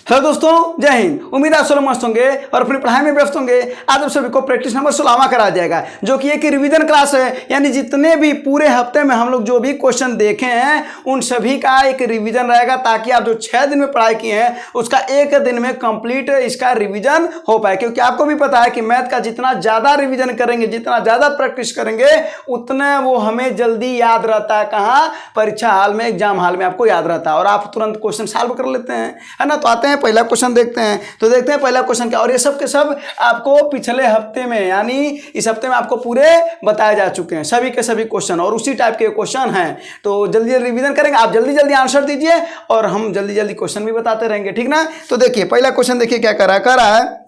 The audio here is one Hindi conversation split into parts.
हेलो दोस्तों, जय हिंद। उम्मीद है आप सब मस्त होंगे और अपनी पढ़ाई में व्यस्त होंगे। आज आप सभी को प्रैक्टिस नंबर 16वां करा जाएगा, जो कि एक रिवीजन क्लास है। यानी जितने भी पूरे हफ्ते में हम लोग जो भी क्वेश्चन देखे हैं उन सभी का एक रिवीजन रहेगा, ताकि आप जो 6 दिन में पढ़ाई किए हैं उसका एक दिन में कंप्लीट इसका रिवीजन हो पाए। क्योंकि आपको भी पता है कि मैथ का जितना ज़्यादा रिविजन करेंगे, जितना ज़्यादा प्रैक्टिस करेंगे, उतना वो हमें जल्दी याद रहता है। कहाँ? परीक्षा हाल में, एग्जाम हाल में आपको याद रहता है और आप तुरंत क्वेश्चन सॉल्व कर लेते हैं, है ना। तो आते हैं पहला क्वेश्चन देखते हैं। तो देखते हैं पहला क्वेश्चन क्या, और ये सब के सब आपको पिछले हफ्ते में, यानी इस हफ्ते में आपको पूरे बताए जा चुके हैं सभी के सभी क्वेश्चन, और उसी टाइप के क्वेश्चन हैं। तो जल्दी जल्दी रिवीजन करेंगे, आप जल्दी जल्दी आंसर दीजिए और हम जल्दी जल्दी क्वेश्चन भी बताते रहेंगे, ठीक ना। तो देखिए पहला क्वेश्चन, देखिए क्या करा है।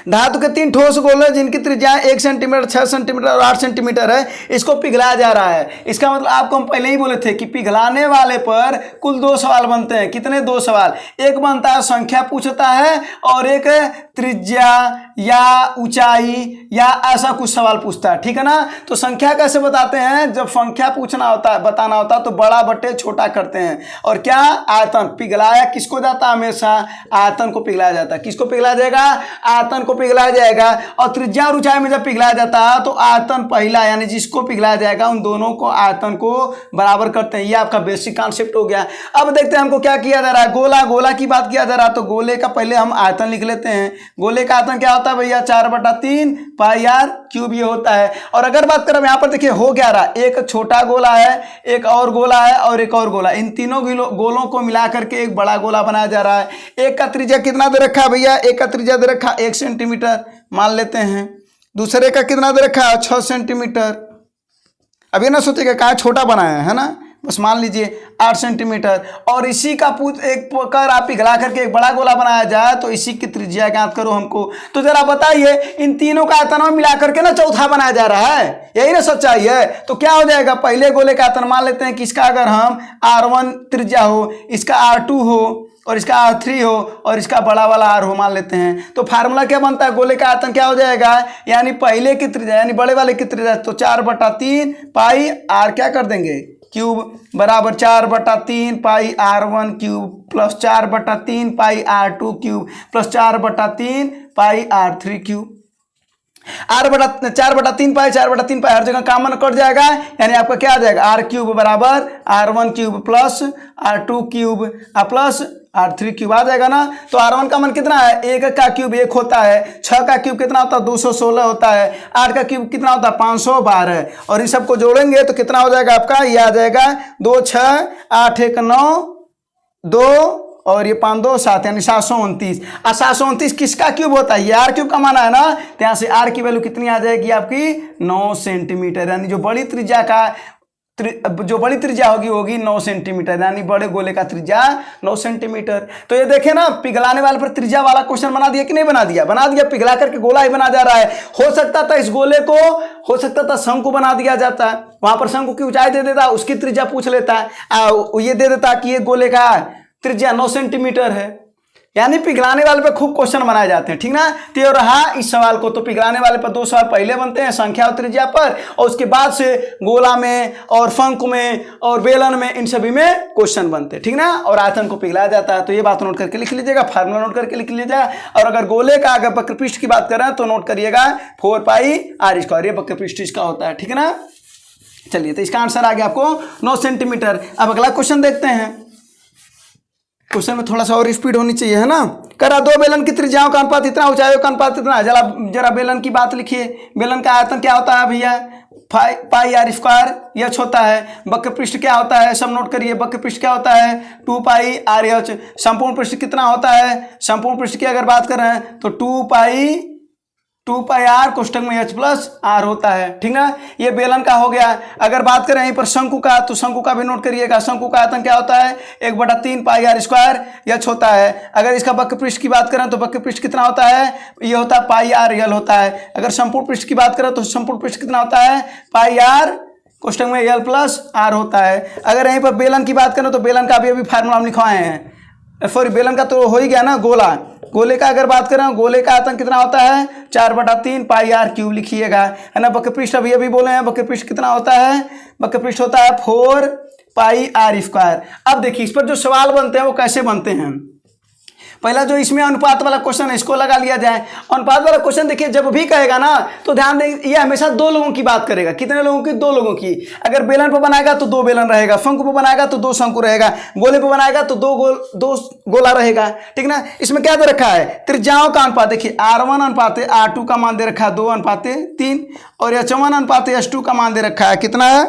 धातु के 3 ठोस गोले जिनकी त्रिज्या 1 सेंटीमीटर, 6 सेंटीमीटर और 8 सेंटीमीटर है, इसको पिघलाया जा रहा है। इसका मतलब आपको हम पहले ही बोले थे कि पिघलाने वाले पर कुल 2 सवाल बनते हैं। कितने? 2 सवाल। एक बनता है संख्या पूछता है और एक त्रिज्या या ऊंचाई या ऐसा कुछ सवाल पूछता है, ठीक है ना। तो संख्या कैसे बताते हैं? जब संख्या पूछना होता है, बताना होता है, तो बड़ा बटे छोटा करते हैं। और क्या? आयतन। पिघलाया किसको जाता है? हमेशा आयतन को पिघलाया जाता है। किसको पिघलाया जाएगा? आयतन को पिघलाया जाएगा। और त्रिज्या और ऊंचाई में जब पिघलाया जाता है तो आयतन पहला, यानी जिसको पिघलाया जाएगा उन दोनों को आयतन को बराबर करते हैं। ये आपका बेसिक कॉन्सेप्ट हो गया। अब देखते हैं हमको क्या किया जा रहा है। गोला की बात किया जा रहा है, तो गोले का पहले हम आयतन लिख लेते हैं। गोले का आयतन क्या होता है भैया? 4/3 पाई आर क्यूब ये होता है। और अगर बात करें यहाँ पर, देखिए हो क्या रहा है। एक छोटा गोला है, एक और गोला है और एक और गोला। इन तीनों गोलों को मिला करके एक बड़ा गोला बनाया जा रहा है। एक का त्रिज्या कितना दे रखा है भैया? एक का त्रिज्या दे रखा 1 सेंटीमीटर मान लेते हैं। दूसरे का कितना दे रखा है? 6 सेंटीमीटर। अब ये ना सोचिएगा कहाँ छोटा बनाया है ना, बस मान लीजिए 8 सेंटीमीटर। और इसी का एक कर आप पिघला करके एक बड़ा गोला बनाया जाए तो इसी की त्रिज्या ज्ञात करो हमको। तो जरा बताइए, इन तीनों का आयतन मिला करके ना चौथा बनाया जा रहा है, यही ना सच्चाई है। तो क्या हो जाएगा? पहले गोले का आयतन मान लेते हैं कि इसका अगर हम R1 त्रिज्या हो, इसका R2 हो और इसका R3 हो और इसका बड़ा वाला R हो मान लेते हैं। तो फार्मूला क्या बनता है? गोले का आयतन क्या हो जाएगा? यानी पहले की त्रिज्या यानी बड़े वाले की त्रिज्या, तो 4/3 पाई R क्या कर देंगे? क्यूब बराबर 4/3 पाई R1 क्यूब प्लस 4/3 पाई R2 क्यूब प्लस 4/3 पाई R3 क्यूब। 4/3 पाई 4/3 पाई हर जगह कॉमन कट जाएगा, यानी आपका क्या आ जाएगा? R क्यूब बराबर R1 cube plus R2 cube plus R3 cube आ जाएगा ना। तो R1 का मान कितना है? 1 का क्यूब 1 होता है। 6 का क्यूब कितना होता है? 216 होता है। 8 का क्यूब कितना होता है? 512। और इन सबको जोड़ेंगे तो कितना हो जाएगा आपका? ये आ जाएगा 2 6 8 1 9 2 और ये 5 2 7, यानी 729। और 729 किसका क्यूब होता है? ये R क्यूब का माना है ना। तो यहाँ से R की वैल्यू कितनी आ जाएगी आपकी? 9 सेंटीमीटर। यानी जो बड़ी त्रिज्या होगी 9 सेंटीमीटर, यानी बड़े गोले का त्रिज्या 9 सेंटीमीटर। तो ये देखे ना, पिघलाने वाले पर त्रिज्या वाला क्वेश्चन बना दिया कि नहीं बना दिया? बना दिया। पिघला करके गोला ही बना जा रहा है। हो सकता था इस गोले को, हो सकता था शंकु बना दिया जाता है, वहां पर शंकु की ऊंचाई दे देता, उसकी त्रिज्या पूछ लेता है, ये दे देता कि ये गोले का त्रिज्या 9 सेंटीमीटर है। यानी पिघलाने वाले पे खूब क्वेश्चन बनाए जाते हैं, ठीक ना। तो रहा इस सवाल को, तो पिघलाने वाले पर 2 सवाल पहले बनते हैं, संख्या और त्रिज्या पर, और उसके बाद से गोला में और शंकु में और बेलन में, इन सभी में क्वेश्चन बनते हैं, ठीक ना। और आयतन को पिघलाया जाता है। तो ये बात नोट करके लिख लीजिएगा, फार्मूला नोट करके लिख लीजिएगा। और अगर गोले का अगर वक्रपृष्ठ की बात करें तो नोट करिएगा 4 पाई R², ये वक्रपृष्ठ इसका होता है, ठीक है ना। चलिए, तो इसका आंसर आ गया आपको 9 सेंटीमीटर। अब अगला क्वेश्चन देखते हैं। क्वेश्चन में थोड़ा सा और स्पीड होनी चाहिए, है ना। करा 2 बेलन की त्रिज्याओं का अनुपात इतना, ऊंचाइयों का अनुपात इतना। जरा बेलन की बात लिखिए। बेलन का आयतन क्या होता है भैया? पाई R²। यह होता है। वक्रपृष्ठ क्या होता है? सब नोट करिए। वक्रपृष्ठ क्या होता है? 2 पाई RH। संपूर्ण पृष्ठ कितना होता है? संपूर्ण पृष्ठ की अगर बात करें तो 2 पाई R कोष्टक में H प्लस R होता है, ठीक ना। ये बेलन का हो गया। अगर बात करें यहीं पर शंकु का, तो शंकु का भी नोट करिएगा। शंकु का आयतन क्या होता है? 1/3 पाई R² H होता है। अगर इसका वक्रपृष्ठ की बात करें तो वक्रपृष्ठ कितना होता है? ये होता है पाई R L होता है। अगर संपूर्ण पृष्ठ की बात करें तो संपूर्ण पृष्ठ कितना होता है? पाई R कोष्टक में L प्लस R होता है। अगर यहीं पर बेलन की बात करें तो बेलन का भी फार्मूला हम लिखवाए हैं। सॉरी, बेलन का तो हो ही गया ना। गोले का अगर बात करें, गोले का आयतन कितना होता है? 4/3 पाई R क्यूब लिखिएगा, है ना। वक्रपृष्ठ अभी बोले हैं, वक्रपृष्ठ कितना होता है? वक्रपृष्ठ होता है 4 पाई R²। अब देखिए इस पर जो सवाल बनते हैं वो कैसे बनते हैं। पहला जो इसमें अनुपात वाला क्वेश्चन है इसको लगा लिया जाए। अनुपात वाला क्वेश्चन देखिए जब भी कहेगा ना तो ध्यान दें ये हमेशा दो लोगों की बात करेगा। कितने लोगों की? दो लोगों की। अगर बेलन पर बनाएगा तो दो बेलन रहेगा, शंकु पर बनाएगा तो दो शंकु रहेगा, गोले पर बनाएगा तो दो गोला रहेगा, ठीक ना। इसमें क्या दे रखा है? त्रिज्याओं का अनुपात। देखिए R1 अनुपात R2 का मान दे रखा है 2:3 और H1 अनुपात H2 का मान दे रखा है कितना है?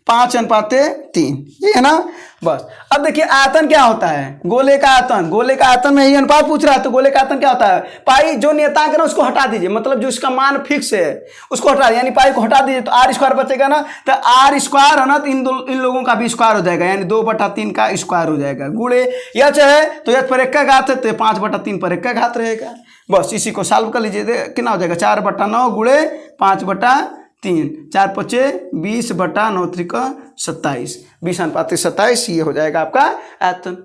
5:3, ये है ना। बस अब देखिए आयतन क्या होता है? गोले का आयतन। गोले का आयतन में ही अनुपात पूछ रहा है तो गोले का आयतन क्या होता है? पाई जो नियतांक है ना उसको हटा दीजिए, मतलब जो इसका मान फिक्स है उसको हटा दीजिए, यानी पाई को हटा दीजिए तो R² बचेगा ना। तो R² है ना तो इन लोगों का भी स्क्वायर हो जाएगा, यानी 2/3 का स्क्वायर हो जाएगा। गुणे H है तो H पर 1 का घात है तो 5/3 पर 1 का घात रहेगा। बस इसी को सॉल्व कर लीजिए, कितना हो जाएगा? 4/9 गुणे 5/3, 4 5 20 बटा 9 3 27, 20:27 ये हो जाएगा आपका आयतन।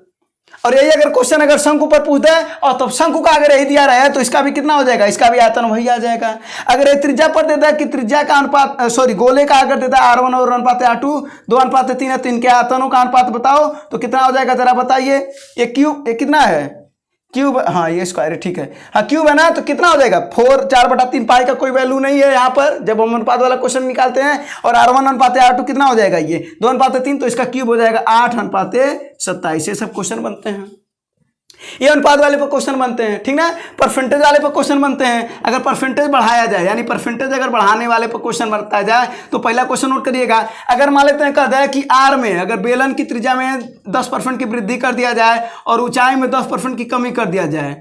और यही अगर क्वेश्चन अगर शंकु पर पूछ दे और तो शंकु का अगर यही दिया रहा है तो इसका भी कितना हो जाएगा? इसका भी आयतन वही आ जाएगा। अगर ये त्रिज्या पर देता है कि त्रिज्या का अनुपात गोले का अगर देता है R1 और अनुपात R2 2:3 है तो इनके आयतनों का अनुपात बताओ तो कितना हो जाएगा जरा बताइए। ये क्यूब, ये कितना है? क्यूब, हाँ ये स्क्वायर है, ठीक है। हाँ क्यूब है ना तो कितना हो जाएगा? 4/3 पाई का कोई वैल्यू नहीं है यहाँ पर जब हम अनुपात वाला क्वेश्चन निकालते हैं। और R1 अनुपात R2 कितना हो जाएगा? ये 2:3 तो इसका क्यूब हो जाएगा 8:27। ये सब क्वेश्चन बनते हैं, ये अनुपात वाले पर क्वेश्चन बनते हैं, ठीक ना। परसेंटेज वाले पर क्वेश्चन बनते हैं। अगर परसेंटेज बढ़ाया जाए यानी परसेंटेज अगर बढ़ाने वाले पर क्वेश्चन बनता जाए तो पहला क्वेश्चन नोट करिएगा। अगर मान लेते हैं कहता है कि R में अगर बेलन की त्रिज्या में 10% की वृद्धि कर दिया जाए और ऊंचाई में 10% की कमी कर दिया जाए,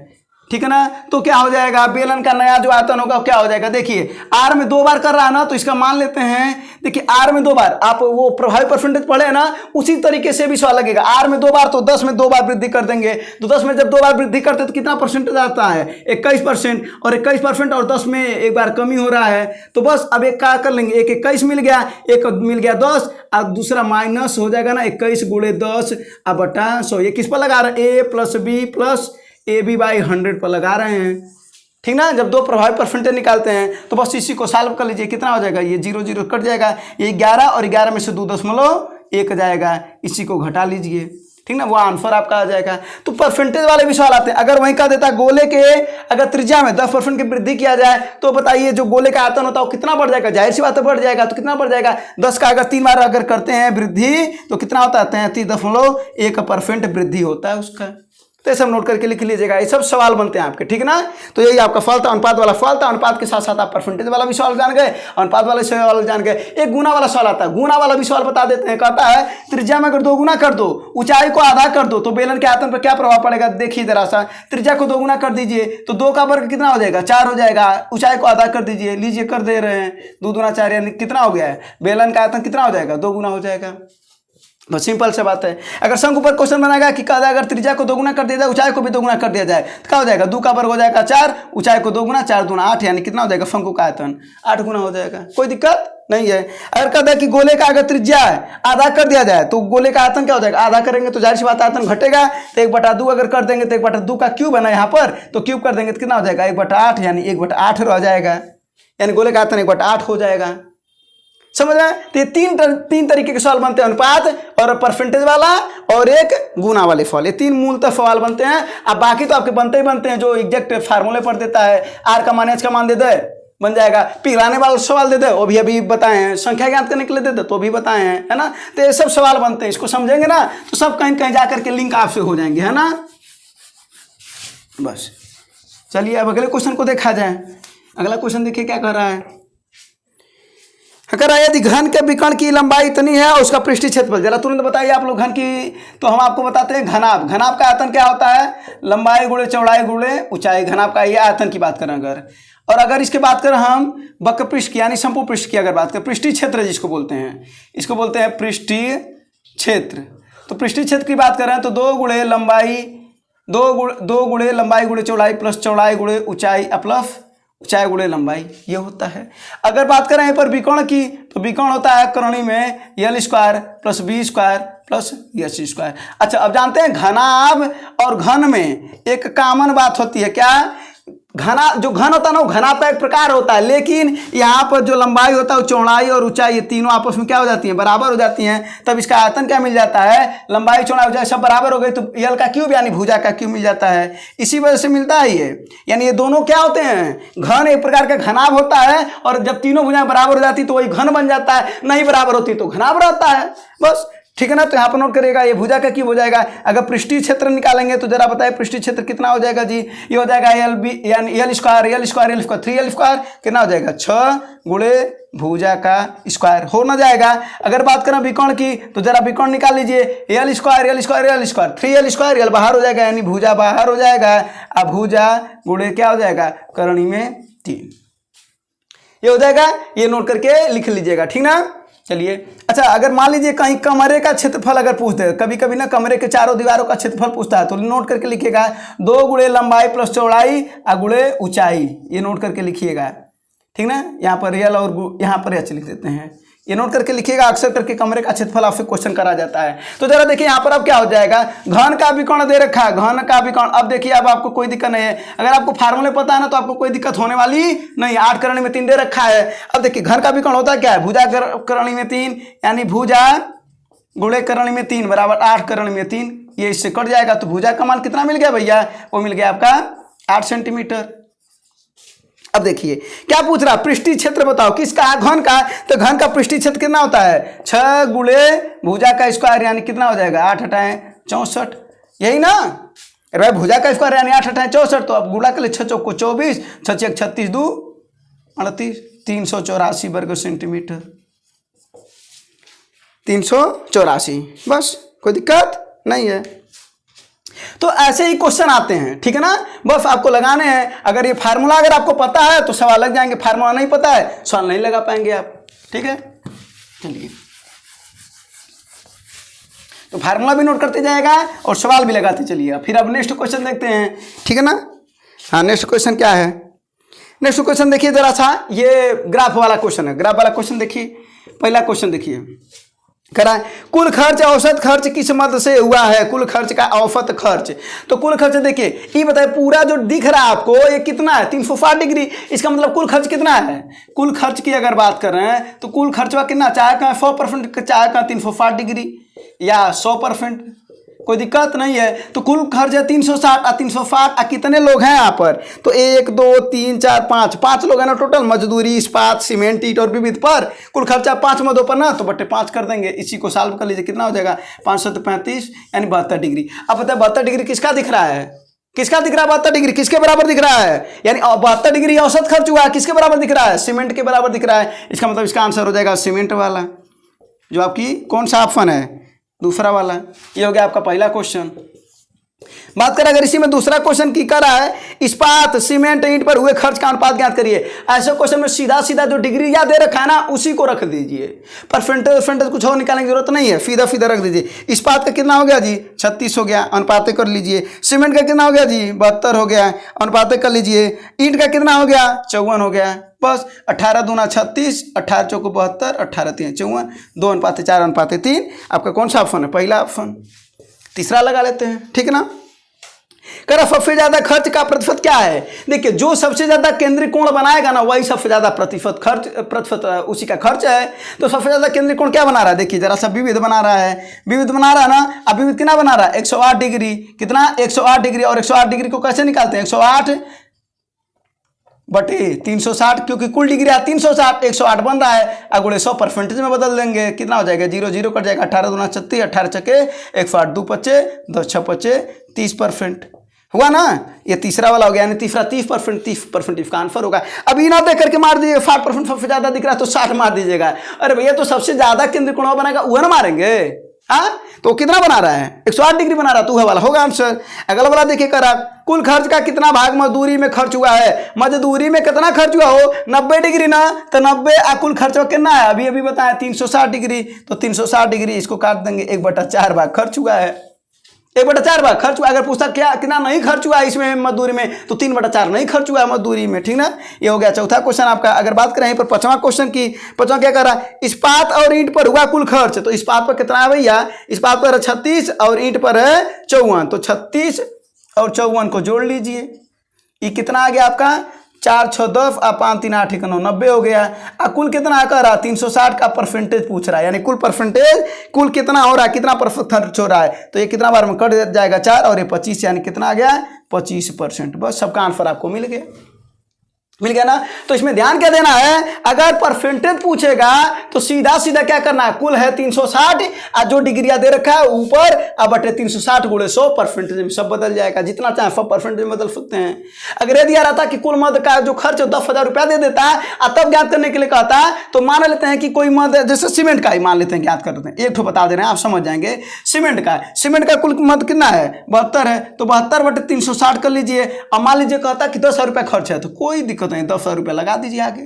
ठीक है ना, तो क्या हो जाएगा? बेलन का नया जो आयतन होगा क्या हो जाएगा? देखिए R में 2 बार कर रहा है ना तो इसका मान लेते हैं, देखिए R में 2 बार, आप वो प्रभावी परसेंटेज पढ़े ना उसी तरीके से भी सवाल लगेगा। R में 2 बार तो 10 में 2 बार वृद्धि कर देंगे, तो 10 में जब 2 बार वृद्धि करते तो कितना परसेंटेज आता है? 21%। और 21% और 10 में एक बार कमी हो रहा है तो बस अब एक क्या कर लेंगे, एक 21 मिल गया, एक मिल गया 10 और दूसरा माइनस हो जाएगा ना 21 गुणे 10 बटा 100। ये किस पर लगा रहे हैं? A + B + AB/100 पर लगा रहे हैं, ठीक ना। जब दो प्रभावी परसेंटेज निकालते हैं तो बस इसी को सॉल्व कर लीजिए, कितना हो जाएगा? ये 0 0 कट जाएगा, ये 11 और 11 में से 2.1 जाएगा, इसी को घटा लीजिए, ठीक ना, वो आंसर आपका आ जाएगा। तो परसेंटेज वाले भी सवाल आते हैं। अगर वहीं का देता है गोले के अगर त्रिज्या में 10% की वृद्धि किया जाए तो बताइए जो गोले का आयतन होता है वो कितना बढ़ जाएगा? जाहिर सी बात है बढ़ जाएगा। तो कितना बढ़ जाएगा? 10 का अगर 3 बार अगर करते हैं वृद्धि तो कितना होता है? 33.1% वृद्धि होता है उसका। तो ये सब नोट करके लिख लीजिएगा, ये सब सवाल बनते हैं आपके, ठीक ना। तो यही आपका फल था, अनुपात वाला फल था। अनुपात के साथ साथ आप परसेंटेज वाला भी सवाल जान गए, अनुपात वाले सवाल जान गए। एक गुना वाला सवाल आता है, गुना वाला भी सवाल बता देते हैं। कहता है त्रिज्या में अगर 2 गुना कर दो, ऊंचाई को आधा कर दो तो बेलन के आयतन पर क्या प्रभाव पड़ेगा? देखिए जरा सा, त्रिज्या को 2 गुना कर दीजिए तो 2 का वर्ग कितना हो जाएगा? 4 हो जाएगा। ऊंचाई को आधा कर दीजिए, लीजिए कर दे रहे हैं, 2 दूना 4 यानी कितना हो गया है? बेलन का आयतन कितना हो जाएगा? 2 गुना हो जाएगा। बस सिंपल से बात है। अगर शंकु पर क्वेश्चन बनाएगा कि कहता है अगर त्रिज्या को 2 गुना कर दिया जाए, ऊंचाई को भी 2 गुना कर दिया जाए तो क्या हो जाएगा? 2 का वर्ग हो जाएगा 4, ऊंचाई को 2 गुना, 4 दूना 8 यानी कितना हो जाएगा? शंकु का आयतन 8 गुना हो जाएगा। कोई दिक्कत नहीं है। अगर कहता है कि गोले का अगर त्रिज्या है आधा कर दिया जाए तो गोले का आयतन क्या हो जाएगा? आधा करेंगे तो जाहिर सी बात आयतन घटेगा, तो 1/2 अगर कर देंगे तो 1/2 का क्यूब है ना यहाँ पर, तो क्यूब कर देंगे तो कितना हो जाएगा? 1/8 यानी 1/8 रह जाएगा, यानी गोले का आयतन 1/8 हो जाएगा। समझ रहे हैं? तो ये तीन तरीके के सवाल बनते हैं, अनुपात और परसेंटेज वाला और एक गुना वाले सवाल। ये 3 मूलतः सवाल बनते हैं। अब बाकी तो आपके बनते ही बनते हैं, जो एग्जैक्ट फार्मूले पर देता है, R का मान H का मान दे दे बन जाएगा, पिघलाने वाला सवाल दे दे वो भी अभी बताए हैं, संख्या ज्ञात करने के लिए दे दे तो भी बताए हैं, है ना। तो ये सब सवाल बनते हैं, इसको समझेंगे ना तो सब कहीं कहीं जाकर के लिंक आपसे हो जाएंगे, है ना। बस चलिए अब अगले क्वेश्चन को देखा जाए। अगला क्वेश्चन देखिए क्या कर रहा है। अगर यदि घन के विकर्ण की लंबाई इतनी है और उसका पृष्ठीय क्षेत्रफल, जरा तुरंत बताइए आप लोग घन की, तो हम आपको बताते हैं घनाभ। घनाभ का आयतन क्या होता है? लंबाई गुणे चौड़ाई गुणे ऊंचाई। घनाभ का ये आयतन की बात करें अगर, और अगर इसके बात करें हम वक्र पृष्ठ की यानी संपूर्ण पृष्ठ की अगर बात करें, पृष्ठीय क्षेत्र जिसको बोलते हैं, इसको बोलते हैं पृष्ठीय क्षेत्र। तो पृष्ठीय क्षेत्र की बात करें तो 2 गुणे लंबाई 2 गुणे लंबाई गुणे चौड़ाई प्लस चौड़ाई गुणे ऊंचाई प्लस ऊंचाई गुणे लंबाई, ये होता है। अगर बात करें यहाँ पर विकर्ण की तो विकर्ण होता है कर्ण में L² + B² + H²। अच्छा अब जानते हैं घनाभ और घन में एक कॉमन बात होती है, क्या? घना, जो घन होता है ना वो घनाभ का एक प्रकार होता है, लेकिन यहाँ पर जो लंबाई होता है वो चौड़ाई और ऊंचाई ये तीनों आपस में क्या हो जाती हैं, बराबर हो जाती हैं। तब इसका आयतन क्या मिल जाता है, लंबाई चौड़ाई ऊंचाई सब बराबर हो गई तो यल का क्यूब यानी भुजा का क्यूब मिल जाता है। इसी वजह से मिलता है ये, यानी ये दोनों क्या होते हैं, घन एक प्रकार का घनाभ होता है, और जब तीनों भुजाएं बराबर हो जाती तो वही घन बन जाता है, नहीं बराबर होती तो घनाभ रहता है, बस ठीक है ना। तो यहाँ पर नोट करिएगा, ये भुजा का क्यूब हो जाएगा। अगर पृष्ठीय क्षेत्र निकालेंगे तो जरा बताइए पृष्ठीय क्षेत्र कितना हो जाएगा जी, ये हो जाएगा एल बी यानी एल स्क्वायर 3 एल स्क्वायर कितना हो जाएगा 6 गुणे भुजा का स्क्वायर हो ना जाएगा। अगर बात करें विकर्ण की तो जरा विकर्ण निकाल लीजिए, L square 3 L square, L बाहर हो जाएगा यानी भुजा बाहर हो जाएगा। अब भुजा गुणे क्या हो जाएगा करणी में 3, ये हो जाएगा, ये नोट करके लिख लीजिएगा, ठीक ना। चलिए अच्छा, अगर मान लीजिए कहीं कमरे का क्षेत्रफल अगर पूछते हैं, कभी कभी ना कमरे के चारों दीवारों का क्षेत्रफल पूछता है, तो नोट करके लिखिएगा 2 गुणे लंबाई प्लस चौड़ाई गुणे ऊंचाई, ये नोट करके लिखिएगा, ठीक ना। यहाँ पर रियल और यहाँ पर एच लिख देते हैं, ये नोट करके लिखिएगा। अक्सर करके कमरे का क्षेत्रफल आपसे क्वेश्चन करा जाता है। तो जरा देखिए यहाँ पर अब क्या हो जाएगा, घन का विकर्ण दे रखा है, घन का विकर्ण। अब देखिए अब आपको कोई दिक्कत नहीं है, अगर आपको फार्मूले पता है ना तो आपको कोई दिक्कत होने वाली नहीं। 8 करणी में 3 दे रखा है। अब देखिए घन का विकर्ण होता है क्या है, भुजा करणी में 3 यानी भुजा गुणे करणी में 3 बराबर 8 करणी में 3, ये इससे कट जाएगा तो भुजा का मान कितना मिल गया भैया, वो मिल गया आपका 8 सेंटीमीटर। अब देखिए क्या पूछ रहा, पृष्ठीय क्षेत्र बताओ किसका, घन का। तो घन का पृष्ठीय क्षेत्र कितना होता है 6 गुणे भुजा का स्क्वायर यानी कितना हो जाएगा 8 हटाएं 64, यही ना। अरे भाई भुजा का स्क्वायर यानी 8 हटाएं 64, तो अब गुणा कर ले 6 चौक को 24, 6 6 36 2 38, 384 वर्ग सेंटीमीटर, 384, बस कोई दिक्कत नहीं है। तो ऐसे ही क्वेश्चन आते हैं, ठीक है ना, बस आपको लगाने हैं। अगर ये फार्मूला अगर आपको पता है तो सवाल लग जाएंगे, फार्मूला नहीं पता है सवाल नहीं लगा पाएंगे आप, ठीक है। चलिए तो फार्मूला भी नोट करते जाएगा और सवाल भी लगाते चलिएगा। फिर अब नेक्स्ट क्वेश्चन देखते हैं, ठीक है ना। हाँ नेक्स्ट क्वेश्चन क्या है, नेक्स्ट क्वेश्चन देखिए जरा सा, ये ग्राफ वाला क्वेश्चन है। ग्राफ वाला क्वेश्चन देखिए, पहला क्वेश्चन देखिए करा कुल खर्च औसत खर्च किस मद से हुआ है, कुल खर्च का औसत खर्च। तो कुल खर्च देखिए ये बताए पूरा जो दिख रहा है आपको ये कितना है 360 डिग्री, इसका मतलब कुल खर्च कितना है। कुल खर्च की अगर बात कर रहे हैं तो कुल खर्च का कितना, चाहे कहाँ 100%, चाहे कहाँ 360 डिग्री या 100%, कोई दिक्कत नहीं है। तो कुल खर्च है 360 और 360 कितने लोग हैं यहाँ पर, तो 1 2 3 4 5 लोग हैं ना टोटल, मजदूरी इस्पात सीमेंट ईट और विविध पर कुल खर्चा 5 मदों पर ना, तो बटे 5 कर देंगे। इसी को सॉल्व कर लीजिए, कितना हो जाएगा 535 यानी 72 डिग्री। अब बताए 72 डिग्री किसका दिख रहा है, किसका दिख रहा है 72 डिग्री, किसके बराबर दिख रहा है, यानी 72 डिग्री औसत खर्च हुआ है, किसके बराबर दिख रहा है, सीमेंट के बराबर दिख रहा है। इसका मतलब इसका आंसर हो जाएगा सीमेंट वाला, जो आपकी कौन सा ऑप्शन है, दूसरा वाला। ये हो गया आपका पहला क्वेश्चन। बात करें अगर इसी में दूसरा क्वेश्चन की कर रहा है, इस्पात सीमेंट ईंट पर हुए खर्च का अनुपात ज्ञात करिए। ऐसे क्वेश्चन में सीधा सीधा जो डिग्री या दे रखा है ना उसी को रख दीजिए, परसेंटेज कुछ और निकालने की जरूरत नहीं है, सीधा सीधा रख दीजिए। इस्पात का कितना हो गया जी 36 हो गया, अनुपात कर लीजिए। सीमेंट का कितना हो गया जी 72 हो गया, अनुपात कर लीजिए। ईंट का कितना हो गया 54 हो गया, बस 18 दूना 36, 18 चौको 72, 18 3 54, 2:4:3। आपका कौन सा ऑप्शन है, पहला ऑप्शन। तीसरा लगा लेते हैं, ठीक है ना। करा सबसे ज्यादा खर्च का प्रतिशत क्या है, देखिए जो सबसे ज्यादा केंद्रीय कोण बनाएगा ना वही सबसे ज्यादा प्रतिशत उसी का खर्च है। तो सबसे ज्यादा केंद्रीय कोण क्या बना रहा है, देखिए जरा सा विविध बना रहा है, विविध बना रहा है ना। अब विविध कितना बना रहा है 108 डिग्री, कितना 108 डिग्री। और 108 डिग्री को कैसे निकालते हैं, 108 बटे 360, क्योंकि कुल डिग्री है 360, 108 बन रहा है, अगुड़े 100% में बदल देंगे, कितना हो जाएगा 0 0 कट जाएगा, 18 दूना 36, 18 चके 108, 2 पच्चे 10 6 पच्चे 30% हुआ ना। ये तीसरा वाला हो गया, यानी तीसरा 30% इसका आंसर होगा। अभी ना देख करके मार दीजिएगा, 60% सबसे ज्यादा दिख रहा है तो 60 मार दीजिएगा। अरे भैया तो सबसे ज्यादा केंद्रीय कोण बनाएगा वो ना मारेंगे, हाँ तो कितना बना रहा है 108 डिग्री बना रहा, तो वह वाला होगा आंसर। अगला वाला देखिए करा कुल खर्च का कितना भाग मजदूरी में खर्च हुआ है, मजदूरी में कितना खर्च हुआ हो 90 डिग्री ना, तो 90 कुल खर्च कितना है अभी अभी बताया 360 डिग्री, तो 360 डिग्री इसको काट देंगे, 1/4 भाग खर्च हुआ है, 1/4 भाग खर्च हुआ। अगर पूछता क्या कितना नहीं खर्च हुआ इसमें मजदूरी में, तो 3/4 नहीं खर्च हुआ है मजदूरी में, ठीक ना। ये हो गया चौथा क्वेश्चन आपका। अगर बात करें पर पांचवा क्वेश्चन की, पांचवा क्या कर रहा है, इस्पात और ईंट पर हुआ कुल खर्च। तो इस्पात पर कितना है भैया, इस्पात पर 36 और ईंट पर है 54, तो 36 और 54 को जोड़ लीजिए, ये कितना आ गया आपका 4 6 10 और 5 3 8 1 9 90 हो गया। कुल कितना कर रहा 360 का परसेंटेज पूछ रहा है, यानी कुल परसेंटेज कुल कितना हो रहा है, कितना खर्च हो रहा है। तो ये कितना बार में कट जाएगा 4 और ये 25, यानी कितना आ गया 25%। बस सबका आंसर आपको मिल गया ना। तो इसमें ध्यान क्या देना है, अगर परसेंटेज पूछेगा तो सीधा सीधा क्या करना है, कुल है 360 और जो डिग्रियां दे रखा है ऊपर अब बटे 360 गुणे 100 परसेंटेज में सब बदल जाएगा, जितना चाहे 100 परसेंटेज में बदल सकते हैं। अगर ये दिया रहता कि कुल मद का जो खर्च 10,000 रुपया दे देता है और तब ज्ञात करने के लिए कहता है, तो मान लेते हैं कि कोई मद जैसे सीमेंट का ही मान लेते हैं ज्ञात करते हैं, एक ठो बता दे रहे हैं आप समझ जाएंगे। सीमेंट का कुल मद कितना है 72 है, तो 72 बटे 360 कर लीजिए। अब मान लीजिए कहता कि 10,000 रुपया खर्च है, तो कोई दिक्कत नहीं 10,000 रुपया लगा दीजिए आगे।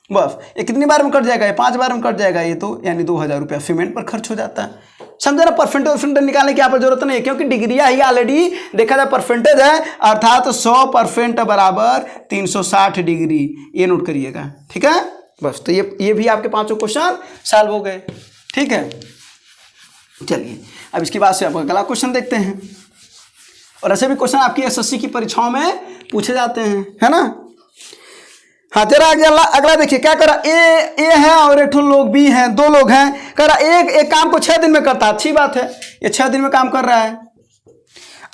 बस ये कितनी बार में कट जाएगा, ये 5 बार में कट जाएगा, ये तो यानी 2,000 रुपया सीमेंट पर खर्च हो जाता है। समझे ना, परसेंटेज निकालने की यहाँ पर जरूरत नहीं है, क्योंकि डिग्रियां ही ऑलरेडी देखा जाए परसेंटेज है, अर्थात 100% बराबर 360 डिग्री, ये नोट करिएगा। ठीक है, बस तो ये भी आपके 5 क्वेश्चन सॉल्व हो गए। ठीक है, चलिए अब इसके बाद से आप अगला क्वेश्चन देखते हैं। और ऐसे भी क्वेश्चन आपकी एसएससी की परीक्षाओं में पूछे जाते हैं, है ना। हाँ, जरा अगला देखिए क्या करा, ए है और एक लोग बी हैं, 2 लोग हैं। करा एक काम को 6 दिन में करता है, अच्छी बात है, ये 6 दिन में काम कर रहा है।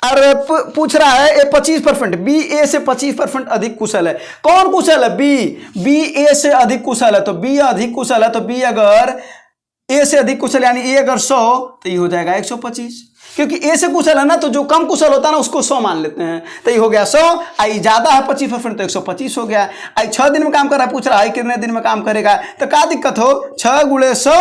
और पूछ रहा है ए 25%, बी ए से 25% अधिक कुशल है। कौन कुशल है, बी ए से अधिक कुशल है। तो बी अधिक कुशल है, तो बी अगर ए से अधिक कुशल यानी ए अगर 100 तो ये हो जाएगा 125, क्योंकि ए से कुशल है ना, तो जो कम कुशल होता है ना उसको 100 मान लेते हैं। तो ये हो गया 100, आई ज्यादा है 25% तो 125 हो गया। आई 6 दिन में काम कर रहा है, पूछ रहा है कितने दिन में काम करेगा, तो क्या दिक्कत हो 6 गुणे 100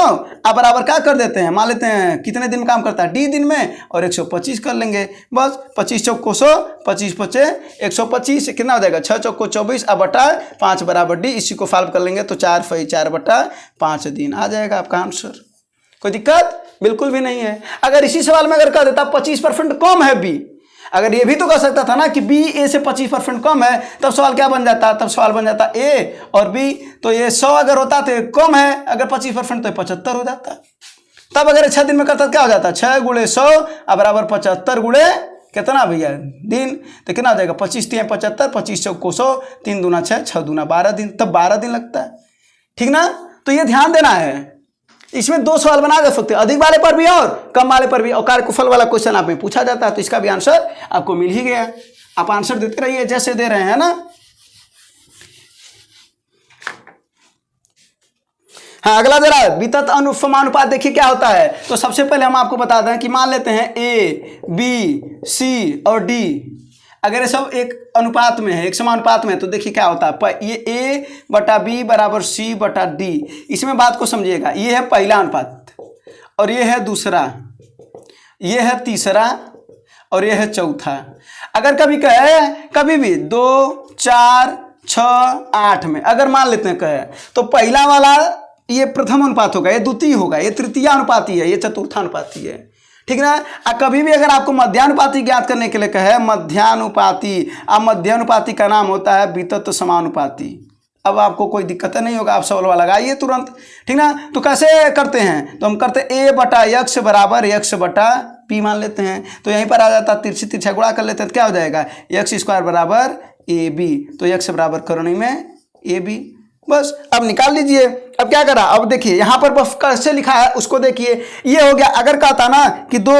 अब बराबर क्या कर देते हैं, मान लेते हैं कितने दिन में काम करता है डी दिन में, और 125 कर लेंगे। बस 25 चौको 100, 25 पचे 125, कितना हो जाएगा 6 चौको 24 अब बटा 5 बराबर डी। इसी को सॉल्व कर लेंगे तो 4 फई 4 बटा 5 दिन आ जाएगा आपका आंसर। कोई दिक्कत बिल्कुल भी नहीं है। अगर इसी सवाल में अगर कह देता 25% कम है बी, अगर ये भी तो कह सकता था ना कि बी ए से 25% कम है, तब सवाल क्या बन जाता, तब सवाल बन जाता ए और बी। तो ये 100 अगर होता तो कम है, अगर 25% तो 75 हो जाता। तब अगर 6 दिन में करता क्या हो जाता, 6 गुणे 100 अब बराबर 75 गुणे कितना भैया दिन, तो कितना हो जाएगा 25 3 75, 25 चौको 100, 3 दूना 6, 6 दूना 12 दिन, तब 12 दिन लगता है। ठीक ना, तो ये ध्यान देना है। इसमें 2 सवाल बना सकते हैं, अधिक वाले पर भी और कम वाले पर भी, और कार्यकुशल वाला क्वेश्चन आप में पूछा जाता है, तो इसका भी आंसर आपको मिल ही गया। आप आंसर देते रहिए जैसे दे रहे हैं ना। हाँ, अगला जरा वितत अनुपात देखिए क्या होता है। तो सबसे पहले हम आपको बता दें कि मान लेते हैं ए बी सी और डी, अगर ये सब एक अनुपात में है, एक समानुपात में है, तो देखिए क्या होता है, ये ए बटा बी बराबर सी बटा डी। इसमें बात को समझिएगा, ये है पहला अनुपात और ये है दूसरा, ये है तीसरा और ये है चौथा। अगर कभी कहे कभी भी 2 4 6 8 में अगर मान लेते हैं कहे, तो पहला वाला ये प्रथम अनुपात होगा, ये द्वितीय होगा, ये तृतीय अनुपाती है, ये चतुर्थानुपाती है। ठीक ना। कभी भी अगर आपको मध्यानुपाती ज्ञात करने के लिए कहे मध्यानुपाती, अब मध्यानुपाती का नाम होता है वितत समानुपाती। अब आपको कोई दिक्कत नहीं होगा, आप सवाल लगाइए तुरंत। ठीक ना। तो कैसे करते हैं, तो हम करते ए बटा यक्स बराबर यक्स बटा पी मान लेते हैं। तो यहीं पर आ जाता तिरछी तिरछा गुणा कर लेते हैं, तो क्या हो जाएगा एक्स स्क्वायर बराबर ए बी, तो यक्स बराबर करनी में ए बी। बस अब निकाल लीजिए। अब क्या करा, अब देखिए यहाँ पर बस कैसे लिखा है उसको देखिए। ये हो गया, अगर कहता ना कि 2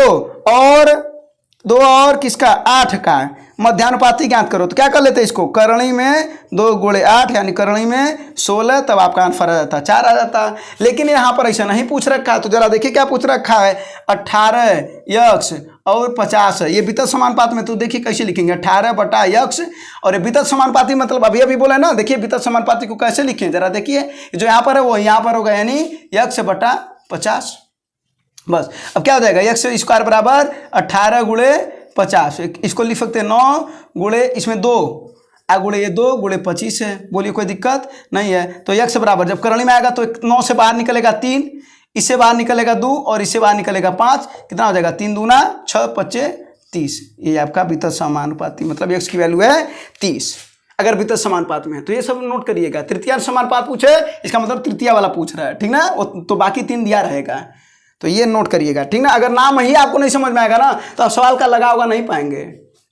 और किसका 8 का मध्यानुपाती ज्ञात करो, तो क्या कर लेते हैं इसको, करणी में 2 गुणे 8 यानी करणी में 16, तब आपका आंसर आ जाता 4 आ जाता। लेकिन यहाँ पर ऐसा नहीं पूछ रखा है, तो जरा देखिए क्या पूछ रखा है, 18 यक्स और 50 है। ये वितत समानुपात में तो देखिए कैसे लिखेंगे, 18 बटा यक्स, और ये वितत समानुपाती मतलब अभी बोला ना, देखिए वितत समानुपाती को कैसे लिखें जरा देखिए, जो यहाँ पर है वो यहाँ पर होगा, यानी यक्स बटा 50। बस अब क्या हो जाएगा, यक्स स्क्वायर बराबर 18 गुणे 50, इसको लिख सकते हैं 9 गुणे इसमें 2 गुणे ये 2 गुणे 25 है। बोलिए कोई दिक्कत नहीं है। तो यक्स बराबर जब करणी में आएगा तो 9 से बाहर निकलेगा 3, इससे बाहर निकलेगा 2 और इससे बाहर निकलेगा 5, कितना हो जाएगा 3 दूना 6 पच्चे 30। ये आपका वितत समानुपाती मतलब यक्स की वैल्यू है 30 अगर वितत समानुपात में है। तो ये सब नोट करिएगा। तृतीय समानुपात पूछे इसका मतलब तृतीय वाला पूछ रहा है, ठीक ना, तो बाकी 3 दिया रहेगा, तो ये नोट करिएगा, ठीक ना। अगर नाम ही आपको नहीं समझ में आएगा ना तो आप सवाल का लगा होगा नहीं पाएंगे,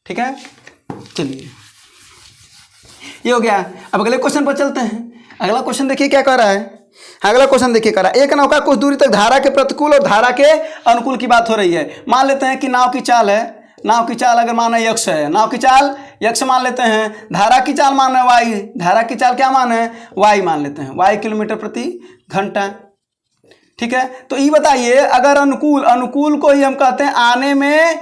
ठीक है। चलिए ये हो गया। अब अगले क्वेश्चन पर चलते हैं। अगला क्वेश्चन देखिए क्या कह रहा है। अगला क्वेश्चन देखिए कह रहा है, एक नौका कुछ दूरी तक धारा के प्रतिकूल और धारा के अनुकूल की बात हो रही है। मान लेते हैं कि नाव की चाल है, नाव की चाल अगर माना यक्ष है, नाव की चाल यक्ष मान लेते हैं, धारा की चाल मान है वाई, धारा की चाल क्या मान है वाई मान लेते हैं, वाई किलोमीटर प्रति घंटा। ठीक है, तो ये बताइए अगर अनुकूल, अनुकूल को ही हम कहते हैं आने में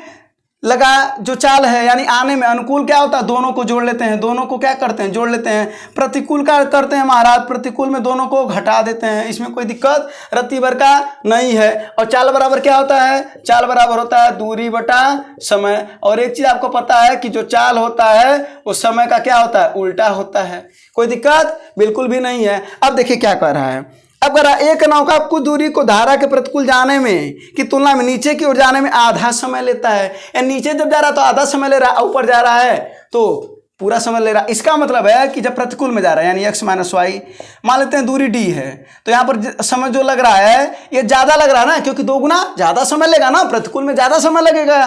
लगा जो चाल है, यानी आने में अनुकूल क्या होता है, दोनों को जोड़ लेते हैं, दोनों को क्या करते हैं जोड़ लेते हैं। प्रतिकूल का करते हैं महाराज, प्रतिकूल में दोनों को घटा देते हैं, इसमें कोई दिक्कत रत्ती भर का नहीं है। और चाल बराबर क्या होता है, चाल बराबर होता है दूरी बटा समय। और एक चीज आपको पता है कि जो चाल होता है वो समय का क्या होता है उल्टा होता है, कोई दिक्कत बिल्कुल भी नहीं है। अब देखिए क्या कह रहा है, अब कह रहा है एक नौका कुछ दूरी को धारा के प्रतिकूल जाने में की तुलना में नीचे की ओर जाने में आधा समय लेता है। या नीचे जब जा रहा है तो आधा समय ले रहा है, ऊपर जा रहा है तो पूरा समय ले रहा है। इसका मतलब है कि जब प्रतिकूल में जा रहा है यानी x माइनस वाई, मान लेते हैं दूरी d है, तो यहाँ पर समय जो लग रहा है ये ज़्यादा लग रहा है ना, क्योंकि 2 गुना ज़्यादा समय लेगा ना, प्रतिकूल में ज़्यादा समय लगेगा।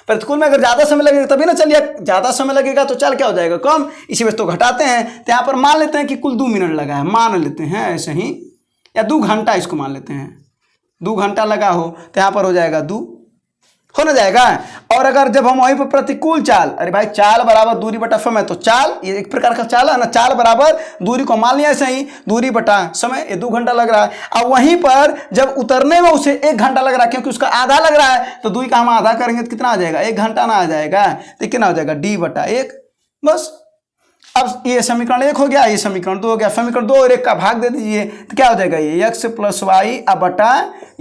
प्रतिकूल में अगर ज़्यादा समय लगेगा तभी ना चलिए, ज़्यादा समय लगेगा तो चल क्या हो जाएगा कम, इसी वजह से तो घटाते हैं। तो यहाँ पर मान लेते हैं कि कुल 2 मिनट लगा है, मान लेते हैं ऐसे ही, या 2 घंटा इसको मान लेते हैं, 2 घंटा लगा हो तो यहाँ पर हो जाएगा 2 हो ना जाएगा। और अगर जब हम वहीं पर प्रतिकूल चाल, अरे भाई चाल बराबर दूरी बटा समय, तो चाल ये एक प्रकार का चाल है ना, चाल बराबर दूरी को मान लिया ऐसे ही दूरी बटा समय, ये 2 घंटा लग रहा है। अब वहीं पर जब उतरने में उसे 1 घंटा लग रहा है, क्योंकि उसका आधा लग रहा है, तो 2 का हम आधा करेंगे तो कितना आ जाएगा 1 घंटा ना आ जाएगा, तो कितना हो जाएगा d बटा 1 बस। अब ये समीकरण 1 हो गया, ये समीकरण 2 हो गया, समीकरण 2 और 1 का भाग दे दीजिए तो क्या हो जाएगा ये x प्लस वाई अब बटा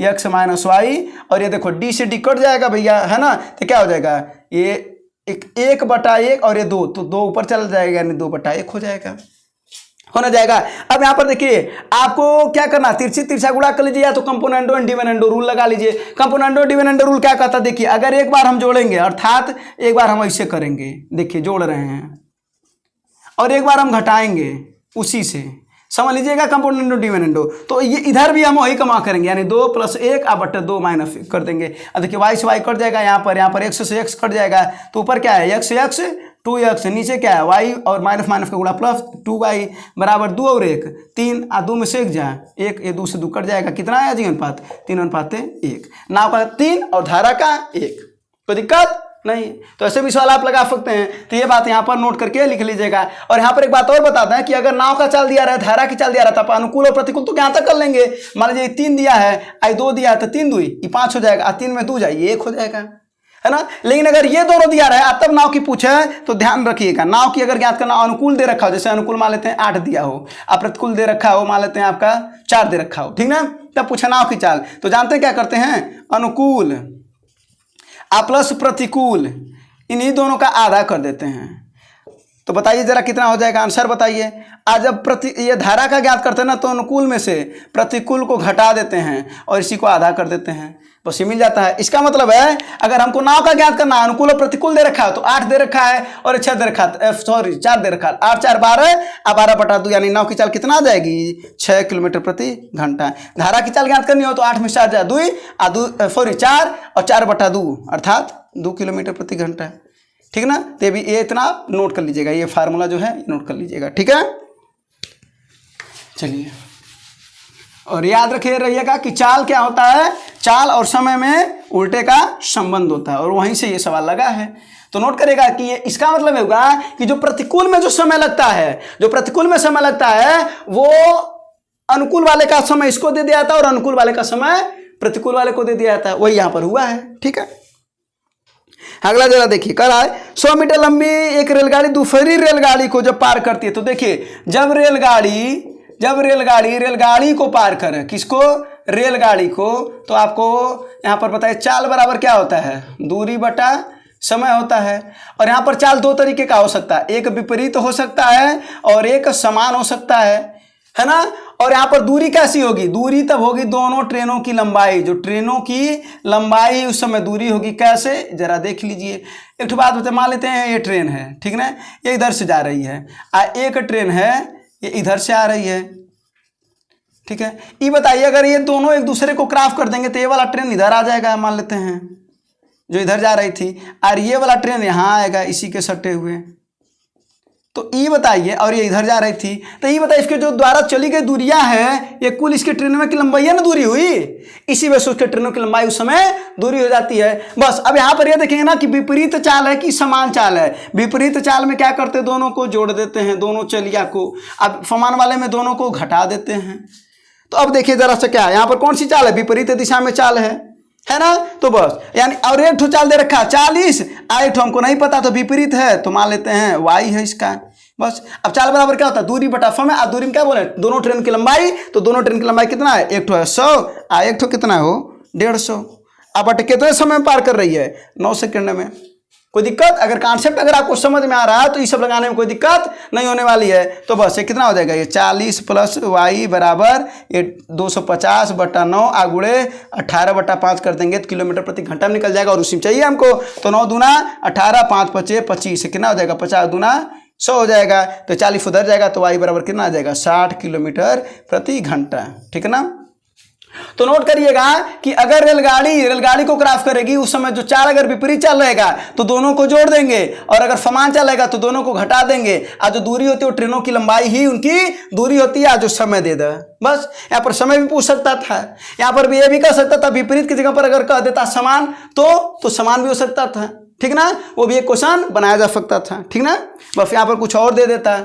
x माइनस वाई, और ये देखो d से d कट जाएगा भैया है ना, तो क्या हो जाएगा ये 1 बटा 1 और ये 2, तो 2 ऊपर चल जाएगा यानी 2 बटा 1 हो जाएगा, होना जाएगा। अब यहाँ पर देखिए आपको क्या करना, तिरछी तिरछा गुणा कर लीजिए या तो कंपोनेंडो एंड डिविडेंडो रूल लगा लीजिए। कंपोनेंडो डिविडेंडो रूल क्या कहता है, देखिए अगर एक बार हम जोड़ेंगे अर्थात एक बार हम ऐसे करेंगे, देखिए जोड़ रहे हैं, और एक बार हम घटाएंगे उसी से, समझ लीजिएगा कंपोनेंडो डिविडेंडो, तो ये इधर भी हम वही कमा करेंगे यानी 2 प्लस 1 अब बटे 2 माइनस कर देंगे। अब देखिए वाई से वाई कट जाएगा, यहाँ पर x से x कट जाएगा, तो ऊपर क्या है x 2x, नीचे क्या है y और माइनस माइनस का गुणा प्लस 2y बराबर 2 और 1 3, 2 में से 1 जाए 1, ये 2 से 2 कट जाएगा, कितना आया जी अनुपात 3:1, नाव का 3 और धारा का 1, कोई दिक्कत नहीं। तो ऐसे भी सवाल आप लगा सकते हैं, तो ये बात यहाँ पर नोट करके लिख लीजिएगा। और यहाँ पर एक बात और बताते हैं कि अगर नाव का चाल दिया रहा है, धारा की चाल दिया रहा था, अनुकूल और प्रतिकूल तो यहाँ तक कर लेंगे। मान लीजिए 3 दिया है, आई 2 दिया है, तो 3 2 ये 5 हो जाएगा, 3 में 2 जाइए 1 हो जाएगा, है ना। लेकिन अगर ये दोनों दिया रहा है तब नाव की पूछे तो ध्यान रखिएगा, नाव की अगर ज्ञात करना अनुकूल दे रखा हो, जैसे अनुकूल मान लेते हैं 8 दिया हो, अब प्रतिकूल दे रखा हो मान लेते हैं आपका 4 दे रखा हो, ठीक ना, तब पूछा नाव की चाल, तो जानते हैं क्या करते हैं, अनुकूल प्लस प्रतिकूल इन्हीं दोनों का आधा कर देते हैं। तो बताइए जरा कितना हो जाएगा, आंसर बताइए। आज जब ये धारा का ज्ञात करते हैं ना, तो अनुकूल में से प्रतिकूल को घटा देते हैं और इसी को आधा कर देते हैं, बस ये मिल जाता है। इसका मतलब है अगर हमको नाव का ज्ञात करना, अनुकूल और प्रतिकूल दे रखा है तो 8 दे रखा है और 6 दे रखा है, 4 दे रखा है, 8 4 12 अब 12 बटा 2 यानी नाव की चाल कितना आ जाएगी 6 किलोमीटर प्रति घंटा। धारा की चाल ज्ञात करनी हो तो 8 में 4 जाए 2 4 और 4 बटा 2 अर्थात 2 किलोमीटर प्रति घंटा, ठीक ना। तो ये इतना नोट कर लीजिएगा, ये फार्मूला जो है नोट कर लीजिएगा, ठीक है। चलिए और याद रखिए रहिएगा कि चाल क्या होता है, चाल और समय में उल्टे का संबंध होता है, और वहीं से ये सवाल लगा है। तो नोट करेगा कि ये इसका मतलब होगा कि जो प्रतिकूल में जो समय लगता है, जो प्रतिकूल में समय लगता है वो अनुकूल वाले का समय इसको दे दिया जाता है और अनुकूल वाले का समय प्रतिकूल वाले को दे दिया जाता है, वही यहाँ पर हुआ है, ठीक है। अगला जरा देखिए कह रहा है 100 मीटर लंबी एक रेलगाड़ी दूसरी रेलगाड़ी को जब पार करती है, तो देखिए जब रेलगाड़ी को पार करे, किसको, रेलगाड़ी को, तो आपको यहाँ पर बताइए चाल बराबर क्या होता है, दूरी बटा समय होता है। और यहाँ पर चाल 2 तरीके का हो सकता है, एक विपरीत हो सकता है और एक समान हो सकता है ना। और यहाँ पर दूरी कैसी होगी, दूरी तब होगी दोनों ट्रेनों की लंबाई, जो ट्रेनों की लंबाई उस समय दूरी होगी, कैसे जरा देख लीजिए। एक बात बताए, मान लेते हैं ये ट्रेन है, ठीक ना, ये इधर से जा रही है, एक ट्रेन है ये इधर से आ रही है, ठीक है। ये बताइए अगर ये दोनों एक दूसरे को क्रॉस कर देंगे तो ये वाला ट्रेन इधर आ जाएगा, मान लेते हैं जो इधर जा रही थी, और ये वाला ट्रेन यहाँ आएगा इसी के सटे हुए, तो ई बताइए, और ये इधर जा रही थी, तो ई बताइए इसके जो द्वारा चली गई दूरियां है, ये कुल इसके ट्रेनों की लंबाई है ना दूरी हुई, इसी वजह से उसके ट्रेनों की लंबाई उस समय दूरी हो जाती है। बस अब यहाँ पर ये देखेंगे ना कि विपरीत चाल है कि समान चाल है। विपरीत चाल में क्या करते हैं, दोनों को जोड़ देते हैं, दोनों चलिया को। अब समान वाले में दोनों को घटा देते हैं। तो अब देखिए जरा सा क्या है, यहाँ पर कौन सी चाल है, विपरीत दिशा में चाल है ना। तो बस यानी और एक ठो चाल दे रखा है 40, एक ठो हमको नहीं पता तो विपरीत है तो मान लेते हैं वाई है इसका। बस अब चाल बराबर क्या होता है, दूरी बटा समय। अब दूरी में क्या बोले, दोनों ट्रेन की लंबाई, तो दोनों ट्रेन की लंबाई कितना है, एक ठो है 100, एक ठो कितना हो 150। अब बट कितने समय में पार कर रही है, 9 सेकंड में। कोई दिक्कत, अगर कॉन्सेप्ट अगर आपको समझ में आ रहा है तो ये सब लगाने में कोई दिक्कत नहीं होने वाली है। तो बस ये कितना हो जाएगा, ये 40 प्लस वाई बराबर ये 250 बटा 9 आगुड़े 18 बटा 5 कर देंगे तो किलोमीटर प्रति घंटा में निकल जाएगा। और उसी में चाहिए हमको, तो 9 दूना 18, 5 पचे 25, कितना हो जाएगा 50 दूना 100 हो जाएगा। तो 40 उधर जाएगा तो वाई बराबर कितना आ जाएगा 60 किलोमीटर प्रति घंटा। ठीक है ना। तो नोट करिएगा कि अगर रेलगाड़ी को क्रॉस करेगी उस समय जो चाल अगर विपरीत चाल रहेगा तो दोनों को जोड़ देंगे, और अगर समान चाल रहेगा तो दोनों को घटा देंगे। आज जो दूरी होती है वो ट्रेनों की लंबाई ही उनकी दूरी होती है, आज जो समय दे दे। बस यहाँ पर समय भी पूछ सकता था, यहाँ पर भी ये भी कह सकता था, विपरीत की जगह पर अगर कह देता समान तो समान भी हो सकता था। ठीक ना, वो भी एक क्वेश्चन बनाया जा सकता था। ठीक ना, बस यहाँ पर कुछ और दे देता।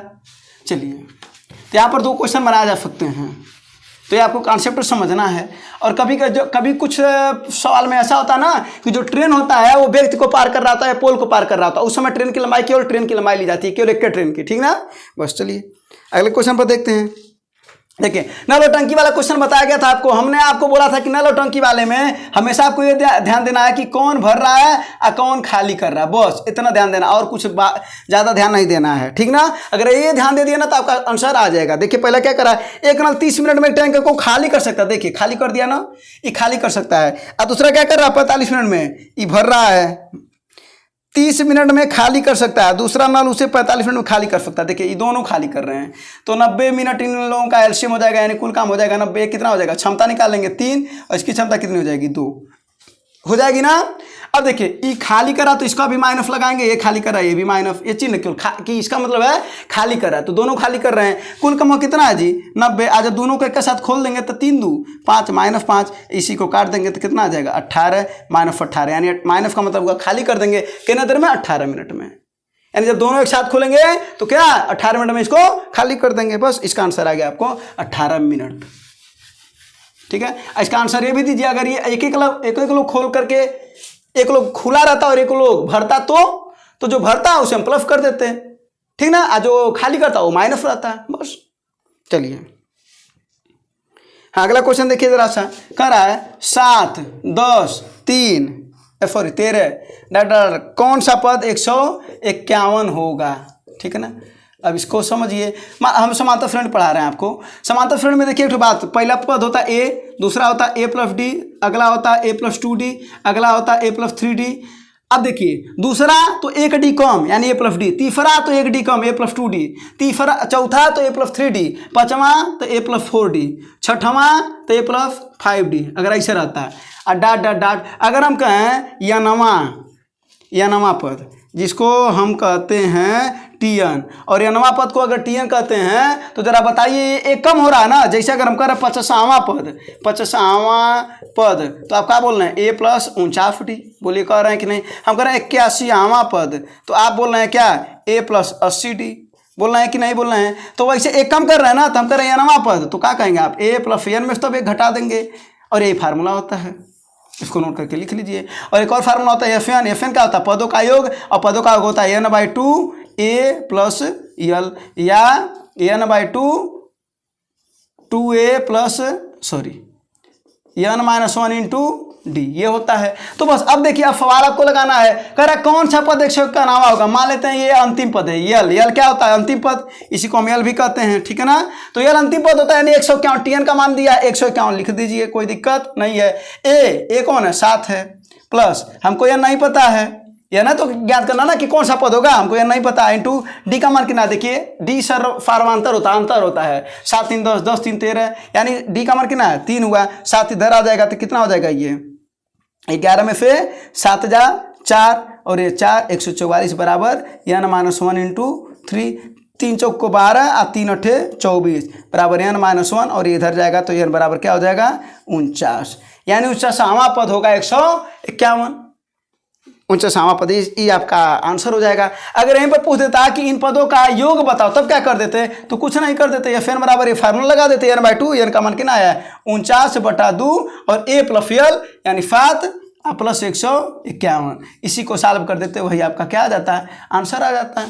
चलिए, तो यहाँ पर 2 क्वेश्चन बनाए जा सकते हैं। तो ये आपको कॉन्सेप्ट समझना है। और कभी कुछ सवाल में ऐसा होता है ना कि जो ट्रेन होता है वो व्यक्ति को पार कर रहा होता है, पोल को पार कर रहा होता है, उस समय ट्रेन की लंबाई केवल ट्रेन की लंबाई ली जाती है, केवल एक ट्रेन की। ठीक ना, बस चलिए अगले क्वेश्चन पर देखते हैं। देखिए, नल और टंकी वाला क्वेश्चन बताया गया था आपको। हमने आपको बोला था कि नल और टंकी वाले में हमेशा आपको ये ध्यान देना है कि कौन भर रहा है और कौन खाली कर रहा है, बस इतना ध्यान देना, और कुछ ज़्यादा ध्यान नहीं देना है। ठीक ना, अगर ये ध्यान दे दिया ना तो आपका आंसर आ जाएगा। देखिए पहले क्या करा, एक नल 30 मिनट में टैंक को खाली कर सकता है। देखिए खाली कर दिया ना, ये खाली कर सकता है। और दूसरा क्या कर रहा है, 45 मिनट में ये भर रहा है, 30 मिनट में खाली कर सकता है। दूसरा नल उसे 45 मिनट में खाली कर सकता है। देखिए ये दोनों खाली कर रहे हैं, तो 90 मिनट इन लोगों का एलसीएम हो जाएगा, यानी कुल काम हो जाएगा 90। कितना हो जाएगा, क्षमता निकाल लेंगे 3, और इसकी क्षमता कितनी हो जाएगी 2 हो जाएगी ना। अब देखिए ये खाली करा तो इसका भी माइनस लगाएंगे, ये खाली करा ये भी माइनस, ये चिन्ह क्यों कि इसका मतलब है खाली कर रहा है, तो दोनों खाली कर रहे हैं। कुल कम कितना है जी 90। आज दोनों को एक साथ खोल देंगे तो 3 दूँ 5 माइनस 5, इसी को काट देंगे तो कितना आ जाएगा 18 माइनस 18, यानी माइनस का मतलब खाली कर देंगे कितने देर में 18 मिनट में। यानी जब दोनों एक साथ खोलेंगे तो क्या 18 मिनट में इसको खाली कर देंगे। बस इसका आंसर आ गया आपको 18 मिनट। ठीक है, इसका आंसर ये भी दीजिए, अगर ये एक एक लोग खोल करके एक लोग खुला रहता और एक लोग भरता तो जो भरता है उसे हम प्लस कर देते हैं। ठीक ना, और जो खाली करता वो माइनस रहता है। बस चलिए हाँ, अगला क्वेश्चन देखिए जरा सा, कह रहा है 7, 10, 13 कौन सा पद 151 होगा। ठीक है ना, अब इसको समझिए। हम समांतर श्रेणी पढ़ा रहे हैं आपको। समांतर श्रेणी में देखिए एक बात, पहला पद होता है ए, दूसरा होता है a + d, अगला होता है a + 2d, अगला होता है a + 3d। अब देखिए दूसरा तो 1 d कम यानी a + d, तीसरा तो 1 d कम a + 2d, तीसरा चौथा तो a + 3d, पांचवा तो a + 4d, छठवां तो a + 5d। अगर ऐसे रहता है और डाट डाट डाट, अगर हम कहें यनवा पद जिसको हम कहते हैं टीएन, और यनवा पद को अगर टीएन कहते हैं तो जरा बताइए ये एक कम हो रहा है ना। जैसे अगर हम कह रहे हैं 50वां पद तो आप क्या बोल रहे हैं a + 49d, बोलिए कह रहे हैं कि नहीं। हम कह रहे हैं 81वां पद तो आप बोल रहे हैं क्या a + 80d, बोल रहे हैं कि नहीं बोल रहे हैं। तो वैसे एक कम कर रहे हैं ना, तो हम कह रहे हैं यनवा पद तो क्या कहेंगे आप a + n में तब एक घटा देंगे, और यही फार्मूला होता है, इसको नोट करके लिख लीजिए। और एक और फार्मूला होता है FN क्या होता है, पदों का योग, और पदों का योग होता है n/2 a + l या n/2 2a + n - 1 × d, ये होता है। तो बस अब देखिए, अब सवाल आपको लगाना है, कह रहा है कौन सा पद 151 होगा। मान लेते हैं ये अंतिम पद है यल क्या होता है अंतिम पद, इसी को हम यल भी कहते हैं। ठीक है ना, तो यल अंतिम पद होता है, यानी 151, टीएन का मान दिया 151 लिख दीजिए, कोई दिक्कत नहीं है। ए कौन है 7 है, प्लस हमको यह नहीं पता है, यह ना तो ज्ञात करना ना कि कौन सा पद होगा, हमको यह नहीं पता। इंटू डी का मान कितना, देखिए डी फार्मांतर अंतर होता है, 7 3 10 10 3 13, यानी डी का मान कितना है 3 हुआ, 7 इधर आ जाएगा तो कितना हो जाएगा, ये 11 में से 7 जा 4 और ये 4 144 बराबर n - 1 × 3 3 चौक को 12 और 3 अठे 24 बराबर n-1 और ये इधर जाएगा तो n बराबर क्या हो जाएगा 49, यानी 49वां पद होगा 151। 49वां पद ये आपका आंसर हो जाएगा। अगर यहीं पर पूछ देता कि इन पदों का योग बताओ तब क्या कर देते, तो कुछ नहीं कर देते, एफ एन बराबर ये फार्मूला लगा देते n/2, n का मान कितना आया 49/2 और a प्लस यल यानी 7 प्लस 151, इसी को सॉल्व कर देते, वही आपका क्या आ जाता है आंसर आ जाता है।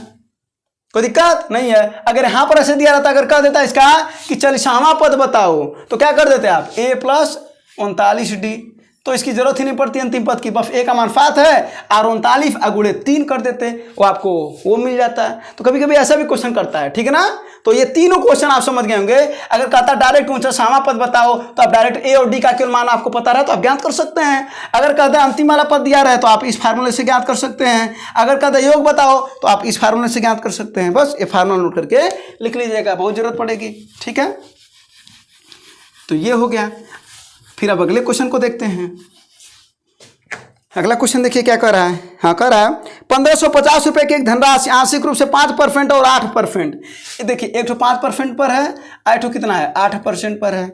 कोई दिक्कत नहीं है। अगर यहाँ पर ऐसे दिया रहता, अगर कह देता इसका कि 40वां पद बताओ तो क्या कर देते आप a प्लस 39d, तो इसकी जरूरत ही नहीं पड़ती अंतिम पद की, बस a का मान 7 है और 39 गुणे 3 कर देते, वो आपको वो मिल जाता है। तो कभी कभी ऐसा भी क्वेश्चन करता है, ठीक है ना। तो ये तीनों क्वेश्चन आप समझ गए होंगे। अगर कहता डायरेक्ट 49वां पद बताओ तो आप डायरेक्ट a और d का केवल मान आपको पता रहे तो आप ज्ञात कर सकते हैं। अगर कहता है अंतिम वाला पद दिया रहे तो आप इस फार्मूले से ज्ञात कर सकते हैं। अगर कहता है योग बताओ तो आप इस फार्मूले से ज्ञात कर सकते हैं। बस ये फार्मूला नोट करके लिख लीजिएगा, बहुत जरूरत पड़ेगी, ठीक है। तो ये हो गया। फिर अब अगले क्वेश्चन को देखते हैं। अगला क्वेश्चन देखिए क्या कर रहा है। हाँ कह रहा है 1550 रुपये की एक धनराशि आंशिक रूप से 5% और 8%। देखिए एक तो 5% पर है, एक कितना है 8% पर है,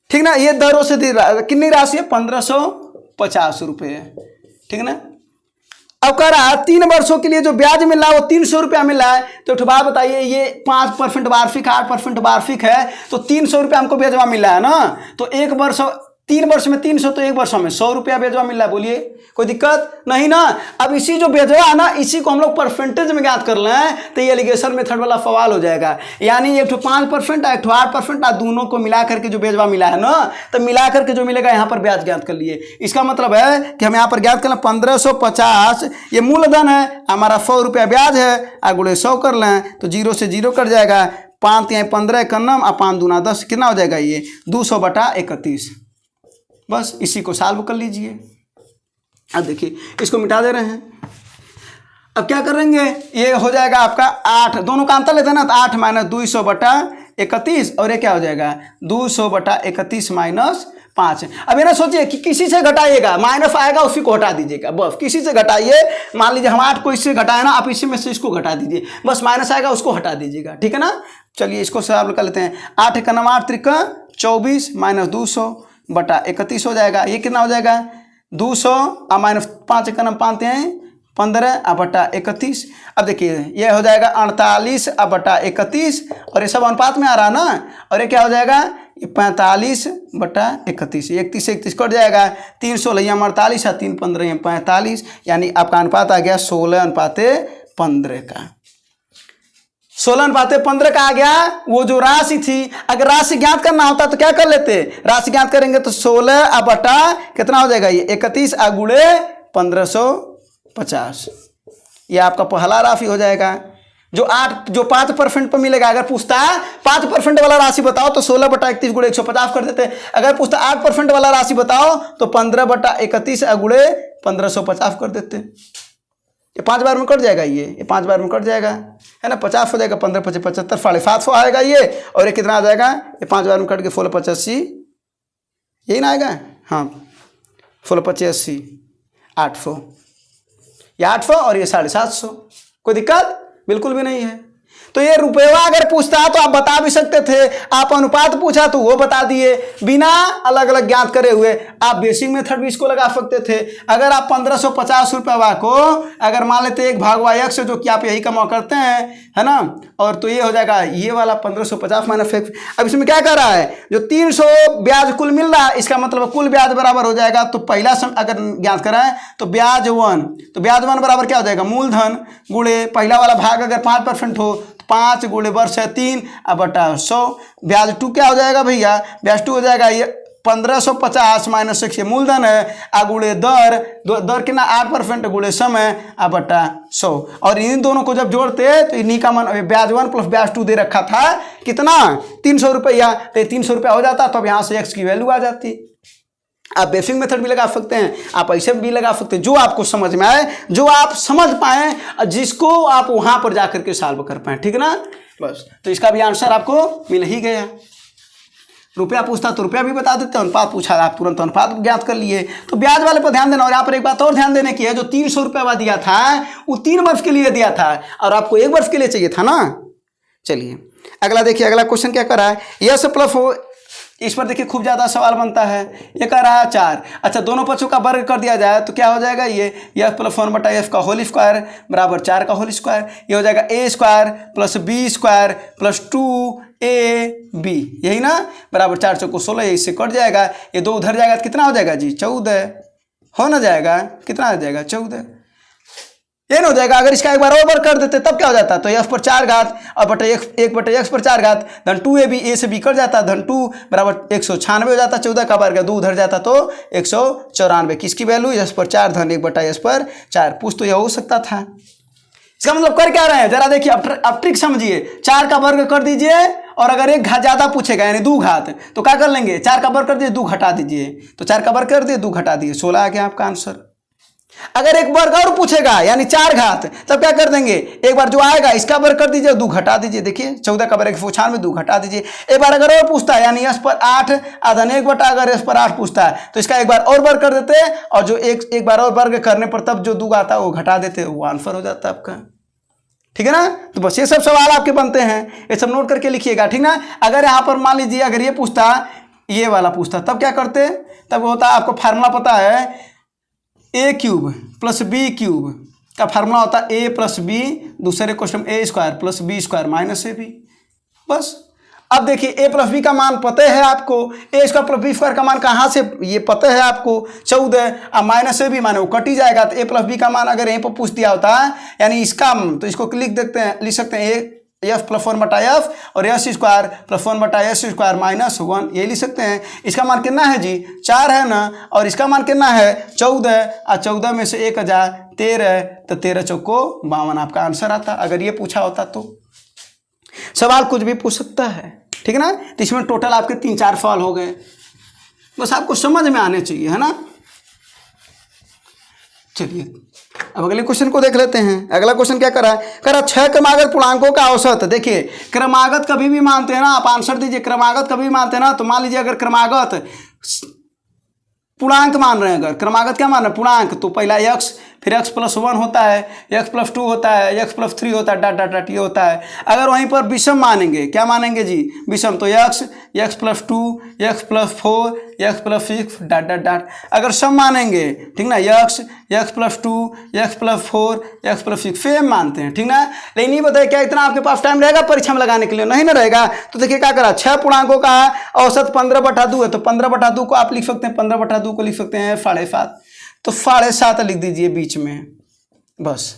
ठीक ना। ये दरों से कितनी राशि है 1550 रुपये है, ठीक ना। अब कह रहा है 3 वर्षों के लिए जो ब्याज मिल रहा है वो 300 रुपया मिल रहा है। तो एक बात बताइए, ये 5% वार्षिक 8% वार्षिक है तो 300 रुपया हमको ब्याजवा मिल रहा है ना। तो 1 वर्ष 3 वर्ष में 300 तो 1 वर्ष में 100 रुपया ब्याजवा मिल रहा है। बोलिए कोई दिक्कत नहीं ना। अब इसी जो ब्याजवा है ना इसी को हम लोग परसेंटेज में ज्ञात कर लें तो ये एलिगेशन मेथड वाला सवाल हो जाएगा। यानी एक 5% एक 8% दोनों को मिला करके जो ब्याजवा मिला है ना, तो मिला करके जो मिलेगा यहाँ पर ब्याज ज्ञात कर लिए। इसका मतलब है कि हम यहाँ पर ज्ञात कर लें 1550 ये मूलधन है, हमारा 100 रुपया ब्याज है, अगुड़े 100 कर लें तो 0 से 0 कट जाएगा, 5 या 15 का नम और 5 दूना 10 कितना हो जाएगा ये 200/31। बस इसी को सॉल्व कर लीजिए। अब देखिए इसको मिटा दे रहे हैं। अब क्या करेंगे, ये हो जाएगा आपका 8, दोनों का अंतर लेते हैं ना, तो 8 - 200/31 और ये क्या हो जाएगा 200/31 - 5। अब ये ना सोचिए कि किसी से घटाइएगा, माइनस आएगा उसी को हटा दीजिएगा, बस किसी से घटाइए। मान लीजिए हम 8 को इससे घटाए ना, आप इसी में से इसको घटा दीजिए, बस माइनस आएगा उसको हटा दीजिएगा, ठीक है ना। चलिए इसको सॉल्व कर लेते हैं। 8 का 9 8 त्रिक 24 - 200/31 हो जाएगा। ये कितना हो जाएगा 200 और -5 का 5 हैं 15/31। अब देखिए ये हो जाएगा 48/31 और ये सब अनुपात में आ रहा ना, और ये क्या हो जाएगा 45/31। 31 से 31 कट जाएगा, 3 16 48 और 3 15 45, यानी आपका अनुपात आ गया 16:15 का। 16:15 का आ गया। वो जो राशि थी, अगर राशि ज्ञात करना होता तो क्या कर लेते, राशि ज्ञात करेंगे तो 16 बटा कितना हो जाएगा ये 31 गुणे 1550, ये आपका पहला राशि हो जाएगा। जो 5% पर मिलेगा। अगर पूछता है 5% वाला राशि बताओ तो 16/31 गुणे 150 कर देते। अगर पूछता 8% वाला राशि बताओ तो 15/31 गुणे 1550 कर देते। ये 5 बार में कट जाएगा, ये 5 बार में कट जाएगा, है ना। 50 हो जाएगा, 15 × 5 = 75, 750 आएगा ये। और ये कितना आ जाएगा, ये 5 बार में कट के 16 × 5 = 80, यही ना आएगा। हाँ 16 × 5 = 80, 800, ये 800 और ये 750। कोई दिक्कत बिल्कुल भी नहीं है। तो ये रुपया अगर पूछता तो आप बता भी सकते थे, आप अनुपात पूछा तो वो बता दिए, बिना अलग अलग ज्ञात करे हुए। आप बेसिक मेथड भी इसको लगा सकते थे। अगर आप 1550 रुपये को अगर मान लेते 1/x से, जो कि आप यही कमा करते हैं, है ना, और तो ये हो जाएगा ये वाला 1550 - 1। अब इसमें क्या कर रहा है, जो 300 ब्याज कुल मिल रहा है, इसका मतलब कुल ब्याज बराबर हो जाएगा। तो पहला अगर ज्ञात कराएं तो ब्याज 1, तो ब्याज 1 बराबर क्या हो जाएगा मूलधन गुणे पहला वाला भाग अगर 5% हो 5 गुणे वर्ष है 3/100। ब्याज 2 क्या हो जाएगा भैया, ब्याज 2 हो जाएगा ये 1550 - 6, ये मूलधन है, गुणे दर कितना 8% गुणे समय 100। और इन दोनों को जब जोड़ते तो इन्हीं का मान ब्याज 1 + ब्याज 2 दे रखा था कितना 300 रुपया, तो 300 रुपया हो जाता। तो अब यहाँ से x की वैल्यू आ जाती। आप बेसिक मेथड भी लगा सकते हैं, आप ऐसे भी लगा सकते हैं, जो आपको समझ में आए, जो आप समझ पाएँ, जिसको आप वहाँ पर जा करके सॉल्व कर पाएँ, ठीक है ना। बस तो इसका भी आंसर आपको मिल ही गया। रुपया पूछता तो रुपया भी बता देते, अनुपात पूछा आप तुरंत अनुपात ज्ञात कर लिए। तो ब्याज वाले पर ध्यान देना। और यहाँ पर एक बात और ध्यान देने की है, जो 300 रुपया दिया था वो 3 वर्ष के लिए दिया था और आपको 1 वर्ष के लिए चाहिए था ना, चलिए अगला देखिए, अगला क्वेश्चन क्या कर रहा है, यस प्लस हो, इस पर देखिए खूब ज़्यादा सवाल बनता है। ये कह रहा है 4, अच्छा दोनों पक्षों का वर्ग कर दिया जाए तो क्या हो जाएगा, ये एफ प्लस 1/f का होल स्क्वायर बराबर 4 का होल स्क्वायर, ये हो जाएगा a square plus b square plus 2ab, यही ना, बराबर 4 चौको 16, ये इससे कट जाएगा, ये 2 उधर जाएगा तो कितना हो जाएगा जी 14, हो ना जाएगा, कितना आ जाएगा 14, ये ना हो जाएगा। अगर इसका एक बार और वर्ग कर देते तब क्या हो जाता, तो f पर 4 घात और बटे 1/x पर 4 घात धन 2ab, a से b कट जाता, धन 2 बराबर 196 हो जाता, 14 का वर्ग 2 उधर जाता तो 194, किसकी वैल्यू s पर 4 धन 1/s पर 4, पूछ तो यह हो सकता था। इसका मतलब कर क्या रहे हैं जरा देखिए, अब ट्रिक समझिए, 4 का वर्ग कर दीजिए और अगर 1 घात ज्यादा पूछेगा यानी 2 घात तो क्या कर लेंगे, 4 का वर्ग कर दिए 2 घटा दीजिए, तो 4 का वर्ग कर दिए 2 घटा दिए, 16 आ गया आपका आंसर। अगर 1 वर्ग और पूछेगा यानी 4 घात तब क्या कर देंगे, एक बार जो आएगा इसका वर्ग कर दीजिए 2 घटा दीजिए, देखिए 14 का वर्ग 196 2 घटा दीजिए। एक बार अगर और पूछता है यानी s पर 8 आधन 1 बटा, अगर s पर 8 पूछता है तो इसका एक बार और वर्ग कर देते और जो एक बार और वर्ग करने पर तब जो 2 आता है वो घटा देते, वो आंसर हो जाता है आपका, ठीक है ना। तो बस ये सब सवाल आपके बनते हैं, ये सब नोट करके लिखिएगा, ठीक ना। अगर यहाँ पर मान लीजिए अगर ये पूछता, ये वाला पूछता तब क्या करते, तब होता आपको फार्मूला पता है, a cube plus b cube का फार्मूला होता है a प्लस b, दूसरे question a square plus b square minus ab, बस। अब देखिए a प्लस b का मान पता है आपको, a square plus b square का मान कहाँ से ये पता है आपको 14, अब माइनस ab माने वो कट ही जाएगा, तो a प्लस b का मान अगर यहीं पर पूछ दिया होता है यानी इसका, तो इसको लिख सकते हैं f प्लस 1/f और s square plus 1/s square minus 1, ये लिख सकते हैं। इसका मान कितना है जी 4 है ना, और इसका मान कितना है 14, और 14 में से 1 हज़ार 13, तो 13 चौको 52 आपका आंसर आता, अगर ये पूछा होता तो। सवाल कुछ भी पूछ सकता है, ठीक है ना। तो इसमें टोटल आपके 3-4 सवाल हो गए, बस आपको समझ में आने चाहिए, है ना। चलिए अब अगले क्वेश्चन को देख लेते हैं। अगला क्वेश्चन क्या करा है, करा 6 क्रमागत पूर्णांकों का औसत। देखिए क्रमागत कभी भी मानते हैं ना, आप आंसर दीजिए, क्रमागत कभी भी मानते हैं ना, तो मान लीजिए अगर क्रमागत पूर्णांक मान रहे हैं, अगर क्रमागत क्या मान रहे हैं पूर्णांक, तो पहला x, फिर x प्लस 1 होता है, x प्लस 2 होता है, x प्लस 3 होता है, डॉट ये होता है। अगर वहीं पर विषम मानेंगे, क्या मानेंगे जी विषम, तो x plus 2, x plus 4, x plus 6 dot. अगर सम मानेंगे, ठीक ना, x plus 2, x plus 4, x plus 6 same मानते हैं, ठीक ना। लेकिन ये बताइए क्या इतना आपके पास टाइम रहेगा परीक्षा में लगाने के लिए, नहीं ना रहेगा। तो देखिए क्या करा, 6 पूर्णांकों का औसत 15/2 है, तो 15/2 को आप लिख सकते हैं, 15/2 को लिख सकते हैं 7.5, तो 7.5 लिख दीजिए बीच में, बस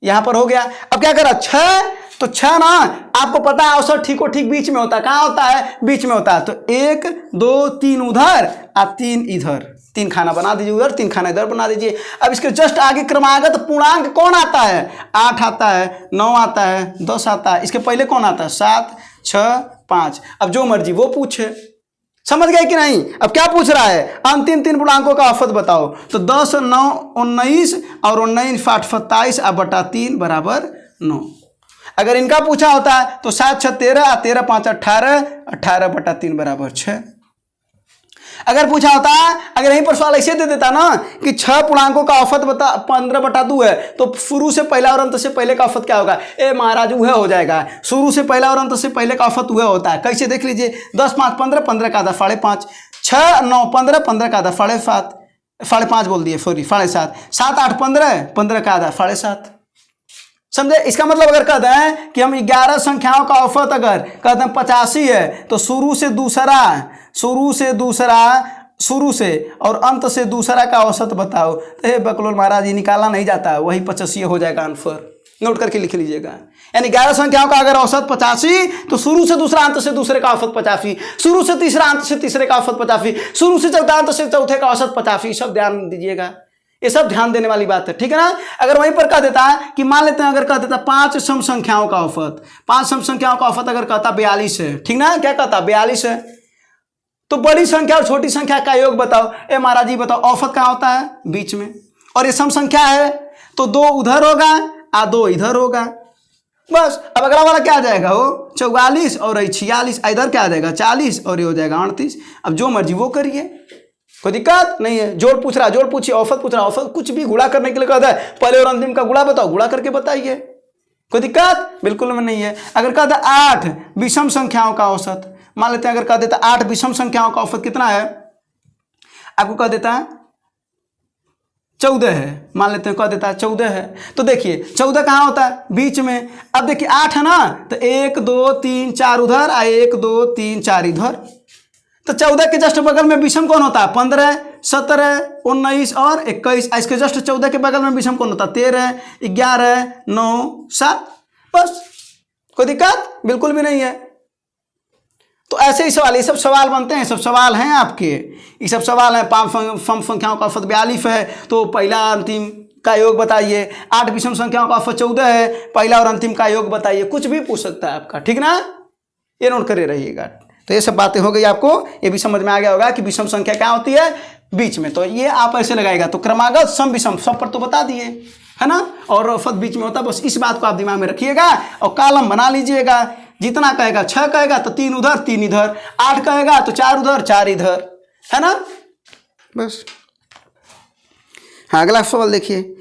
यहां पर हो गया। अब क्या करा 6, तो 6 ना आपको पता है औसत ठीक बीच में होता है, कहाँ होता है बीच में होता है, तो 1 2 3 उधर और 3 इधर, 3 खाना बना दीजिए उधर, 3 खाना इधर बना दीजिए। अब इसके जस्ट आगे क्रमागत पूर्णांक कौन आता है, 8 आता है, 9 आता है, 10 आता है, इसके पहले कौन आता है 7 6 5। अब जो मर्जी वो पूछे, समझ गए कि नहीं। अब क्या पूछ रहा है, अंतिम 3 पूर्णांकों का औसत बताओ, तो 10 9 19 और 19 8 27 अब बटा 3 बराबर 9। अगर इनका पूछा होता है तो 7 6 13, 13 5 18, 18 बटा 3 बराबर 6। अगर पूछा होता है, अगर यहीं पर सवाल ऐसे दे देता ना कि 6 पूर्णांकों का औसत बता 15/2 है, तो शुरू से पहला और अंत से पहले का औसत क्या होगा, ए महाराज वह हो जाएगा, शुरू से पहला और अंत से पहले का औसत वह होता है। कैसे देख लीजिए, 10 5 15, 15 का आधा 5.5, 6 9 15, 15 का आधा 7.5, 5.5 बोल दिए सॉरी 7.5, 7 8 15, 15 का आधा 7.5। समझे, इसका मतलब अगर कहते हैं कि हम 11 संख्याओं का औसत अगर कहते हैं 85 है, तो शुरू से और अंत से दूसरा का औसत बताओ, तो हे बकलोल महाराज ये निकाला नहीं जाता, वही 85 हो जाएगा आंसर, नोट करके लिख लीजिएगा। यानी 11 संख्याओं का अगर औसत 85, तो शुरू से दूसरा अंत से दूसरे का औसत 85, शुरू से तीसरा अंत से तीसरे का औसत 85, शुरू से चौथा अंत से चौथे का औसत 85। सब ध्यान दीजिएगा, ये सब ध्यान देने वाली बात है, ठीक है ना। अगर वहीं पर कह देता है कि मान लेते हैं, अगर कह देता 5 सम संख्याओं का औसत, 5 सम संख्याओं का औसत अगर कहता 42 है, ठीक ना, क्या कहता 42 है, तो बड़ी संख्या और छोटी संख्या का योग बताओ। ए महाराज जी बताओ औसत कहाँ होता है बीच में, और ये सम संख्या है तो 2 उधर होगा और 2 इधर होगा, बस। अब अगला वाला क्या आ जाएगा, वो 44 और 46, इधर क्या आ जाएगा 40 और ये हो जाएगा 38। अब जो मर्जी वो करिए, कोई दिक्कत नहीं है। जोड़ पूछ रहा, जोड़ पूछिए, औसत पूछ रहा, औसत कुछ भी गुणा करने के लिए कहता है, पहले और अंतिम का गुणा बताओ, गुणा करके बताइए, कोई दिक्कत बिल्कुल में नहीं है। अगर कह दे 8 विषम संख्याओं का औसत, मान लेते हैं अगर कह देता 8 विषम संख्याओं का औसत कितना है, आपको कह देता है 14 है, मान लेते हैं कह देता है 14 है। तो देखिए 14 कहाँ होता है, बीच में। अब देखिए 8 है ना, तो 1 2 3 4 उधर, 1 2 3 4 इधर। तो 14 के जस्ट बगल में विषम कौन होता है, 15 17 19 और 21। इसके जस्ट 14 के बगल में विषम कौन होता है, 13 11 9 7। बस, कोई दिक्कत बिल्कुल भी नहीं है। तो ऐसे ही सवाल, ये सब सवाल बनते हैं, सब सवाल हैं आपके, ये सब सवाल हैं। 5 सम संख्याओं का औसत 42 है, तो पहला अंतिम का योग बताइए। 8 विषम संख्याओं का औसत 14 है, पहला और अंतिम का योग बताइए। कुछ भी पूछ सकता है आपका, ठीक ना, ये नोट करे रहिएगा। तो ये सब बातें हो गई, आपको ये भी समझ में आ गया होगा कि विषम संख्या क्या होती है, बीच में। तो ये आप ऐसे लगाएगा, तो क्रमागत सम विषम सब पर तो बता दिए, है ना, और औसत बीच में होता है। बस इस बात को आप दिमाग में रखिएगा और कॉलम बना लीजिएगा। जितना कहेगा, 6 कहेगा तो 3 उधर 3 इधर, 8 कहेगा तो 4 उधर 4 इधर, है ना। बस हाँ, अगला सवाल देखिए,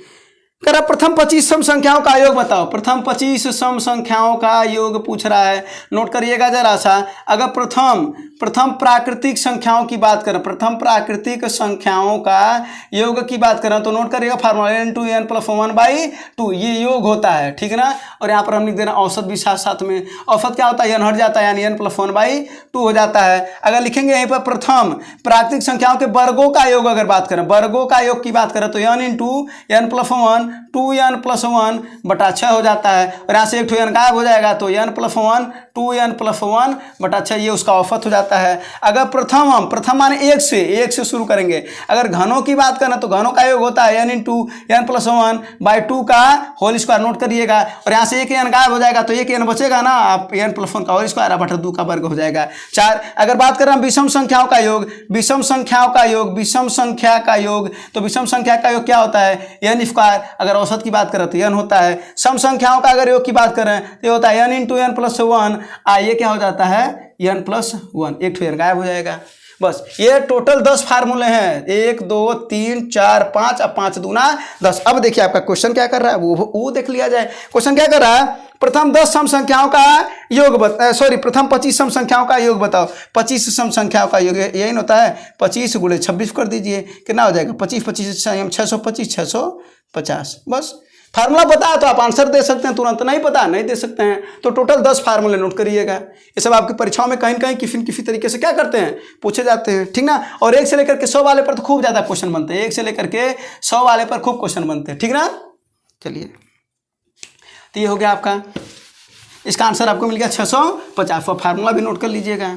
कह रहा प्रथम 25 सम संख्याओं का योग बताओ। प्रथम 25 सम संख्याओं का योग पूछ रहा है, नोट करिएगा जरा सा। अगर प्रथम प्राकृतिक संख्याओं की बात करें, प्रथम प्राकृतिक संख्याओं का योग की बात करें, तो नोट करिएगा formula n two n plus 1/2, ये योग होता है, ठीक है ना। और यहाँ पर हम लिख देना औसत भी साथ साथ में। औसत क्या होता है, n हट जाता है, यानी n प्लस 1/2 हो जाता है। अगर लिखेंगे यहीं पर प्रथम प्राकृतिक संख्याओं के वर्गों का योग अगर बात करें, वर्गों का योग की बात करें, तो n into n plus 1 2n plus 1 बटा 6 हो जाता है। और यहाँ से एक n गायब हो जाएगा, तो n प्लस 1 2n प्लस 1 बटा 6, ये उसका औसत हो जाता है। अगर प्रथम माने 1 से शुरू करेंगे। अगर घनों की बात करें तो घनों का योग होता है n इंटू n प्लस 1/2 का होल स्क्वायर, नोट करिएगा। और यहाँ से एक n गायब हो जाएगा, तो एक n बचेगा ना, आप n प्लस 1 का होल स्क्वायर बटा 2 का वर्ग हो जाएगा 4। अगर बात करें विषम संख्याओं का योग, विषम संख्याओं का योग, विषम संख्या का योग, तो विषम संख्या का योग क्या होता है, n स्क्वायर। अगर औसत की बात करें तो n होता है। सम संख्याओं का अगर योग की बात करें तो ये होता है n इंटू n प्लस 1, ये क्या हो जाता है n प्लस 1, एक n गायब हो जाएगा। बस ये टोटल 10 फार्मूले हैं, 1 2 3 4 5, अब 5 दूना 10। अब देखिए आपका क्वेश्चन क्या कर रहा है, वो देख लिया जाए। क्वेश्चन क्या कर रहा है, प्रथम 10 सम संख्याओं का योग प्रथम 25 सम संख्याओं का योग बताओ। 25 सम संख्याओं का योग यही होता है, 25 गुणे 26 कर दीजिए, कितना हो जाएगा, 25 25 625 650। बस फार्मूला पता है तो आप आंसर दे सकते हैं, तुरंत नहीं पता नहीं दे सकते हैं। तो टोटल 10 फार्मूले नोट करिएगा। ये सब आपकी परीक्षाओं में कहीं कहीं किसी तरीके से क्या करते हैं, पूछे जाते हैं, ठीक ना। और 1 से लेकर के 100 वाले पर तो खूब ज़्यादा क्वेश्चन बनते हैं, 1 से लेकर के 100 वाले पर खूब क्वेश्चन बनते हैं, ठीक ना। चलिए, तो ये हो गया आपका, इसका आंसर आपको मिल गया 650। फार्मूला भी नोट कर लीजिएगा।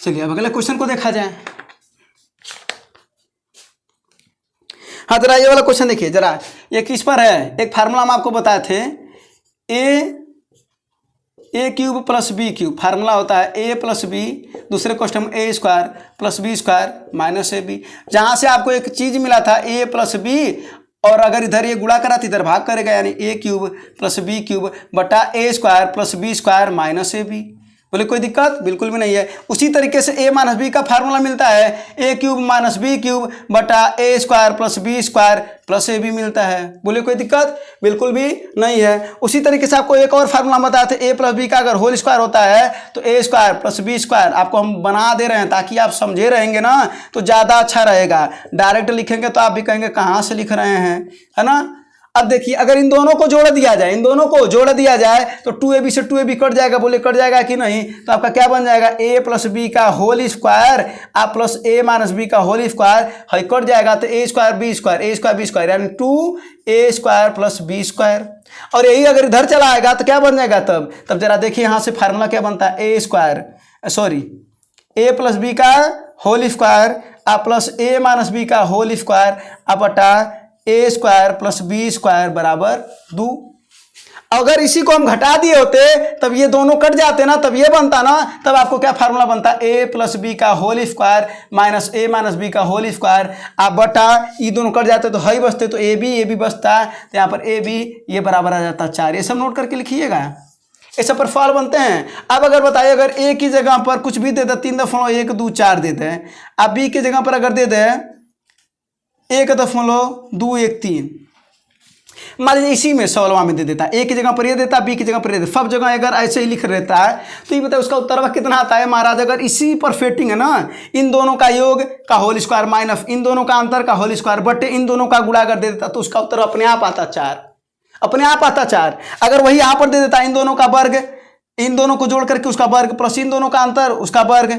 चलिए अब अगले क्वेश्चन को देखा जाए। हाँ, जरा ये वाला क्वेश्चन देखिए जरा, ये किस पर है। एक फार्मूला हम आपको बताए थे, A cube plus B cube, formula होता है a प्लस बी, दूसरे क्वेश्चन में a square plus B square minus ab। जहाँ से आपको एक चीज़ मिला था a प्लस बी, और अगर इधर ये गुणा करा तो इधर भाग करेगा, यानी a cube plus B cube बटा a square plus B square minus ab। बोले कोई दिक्कत बिल्कुल भी नहीं है। उसी तरीके से a माइनस बी का फार्मूला मिलता है, a cube minus B cube बटा a square plus B square plus ab मिलता है। बोले कोई दिक्कत बिल्कुल भी नहीं है। उसी तरीके से आपको एक और फार्मूला बताया था, a प्लस बी का अगर होल स्क्वायर होता है तो a square plus B square, आपको हम बना दे रहे हैं ताकि आप समझे रहेंगे ना, तो ज़्यादा अच्छा रहेगा। डायरेक्ट लिखेंगे तो आप भी कहेंगे कहाँ से लिख रहे हैं, है ना। अब देखिए, अगर इन दोनों को जोड़ दिया जाए, इन दोनों को जोड़ दिया जाए तो 2ab से 2ab कट जाएगा। बोले कट जाएगा कि नहीं, तो आपका क्या बन जाएगा, a प्लस बी का होल स्क्वायर आप प्लस a माइनस बी का होल स्क्वायर, है कट जाएगा तो a स्क्वायर बी स्क्वायर यानी 2a square plus B square. और यही अगर इधर चला आएगा तो क्या बन जाएगा, तब जरा देखिए यहाँ से फार्मूला क्या बनता है, a प्लस बी का होल स्क्वायर आप प्लस a माइनस बी का होल स्क्वायर आप बटा a square plus B square बराबर 2। अगर इसी को हम घटा दिए होते तब ये दोनों कट जाते ना, तब ये बनता ना, तब आपको क्या फार्मूला बनता, a प्लस बी का whole square minus a minus B का होल स्क्वायर आप बटा, ये दोनों कट जाते तो है बचते, तो a b बचता है, तो यहाँ पर a b ये बराबर आ जाता 4। ये सब नोट करके लिखिएगा, ये सब पर फॉल बनते हैं। अब अगर बताइए, अगर a की जगह पर कुछ भी दे दे, 3.124 दे दें, आप b की जगह पर अगर दे दें 1.213, मान लीजिए इसी में सवालवा में दे देता, ए की जगह पर ये देता, बी की जगह पर ये देता, सब जगह अगर ऐसे ही लिख रहता है तो ये बताए उसका उत्तर कितना आता है महाराज। अगर इसी पर फिटिंग है ना, इन दोनों का योग का होल स्क्वायर माइनस इन दोनों का अंतर का होल स्क्वायर बटे इन दोनों का गुणा कर दे देता तो उसका उत्तर अपने आप आता 4, अपने आप आता 4। अगर वही यहाँ पर दे देता इन दोनों का वर्ग, इन दोनों को जोड़ करके उसका वर्ग प्लस इन दोनों का अंतर उसका वर्ग,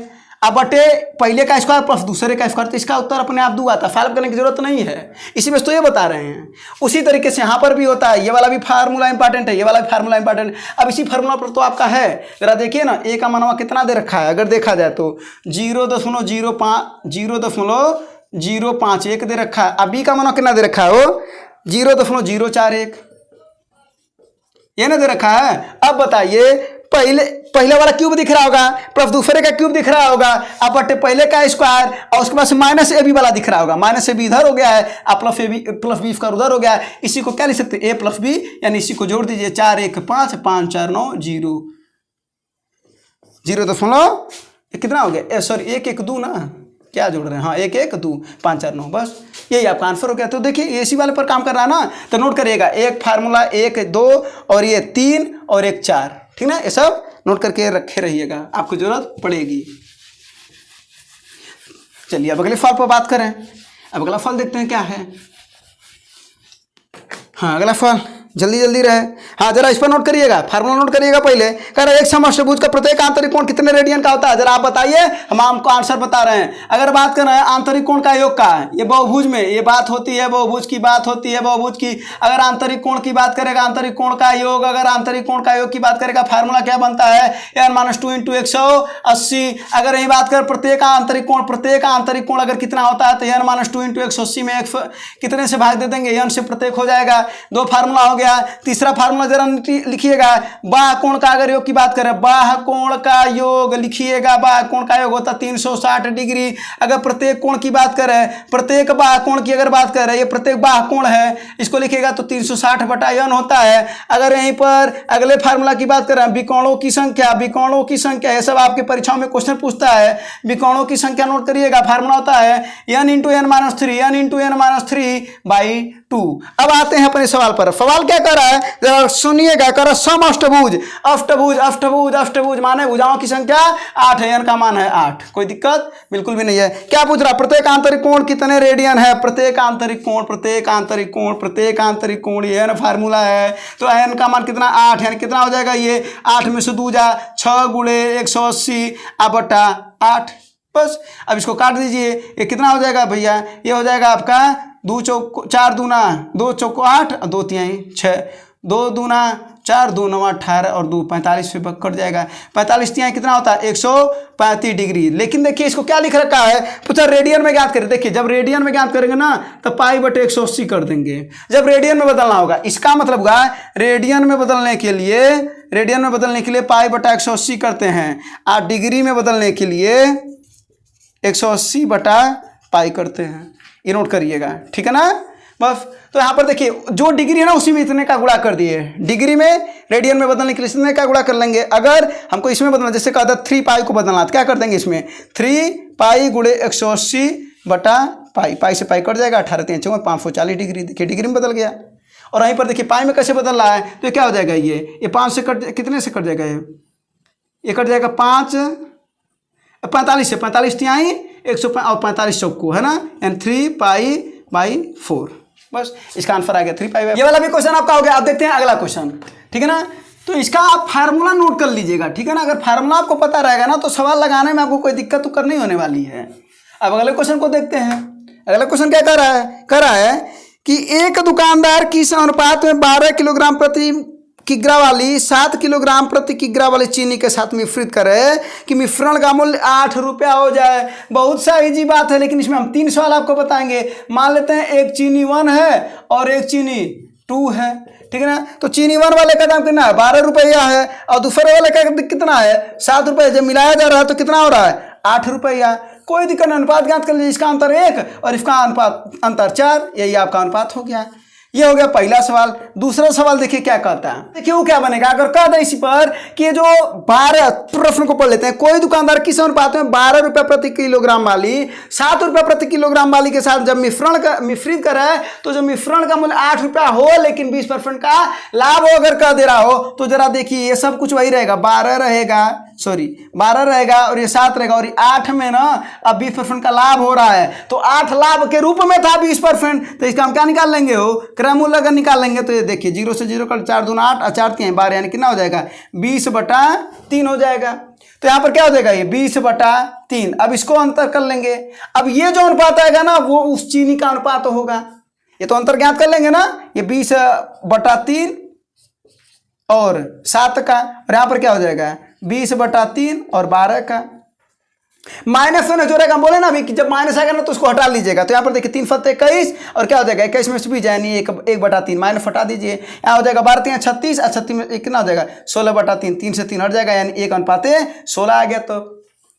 अब बटे पहले का स्क्वायर प्लस दूसरे का स्क्वायर, तो इसका उत्तर अपने आप 2 आता है, सॉल्व करने की जरूरत नहीं है। इसी में तो ये बता रहे हैं। उसी तरीके से यहाँ पर भी होता है, ये वाला भी फार्मूला इंपॉर्टेंट है, ये वाला भी फार्मूला इंपॉर्टेंट है। अब इसी फार्मूला पर तो आपका है, जरा देखिए ना, ए का मानवा कितना दे रखा है, अगर देखा जाए तो 0.051 दे रखा है। अब बी का मानवा कितना दे रखा है, वो 0.041 ये ना दे रखा है। अब बताइए पहले वाला क्यूब दिख रहा होगा प्लस दूसरे का क्यूब दिख रहा होगा, अब बटे पहले का स्क्वायर और उसके बाद माइनस ए बी वाला दिख रहा होगा, माइनस ए बी इधर हो गया है, अब प्लस बी स्क्वायर उधर हो गया है। इसी को क्या लिख सकते हैं, ए प्लस बी, यानी इसी को जोड़ दीजिए 4 1 5 5 4 9 0 0 कितना हो गया, सॉरी 1 1 2 ना, क्या जोड़ रहे हैं, हाँ 1 1 2 5 4 9, बस यही आपका आंसर हो गया। तो देखिए इसी वाले पर काम कर रहा है ना, तो नोट करिएगा, एक फार्मूला 1 2 और ये 3 और एक 4, ठीक ना, ये सब नोट करके रखे रहिएगा, आपको जरूरत पड़ेगी। चलिए अब अगले फल पर बात करें। अब अगला फल देखते हैं क्या है। हाँ अगला फल जल्दी जल्दी रहे, हाँ जरा इस पर नोट करिएगा, फार्मूला नोट करिएगा पहले। कह रहा है एक समष्टभुज का प्रत्येक आंतरिक कोण कितने रेडियन का होता है, जरा आप बताइए, हम आपको आंसर बता रहे हैं। अगर बात कर रहे हैं आंतरिक कोण का योग का, ये बहुभुज में ये बात होती है, बहुभुज की बात होती है, बहुभुज की अगर आंतरिक कोण की बात करेगा, आंतरिक कोण का योग, अगर आंतरिक कोण का योग की बात करेगा, फार्मूला क्या बनता है, n-2 × 180। अगर यही बात कर प्रत्येक आंतरिक कोण अगर कितना होता है तो n-2 × 180 में कितने से भाग दे देंगे, n से प्रत्येक हो जाएगा, 2 फार्मूला हो गया। तीसरा फार्मूला जरा लिखिएगा, बाह कोण का अगर योग की बात करें, बाह कोण का योग लिखिएगा, बाह कोण का योग होता 360 डिग्री। अगर प्रत्येक कोण की बात करें, प्रत्येक बाह कोण की अगर बात करें, ये प्रत्येक बाह कोण है, इसको लिखिएगा तो 360/n होता है। अगर यहीं पर अगले फार्मूला की बात करें, विकोणों की संख्या, ये सब आपके परीक्षाओं में क्वेश्चन पूछता है, विकोणों की संख्या नोट करिएगा, फार्मूला होता है n × n-3 अब आते हैं अपने सवाल पर। सवाल क्या कर रहा है जरा सुनिएगा, कर रहा सम अष्टभुज, अष्टभुज माने भुजाओं की संख्या 8 है, n का मान है 8, कोई दिक्कत बिल्कुल भी नहीं है। क्या पूछ रहा, प्रत्येक आंतरिक कोण कितने रेडियन है, प्रत्येक आंतरिक कोण ये न फार्मूला है, तो n का मान कितना 8, यानी कितना हो जाएगा, ये 8 में से 2 जा 6 × 180 बटा 8, बस। अब इसको काट दीजिए, ये कितना हो जाएगा भैया, ये हो जाएगा आपका 2 चौक 4 दूना 2 चौको 8 और 2 तिहाई 6, 2 दूना 4 2 9 18 और 2 45 से कट जाएगा, 45 तिहाई कितना होता है 135 डिग्री। लेकिन देखिए इसको क्या लिख रखा है, पूछा रेडियन में ज्ञात करें। देखिए जब रेडियन में ज्ञात करेंगे ना तो π/180 कर देंगे, जब रेडियन में बदलना होगा, इसका मतलब होगा रेडियन में बदलने के लिए π/180 करते हैं, और डिग्री में बदलने के लिए 180/π करते हैं, ये नोट करिएगा, ठीक है ना, बस। तो यहाँ पर देखिए जो डिग्री है ना उसी में इतने का गुणा कर दिए, डिग्री में रेडियन में बदलने के लिए इतने का गुणा कर लेंगे। अगर हमको इसमें बदलना, जैसे कहा था 3π को बदलना, तो क्या कर देंगे इसमें 3π × 180/π, पाई से पाई कट जाएगा, 18 3 4 540 डिग्री, देखिए डिग्री में बदल गया। और वहीं पर देखिए पाई में कैसे बदल रहा है, तो क्या हो जाएगा, ये 5 से कट, कितने से कट जाएगा, ये कट जाएगा 45 से, 45 तिहाई 100 और 45 चौको है ना, यानी 3π/4, बस इसका आंसर आ गया 3π। ये वाला भी क्वेश्चन आपका हो गया। अब देखते हैं अगला क्वेश्चन, ठीक है ना, तो इसका आप फार्मूला नोट कर लीजिएगा, ठीक है ना। अगर फार्मूला आपको पता रहेगा ना तो सवाल लगाने में आपको कोई दिक्कत तो करनी होने वाली है। अब अगले क्वेश्चन को देखते हैं। अगला क्वेश्चन क्या कर रहा है कि एक दुकानदार किस अनुपात में 12 किलोग्राम प्रति किग्रा वाली 7 किलोग्राम प्रति किग्रा वाली चीनी के साथ मिश्रित करे कि मिश्रण का मूल्य 8 रुपया हो जाए। बहुत सा इजी बात है, लेकिन इसमें हम 3 सवाल आपको बताएंगे। मान लेते हैं एक चीनी 1 है और एक चीनी 2 है, ठीक है ना। तो चीनी 1 वाले का दाम कितना है, 12 रुपया है, और दूसरे वाले का कितना है, 7 रुपये। जब मिलाया जा रहा है तो कितना हो रहा है, 8 रुपया। कोई दिक्कत नहीं, अनुपात ज्ञात कर लीजिए, इसका अंतर 1 और इसका अनुपात अंतर 4, यही आपका अनुपात हो गया। ये हो गया पहला सवाल। दूसरा सवाल देखिए क्या कहता है, देखिए वो क्या बनेगा। अगर कह दे इसी पर कि जो 12 प्रश्न को पढ़ लेते हैं, कोई दुकानदार किस अनुपात में 12 रुपये प्रति किलोग्राम वाली 7 रुपये प्रति किलोग्राम वाली के साथ जब मिश्रित करे तो जो मिश्रण का मूल्य 8 रुपया हो लेकिन 20% का लाभ हो अगर कह दे रहा हो, तो जरा देखिए ये सब कुछ वही रहेगा, 12 रहेगा और ये 7 रहेगा और ये 8 में ना अब 20% का लाभ हो रहा है, तो 8 लाभ के रूप में था 20%, तो इसका हम क्या निकाल लेंगे हो, क्रय मूल्य अगर निकाल लेंगे तो ये देखिए 0 से 0 कर 4 दूना 8 और 4 3 12 यानी कितना हो जाएगा 20/3 हो जाएगा। तो यहाँ पर क्या हो जाएगा ये 20/3। अब इसको अंतर कर लेंगे। अब ये जो अनुपात आएगा ना वो उस चीनी का अनुपात होगा, ये तो अंतर ज्ञात कर लेंगे ना, ये 20/3 और 7 का, और यहाँ पर क्या हो जाएगा 20/3 और 12 का। माइनस होने जो रहेगा, बोले ना अभी कि जब माइनस आएगा ना तो उसको हटा लीजिएगा। तो यहाँ पर देखिए 3 × 21 और क्या हो जाएगा 21 में से भी जाए 1/3 माइनस हटा दीजिए, यहाँ हो जाएगा 12 × 36 और 36 में कितना हो जाएगा 16/3, 3 से 3 हट जाएगा यानी 1/16 आ गया। तो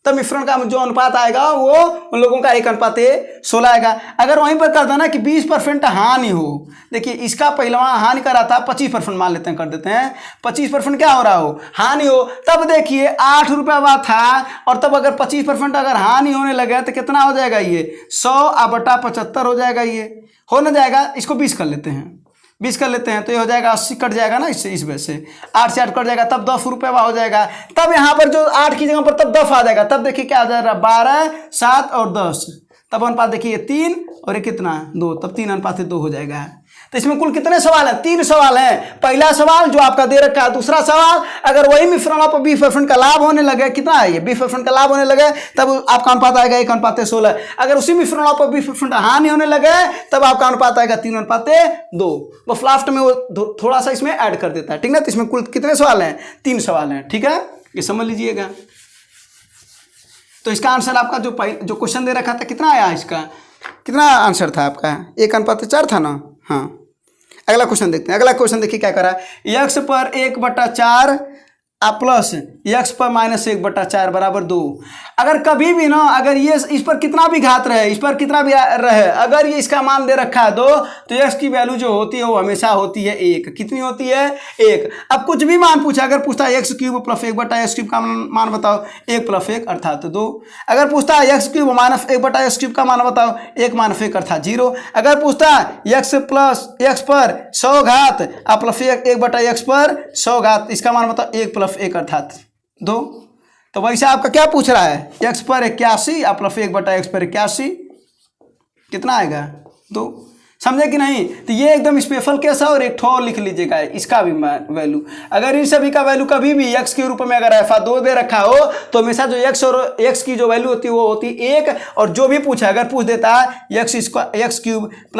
तब मिश्रण का जो अनुपात आएगा वो उन लोगों का 1/16 आएगा। अगर वहीं पर कर देना कि 20% हानि हो, देखिए इसका पहलवा हानि करा था 25% मान लेते हैं, कर देते हैं 25% क्या हो रहा हो हानि हो, तब देखिए 8 रुपया था और तब अगर 25% अगर हानि होने लगे तो कितना हो जाएगा ये 100/75 हो जाएगा, ये हो ना जाएगा। इसको 20 कर लेते हैं, 20 कर लेते हैं तो ये हो जाएगा 80 कट जाएगा ना, इससे इस वजह से 8 से 8 कट जाएगा तब 10 रुपये हो जाएगा। तब यहाँ पर जो 8 की जगह पर तब 10 आ जाएगा, तब देखिए क्या आ जाएगा 12 7 और 10, तब अनुपात देखिए 3 और ये कितना 2, तब 3:2 हो जाएगा। तो इसमें कुल कितने सवाल हैं 3 सवाल हैं। पहला सवाल जो आपका दे रखा है, दूसरा सवाल अगर वही मिश्रणों पर 20% का लाभ होने लगे, कितना है ये 20% का लाभ होने लगे तब आपका अनुपात आएगा 1/16। अगर उसी मिश्रणों पर 20% हानि होने लगे तब आपका अनुपात आएगा 3:2। बस लास्ट में वो थोड़ा सा इसमें ऐड कर देता है, ठीक है। तो इसमें कुल कितने सवाल हैं 3 सवाल हैं, ठीक है, ये समझ लीजिएगा। तो इसका आंसर आपका जो क्वेश्चन दे रखा था कितना आया, इसका कितना आंसर था आपका 1:4 था ना। हाँ, अगला क्वेश्चन देखते हैं। अगला क्वेश्चन देखिए क्या करा, x पर 1/4 प्लस x पर -1/4 बराबर 2। अगर कभी भी ना अगर ये इस पर कितना भी घात रहे, इस पर कितना भी रहे, अगर ये इसका मान दे रखा है 2 तो x की वैल्यू जो होती है वो हमेशा होती है 1। कितनी होती है 1। अब कुछ भी मान पूछा, अगर पूछता है x³ + 1/x³ का मान बताओ 1 + 1 अर्थात 2। अगर पूछता है x³ - 1/x³ का मान बताओ 1 - 1 अर्थात 0। अगर पूछता है x पर 100 घात + 1/x पर 100 घात, इसका मान बताओ 1 + 1 अर्थात 2। तो वैसे आपका क्या पूछ रहा है x पर 81 + 1/x पर 81 कितना आएगा 2। समझे कि नहीं। तो ये एकदम स्पेशल केस है और एक ठो लिख लीजिएगा इसका भी वैल्यू। अगर इन सभी का वैल्यू कभी भी x के रूप में अगर ऐसा 2 दे रखा हो तो हमेशा जो x और x की जो वैल्यू होती है वो होती है 1। और जो भी पूछा अगर पूछ देता है x³ + x² -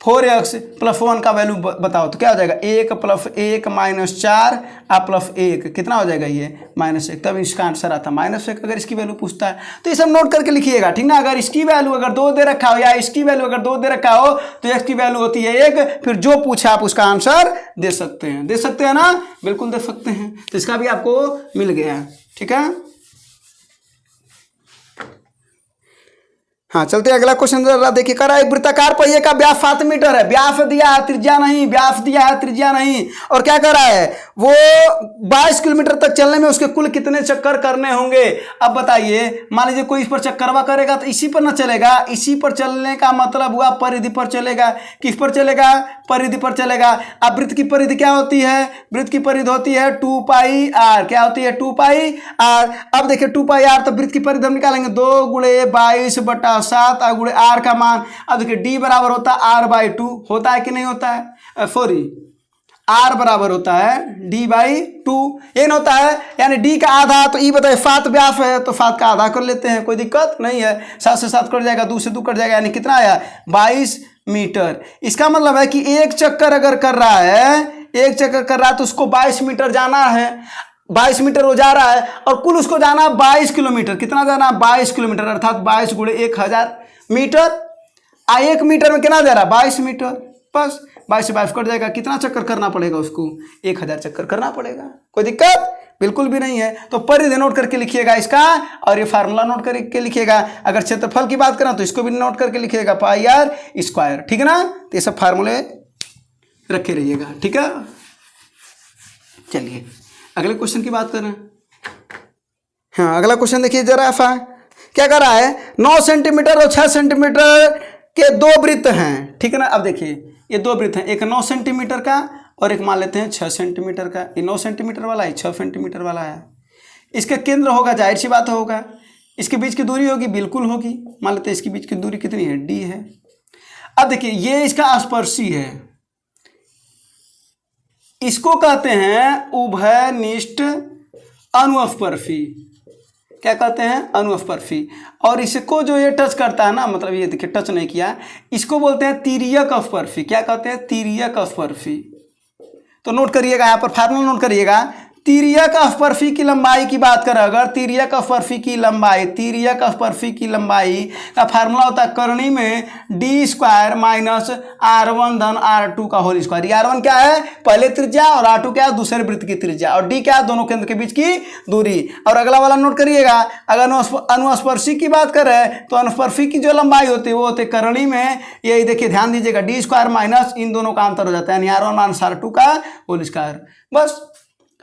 4x + 1 का वैल्यू बताओ तो क्या हो जाएगा 1 + 1 - 4 + 1 कितना हो जाएगा ये -1। तब इसका आंसर आता -1 अगर इसकी वैल्यू पूछता है। तो ये सब नोट करके लिखिएगा, ठीक ना। अगर इसकी वैल्यू अगर 2 दे रखा हो या इसकी वैल्यू अगर 2 दे रखा हो तो x की वैल्यू होती है 1। फिर जो पूछा आप उसका आंसर दे सकते हैं ना, बिल्कुल दे सकते हैं। तो इसका भी आपको मिल गया, ठीक है। हाँ, चलते अगला क्वेश्चन जरा देखिए। करा एक वृत्ताकार पहिए का व्यास 7 मीटर है, व्यास दिया है त्रिज्या नहीं, व्यास दिया है त्रिज्या नहीं, और क्या कर रहा है वो 22 किलोमीटर तक चलने में उसके कुल कितने चक्कर करने होंगे। अब बताइए, मान लीजिए कोई इस पर चक्करवा करेगा तो इसी पर ना चलेगा, इसी पर चलने का मतलब हुआ परिधि पर चलेगा। किस पर चलेगा परिधि पर चलेगा। अब वृत्त की परिधि क्या होती है, वृत्त की परिधि होती है 2πr, क्या होती है 2πr। अब देखिए 2πr, तो वृत्त की परिधि हम निकालेंगे 2 × 22/7 गुणे r का मान। अब देखिए d बराबर होता है r/2, होता है कि नहीं होता है, सॉरी r बराबर होता है d/2, ये न होता है, यानी d का आधा। तो ई बताइए 7 व्यास है तो 7 का आधा कर लेते हैं, कोई दिक्कत नहीं है। 7 से 7 कट जाएगा, 2 से 2 कट जाएगा, यानी कितना आया 22 मीटर। इसका मतलब है कि एक चक्कर अगर कर रहा है, एक चक्कर कर रहा है तो उसको 22 मीटर जाना है, 22 मीटर वो जा रहा है, और कुल उसको जाना 22 किलोमीटर। कितना जाना 22 किलोमीटर, अर्थात 22 × 1000 मीटर। 1 मीटर में कितना जा रहा है 22 मीटर, बस 22 से 22 कट जाएगा। कितना चक्कर करना पड़ेगा उसको 1000 चक्कर करना पड़ेगा, कोई दिक्कत बिल्कुल भी नहीं है। तो परिधि नोट करके लिखिएगा इसका, और ये फार्मूला नोट करके लिखिएगा। अगर क्षेत्रफल की बात करें तो इसको भी नोट करके लिखिएगा, पाई आर स्क्वायर, ठीक है ना। तो ये सब फार्मूले रखे रहिएगा, ठीक है। चलिए अगले क्वेश्चन की बात करें। हाँ, अगला क्वेश्चन देखिए जरा सा, क्या कर रहा है, 9 सेंटीमीटर और 6 सेंटीमीटर के दो वृत्त हैं, ठीक है ना। अब देखिए ये दो वृत्त हैं, एक 9 सेंटीमीटर का और एक मान लेते हैं 6 सेंटीमीटर का। ये 9 सेंटीमीटर वाला है, 6 सेंटीमीटर वाला है। इसका केंद्र होगा, जाहिर सी बात होगा। इसके बीच की दूरी होगी, बिल्कुल होगी। मान लेते हैं इसके बीच की दूरी कितनी है, d है। अब देखिए ये इसका स्पर्शी है, इसको कहते हैं उभयनिष्ठ अनुस्पर्शी। क्या कहते हैं, अनुस्पर्शी। और इसको जो ये टच करता है ना, मतलब ये देखिए टच नहीं किया, इसको बोलते हैं तिर्यक स्पर्शी। क्या कहते हैं, तिर्यक स्पर्शी। तो नोट करिएगा, यहाँ पर फार्मूला नोट करिएगा। तिर्यक स्पर्शी की लंबाई की बात करें अगर, तिर्यक स्पर्शी की लंबाई, तिर्यक स्पर्शी की लंबाई का फार्मूला होता है करनी में d स्क्वायर माइनस r1 धन r2 का होल स्क्वायर। r1 क्या है, पहले त्रिज्या, और r2 क्या है, दूसरे वृत्त की त्रिज्या, और d क्या है, दोनों केंद्र के बीच की दूरी। और अगला वाला नोट करिएगा, अगर अनुस्पर्शी की बात करें तो अनुस्पर्शी की जो लंबाई होती है वो होती है करनी में, ये देखिए ध्यान दीजिएगा, d स्क्वायर माइनस इन दोनों का अंतर हो जाता है, यानी r1 माइनस r2 का होल स्क्वायर। बस,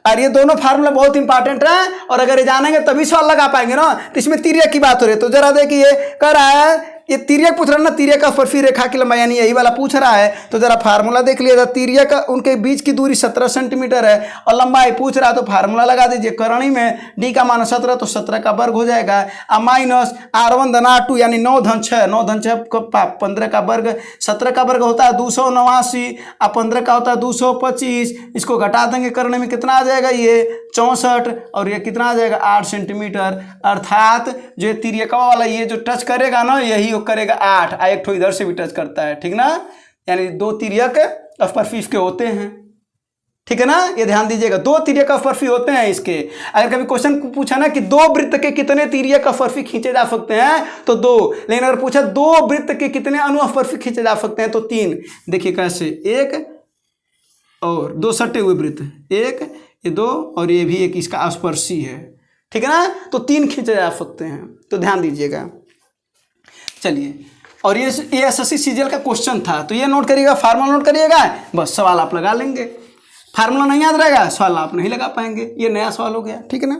और ये दोनों फार्मूला बहुत इंपॉर्टेंट है, और अगर ये जानेंगे तभी सवाल लगा पाएंगे ना। तो इसमें तिर्यक की बात हो रही है, तो जरा देखिए कह रहा है, ये तिर्यक पूछ रहा है ना, तिर्यक का स्पर्शी रेखा की लंबाई, यानी यही वाला पूछ रहा है। तो जरा फार्मूला देख लिएगा, तिर्यक उनके बीच की दूरी 17 सेंटीमीटर है और लंबाई पूछ रहा है, तो फार्मूला लगा दीजिए। करनी में d का मान 17, तो 17 का वर्ग हो जाएगा, और माइनस r1 धन r2 यानी 9 धन 6, 9 धन 6 15 का वर्ग, 17 का वर्ग होता है 289, और 15 का होता है 225। इसको घटा देंगे, करने में कितना आ जाएगा, ये 64, और ये कितना आ जाएगा 8 सेंटीमीटर। अर्थात जो तिर्यकवा वाला ये जो टच करेगा ना, यही करेगा 8, एक ठो इधर से भी टच करता है, ठीक ना। यानी दो तिर्यक स्पर्शी इसके होते हैं, ठीक है ना। ये ध्यान दीजिएगा, दो तिर्यक स्पर्शी होते हैं इसके। अगर कभी क्वेश्चन पूछा ना कि दो वृत्त के कितने तिर्यक स्पर्शी खींचे जा सकते हैं, तो 2। लेकिन अगर पूछा दो वृत्त के कितने अनुस्पर्शी खींचे जा सकते हैं, तो 3। देखिए कैसे, एक और दो सटे हुए वृत्त, एक, ये 2, और ये भी एक इसका स्पर्शी है, ठीक है ना। तो 3 खींचे जा सकते हैं, तो ध्यान दीजिएगा। चलिए, और ये एसएससी सीजीएल का क्वेश्चन था, तो ये नोट करिएगा, फार्मूला नोट करिएगा, बस सवाल आप लगा लेंगे। फार्मूला नहीं याद रहेगा, सवाल आप नहीं लगा पाएंगे। ये नया सवाल हो गया, ठीक है ना।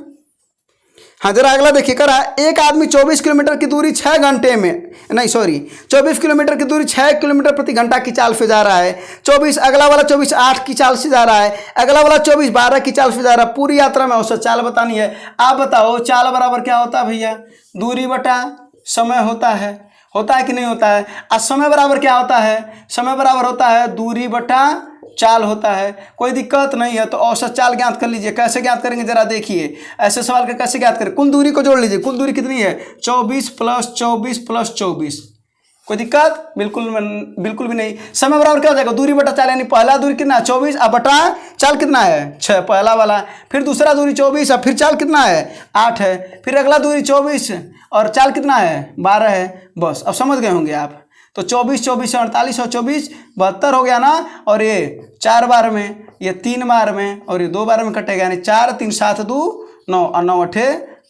हाँ, जरा अगला देखिए, कह रहा है एक आदमी 24 किलोमीटर की दूरी 6 घंटे में, नहीं सॉरी 24 किलोमीटर की दूरी 6 किलोमीटर प्रति घंटा की चाल से जा रहा है। 24, अगला वाला 24 8 की चाल से जा रहा है, अगला वाला 24 12 की चाल से जा रहा है। पूरी यात्रा में औसत चाल बतानी है। आप बताओ, चाल बराबर क्या होता है भैया, दूरी बटा समय होता है कि नहीं होता है। और समय बराबर क्या होता है, समय बराबर होता है दूरी बटा चाल होता है। कोई दिक्कत नहीं है। तो औसत चाल ज्ञात कर लीजिए। कैसे ज्ञात करेंगे जरा देखिए, ऐसे सवाल का कैसे ज्ञात करें। कुल दूरी को जोड़ लीजिए। कुल दूरी कितनी है, 24 + 24 + 24। कोई दिक्कत बिल्कुल भी नहीं। समय बराबर क्या हो जाएगा, दूरी बटा चाल, यानी पहला दूरी कितना है 24 और बटा चाल कितना है 6, पहला वाला। फिर दूसरा दूरी 24 और फिर चाल कितना है 8 है। फिर अगला दूरी 24 और चाल कितना है 12 है। बस अब समझ गए होंगे आप। तो 24 24 से 48 और 24 72 हो गया ना। और ये 4 बार में, ये 3 बार में और ये 2 बार में कटेगा, यानी 4 3 7 2 9 और 9 8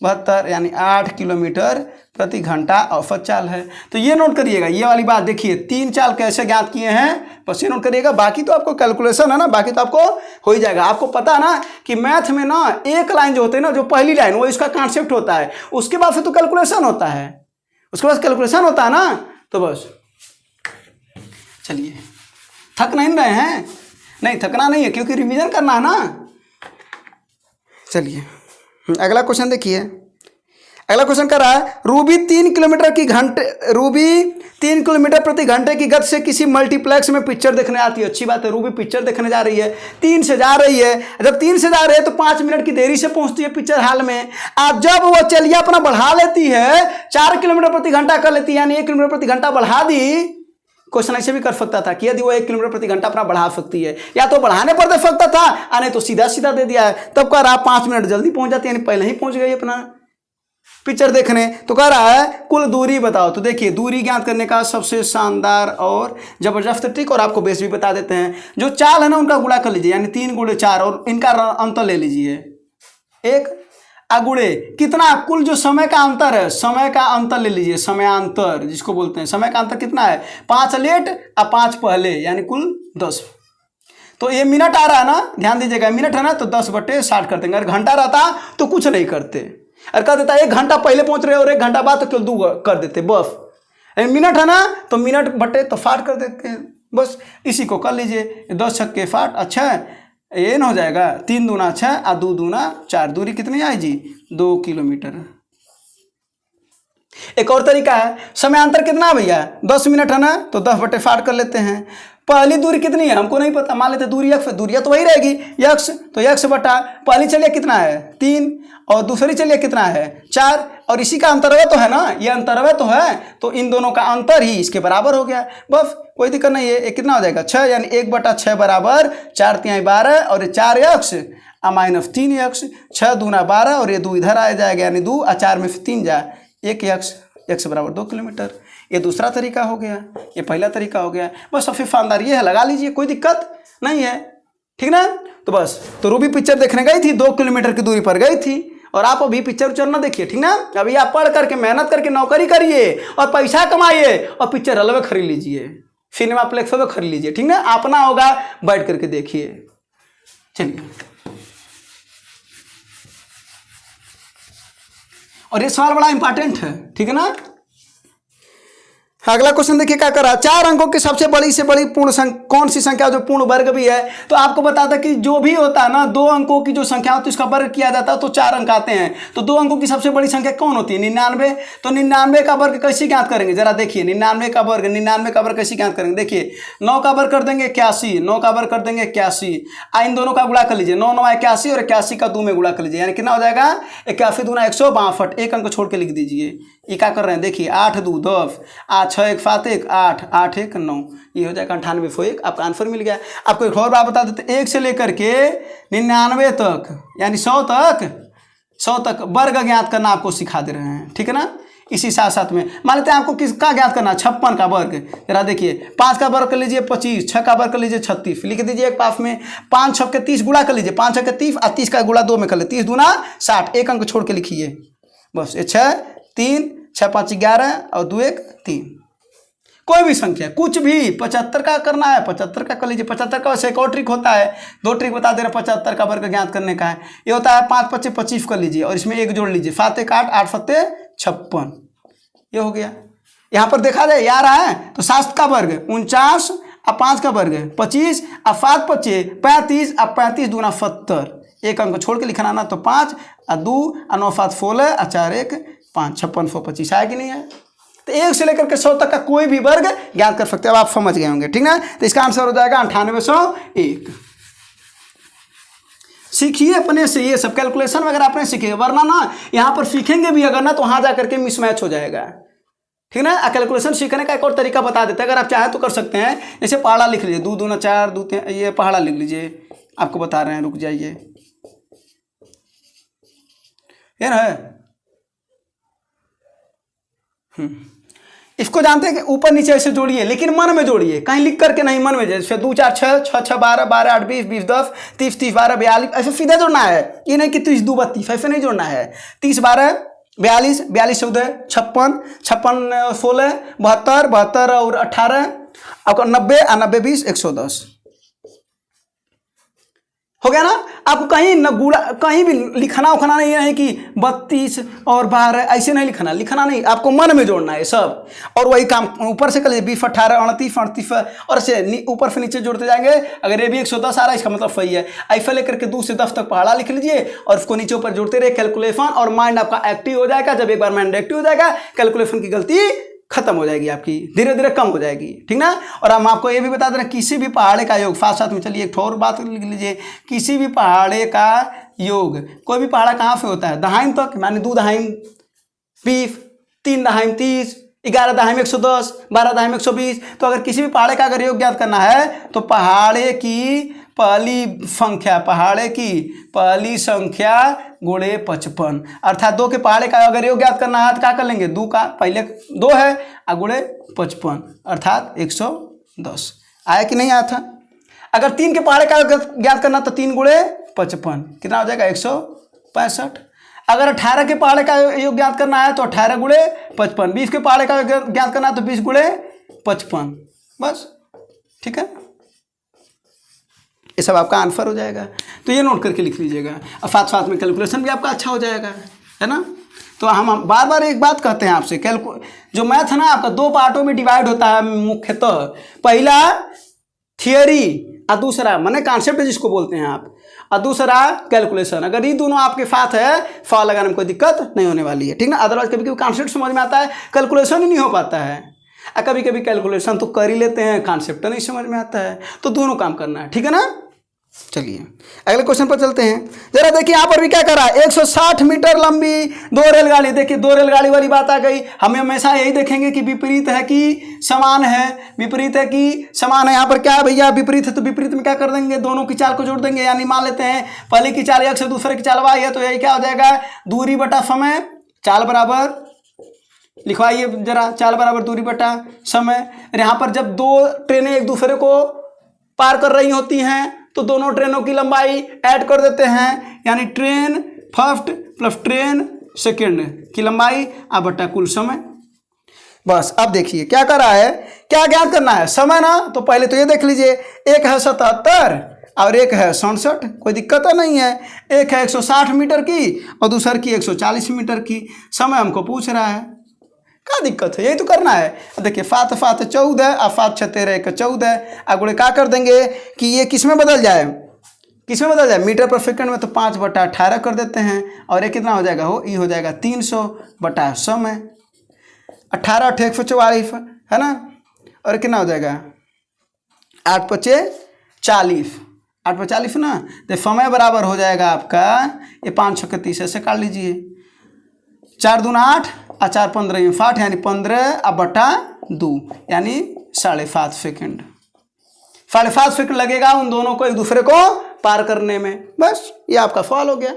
72, यानी 8 किलोमीटर प्रति घंटा औसत चाल है। तो ये नोट करिएगा, ये वाली बात देखिए, 3 चाल कैसे ज्ञात किए हैं बस ये नोट करिएगा। बाकी तो आपको कैलकुलेशन है ना, बाकी तो आपको हो ही जाएगा। आपको पता है ना कि मैथ में ना एक लाइन जो होती है ना, जो पहली लाइन वो इसका कॉन्सेप्ट होता है, उसके बाद फिर तो कैलकुलेशन होता है, उसके बाद कैलकुलेशन होता है ना। तो बस चलिए, थक नहीं रहे हैं, नहीं थकना नहीं है क्योंकि रिवीजन करना है ना। चलिए अगला क्वेश्चन देखिए। अगला क्वेश्चन कर रहा है, रूबी 3 किलोमीटर प्रति घंटे की गति से किसी मल्टीप्लेक्स में पिक्चर देखने आती है। अच्छी बात है, रूबी पिक्चर देखने जा रही है, 3 से जा रही है। जब 3 से जा रही है तो 5 मिनट की देरी से पहुंचती है पिक्चर हॉल में। अब जब वो चलिए अपना बढ़ा लेती है, 4 किलोमीटर प्रति घंटा कर लेती है, यानी 1 किलोमीटर प्रति घंटा बढ़ा दी। क्वेश्चन ऐसे भी कर सकता था कि यदि वो 1 किलोमीटर प्रति घंटा अपना बढ़ा सकती है, या तो बढ़ाने पर दे सकता था, नहीं तो सीधा सीधा दे दिया है। तब कह रहा 5 मिनट जल्दी पहुंच जाती है, यानी पहले ही पहुंच गई अपना पिक्चर देखने। तो कह रहा है कुल दूरी बताओ। तो देखिए, दूरी ज्ञात करने का सबसे शानदार और जबरदस्त ट्रिक, और आपको बेस भी बता देते हैं। जो चाल है ना उनका गुणा कर लीजिए, यानी 3 × 4 और इनका अंतर ले लीजिए। 1 अगुड़े कितना, कुल जो समय का अंतर है, समय का अंतर ले लीजिए, समयांतर जिसको बोलते हैं, समय का अंतर कितना है, 5 लेट और 5 पहले, यानी कुल 10। तो ये मिनट आ रहा है ना, ध्यान दीजिएगा, मिनट है ना, तो 10/60 कर देंगे। अगर घंटा रहता तो कुछ नहीं करते, और कर देता 1 घंटा पहले पहुंच रहे और 1 घंटा बाद, तो केवल 2 कर देते बस। मिनट है ना, तो मिनट बटे तो 60 कर देते हैं बस। इसी को कर लीजिए, 10 छक्के 60, अच्छा ये न हो जाएगा, 3 दूना 6 और 2 दूना 4, दूरी कितनी आई जी, 2 किलोमीटर। एक और तरीका है, समयांतर कितना भैया, 10 मिनट है ना, तो 10/60 कर लेते हैं। पहली दूरी कितनी है हमको नहीं पता, मान लेते दूरी x, दूरिया तो वही रहेगी x, तो x बटा पहली चलिए कितना है 3, और दूसरी चलिए कितना है 4, और इसी का अंतरव्यय तो है ना, ये अंतरव्यय तो है, तो इन दोनों का अंतर ही इसके बराबर हो गया, बस कोई दिक्कत नहीं है। ये कितना हो जाएगा 6, यानी 1/6 बराबर 4 तिहाई 12, और ये 4x माइनस 3x, 6 दूना 12, और ये 2 इधर आ जाएगा, यानी 2 और 4 में से 3 जा 1x, x बराबर 2 किलोमीटर। ये दूसरा तरीका हो गया, ये पहला तरीका हो गया। बस सबसे शानदार ये है, लगा लीजिए, कोई दिक्कत नहीं है, ठीक ना। तो बस, तो रूबी पिक्चर देखने गई थी, 2 किलोमीटर की दूरी पर गई थी, और आप अभी पिक्चर उच्चर ना देखिए, ठीक ना। अभी आप पढ़ करके मेहनत करके नौकरी करिए और पैसा कमाइए, और पिक्चर अलग खरीद लीजिए, सिनेमा प्लेक्स में खरीद लीजिए, ठीक ना, अपना होगा, बैठ करके देखिए। चलिए, और ये सवाल बड़ा इंपॉर्टेंट है, ठीक है ना। अगला क्वेश्चन देखिए क्या करा, 4 अंकों की सबसे बड़ी से बड़ी पूर्ण संख्या कौन सी संख्या जो पूर्ण वर्ग भी है। तो आपको बताता कि जो भी होता है ना, 2 अंकों की जो संख्या होती है उसका वर्ग किया जाता है तो 4 अंक आते हैं। तो 2 अंकों की सबसे बड़ी संख्या कौन होती है, 99। तो 99 का वर्ग कैसे ज्ञात करेंगे, जरा देखिए, 99 का वर्ग कैसे ज्ञात करेंगे। देखिए, 9 का वर्ग कर देंगे 81, 9 का वर्ग कर देंगे 81, इन दोनों का गुणा कर लीजिए, 9 9 81, और 81 का 2 में गुणा कर लीजिए, यानी कितना हो जाएगा 81 दूना 162, एक अंक छोड़ के लिख दीजिए। ये क्या कर रहे हैं, देखिए, 8 2 10, 8 6 1 7 1 8 8 1 9, ये हो जाएगा 98 आपका आंसर मिल गया। आपको एक और बात बता देते, 1 से लेकर के 99 तक, यानी 100 तक वर्ग ज्ञात करना आपको सिखा दे रहे हैं, ठीक है ना। इसी साथ साथ में मान लेते हैं आपको किसका ज्ञात करना, 56 का वर्ग। जरा देखिए, 5 का वर्ग कर लीजिए 25, 6 का वर्ग कर लीजिए 36, लिख दीजिए एक पास में, 5 6 के 30 गुणा कर लीजिए, 5 6 के 30 और 30 का गुणा 2 में कर लीजिए, 30 दूना 60, एक अंक छोड़ के लिखिए बस। ये 6 3 6 5 11 और 2 1 3, कोई भी संख्या, कुछ भी 75 का करना है 75 का कर लीजिए। 75 का वैसे एक और ट्रिक होता है, 2 ट्रिक बता दे रहे, 75 का वर्ग ज्ञात करने का है। ये होता है 5 25 25 कर लीजिए और इसमें 1 जोड़ लीजिए, 7 1 8 8 7 56, ये हो गया। यहाँ पर देखा जाए आ रहा है, तो 7 का वर्ग 49 और 5 का वर्ग 25 और 7 25 35 और 35 दूना 70, एक अंक छोड़ के लिखना ना, तो 5 और 2 और 9 7 16 और 4 1 5, 5625 आया कि नहीं है। तो 1 से लेकर के 100 तक का कोई भी वर्ग ज्ञात कर सकते हैं, अब आप समझ गए होंगे, ठीक ना। तो इसका आंसर हो जाएगा 9801। सीखिए अपने से, ये सब कैलकुलेशन वगैरह अपने सीखिए, वरना ना यहाँ पर सीखेंगे भी अगर ना, तो वहाँ जा करके मिसमैच हो जाएगा, ठीक ना। कैलकुलेशन सीखने का एक और तरीका बता देते हैं, अगर आप चाहें तो कर सकते हैं। जैसे पहाड़ा लिख लीजिए, 2 दूना 4 2 3, ये पहाड़ा लिख लीजिए, आपको बता रहे हैं, रुक जाइए, ये ना है। इसको जानते हैं कि ऊपर नीचे ऐसे जोड़िए, लेकिन मन में जोड़िए, कहीं लिख करके नहीं, मन में। जैसे 2 4 6 6 6 12 12 8 20 20 10 30 30 12 42, ऐसे सीधे जोड़ना है, ये नहीं कि 30 2 32, ऐसे नहीं जोड़ना है। 30 12 42 42 14 56 56 16 72 72 और 18 आपका 90 और 90 20 110 हो गया ना। आपको कहीं न गुणा, कहीं भी लिखना उखना नहीं है कि 32 और 12 ऐसे नहीं लिखना नहीं, आपको मन में जोड़ना है सब। और वही काम ऊपर से कर लीजिए, 20 18 29 38 और ऐसे ऊपर से नीचे जोड़ते जाएंगे। अगर ये भी 110 आ रहा है, इसका मतलब सही है। ऐसा लेकर के 2 से 10 तक पहाड़ा लिख लीजिए और उसको नीचे ऊपर जोड़ते रहे, कैलकुलेशन, और माइंड आपका एक्टिव हो जाएगा। जब एक बार माइंड एक्टिव हो जाएगा, कैलकुलेशन की गलती खत्म हो जाएगी, आपकी धीरे धीरे कम हो जाएगी, ठीक ना। और हम आपको ये भी बता दे रहे हैं, किसी भी पहाड़े का योग, साथ साथ में चलिए एक और बात लिख लीजिए, किसी भी पहाड़े का योग, कोई भी पहाड़ा कहाँ से होता है, दहाइम तक, माने 2 दहाइम 20 3 दहाइम 30 11 दहाइम 110 12 दहाइम 120। तो अगर किसी भी पहाड़े का अगर योग ज्ञात करना है, तो पहाड़े की पहली संख्या गुणे 55, अर्थात 2 के पहाड़े का अगर योग ज्ञात करना है तो क्या कर लेंगे, 2 का पहले 2 है और गुणे 55 अर्थात 110। आया कि नहीं आया था। अगर 3 के पहाड़े का ज्ञात करना तो 3 गुणे 55 कितना हो जाएगा, 65। अगर 18 के पहाड़े का योग ज्ञात करना है तो 18 गुणे 55, 20 के पहाड़े का ज्ञात करना है तो 20 गुणे 55, बस। ठीक है, ये सब आपका आंसर हो जाएगा। तो ये नोट करके लिख लीजिएगा, और साथ साथ में कैलकुलेशन भी आपका अच्छा हो जाएगा, है ना। तो हम बार बार एक बात कहते हैं आपसे, जो मैथ है ना आपका 2 पार्टों में डिवाइड होता है मुख्यतः। पहला थियरी और दूसरा माने कॉन्सेप्ट जिसको बोलते हैं आप, और दूसरा कैलकुलेशन। अगर ये दोनों आपके साथ है, फॉल लगाने में कोई दिक्कत नहीं होने वाली है, ठीक ना। अदरवाइज कभी कभी कॉन्सेप्ट समझ में आता है, कैलकुलेशन ही नहीं हो पाता है, और कभी कभी कैलकुलेशन तो कर ही लेते हैं, कॉन्सेप्ट नहीं समझ में आता है। तो दोनों काम करना है, ठीक है ना। चलिए अगले क्वेश्चन पर चलते हैं। जरा देखिए यहाँ पर भी क्या करा, 160 मीटर लंबी 2 रेलगाड़ी। देखिए 2 रेलगाड़ी वाली बात आ गई। हमें हमेशा यही देखेंगे कि विपरीत है कि समान है, विपरीत है कि समान है। यहाँ पर क्या है भैया, विपरीत है तो विपरीत में क्या कर देंगे, दोनों की चाल को जोड़ देंगे। यानी मान लेते हैं पहले की चाल x है, दूसरे की चाल y है, तो यही क्या हो जाएगा, दूरी बटा समय, चाल बराबर, लिखवाइए जरा, चाल बराबर दूरी बटा समय। यहाँ पर जब 2 ट्रेनें एक दूसरे को पार कर रही होती हैं तो दोनों ट्रेनों की लंबाई ऐड कर देते हैं, यानी train first plus train second की लंबाई अब बटा कुल समय। बस अब देखिए क्या कर रहा है, क्या ज्ञात करना है, समय ना। तो पहले तो ये देख लीजिए, एक है 77 और एक है 67, कोई दिक्कत नहीं है। एक है 160 मीटर की और दूसर की 140 मीटर की। समय हमको पूछ रहा है, क्या दिक्कत है, यही तो करना है। देखिए 7 7 14 और 7 6 13 1 14। अगले क्या कर देंगे कि ये किस में बदल जाए, किस में बदल जाए, मीटर पर सेकंड में। तो 5/18 कर देते हैं, और ये कितना हो जाएगा, हो ये हो जाएगा 300 बटा समय। 18 8 144 है ना, और कितना हो जाएगा 8 5 40, 8 5 40 ना। तो समय बराबर हो जाएगा आपका, ये 5 6 30 ऐसे काट लीजिए, 4 दूना 8 और 4 15 60, यानी 15 बटा 2, यानी 7.5 सेकेंड। 7.5 सेकेंड लगेगा उन दोनों को एक दूसरे को पार करने में। बस ये आपका सवाल हो गया,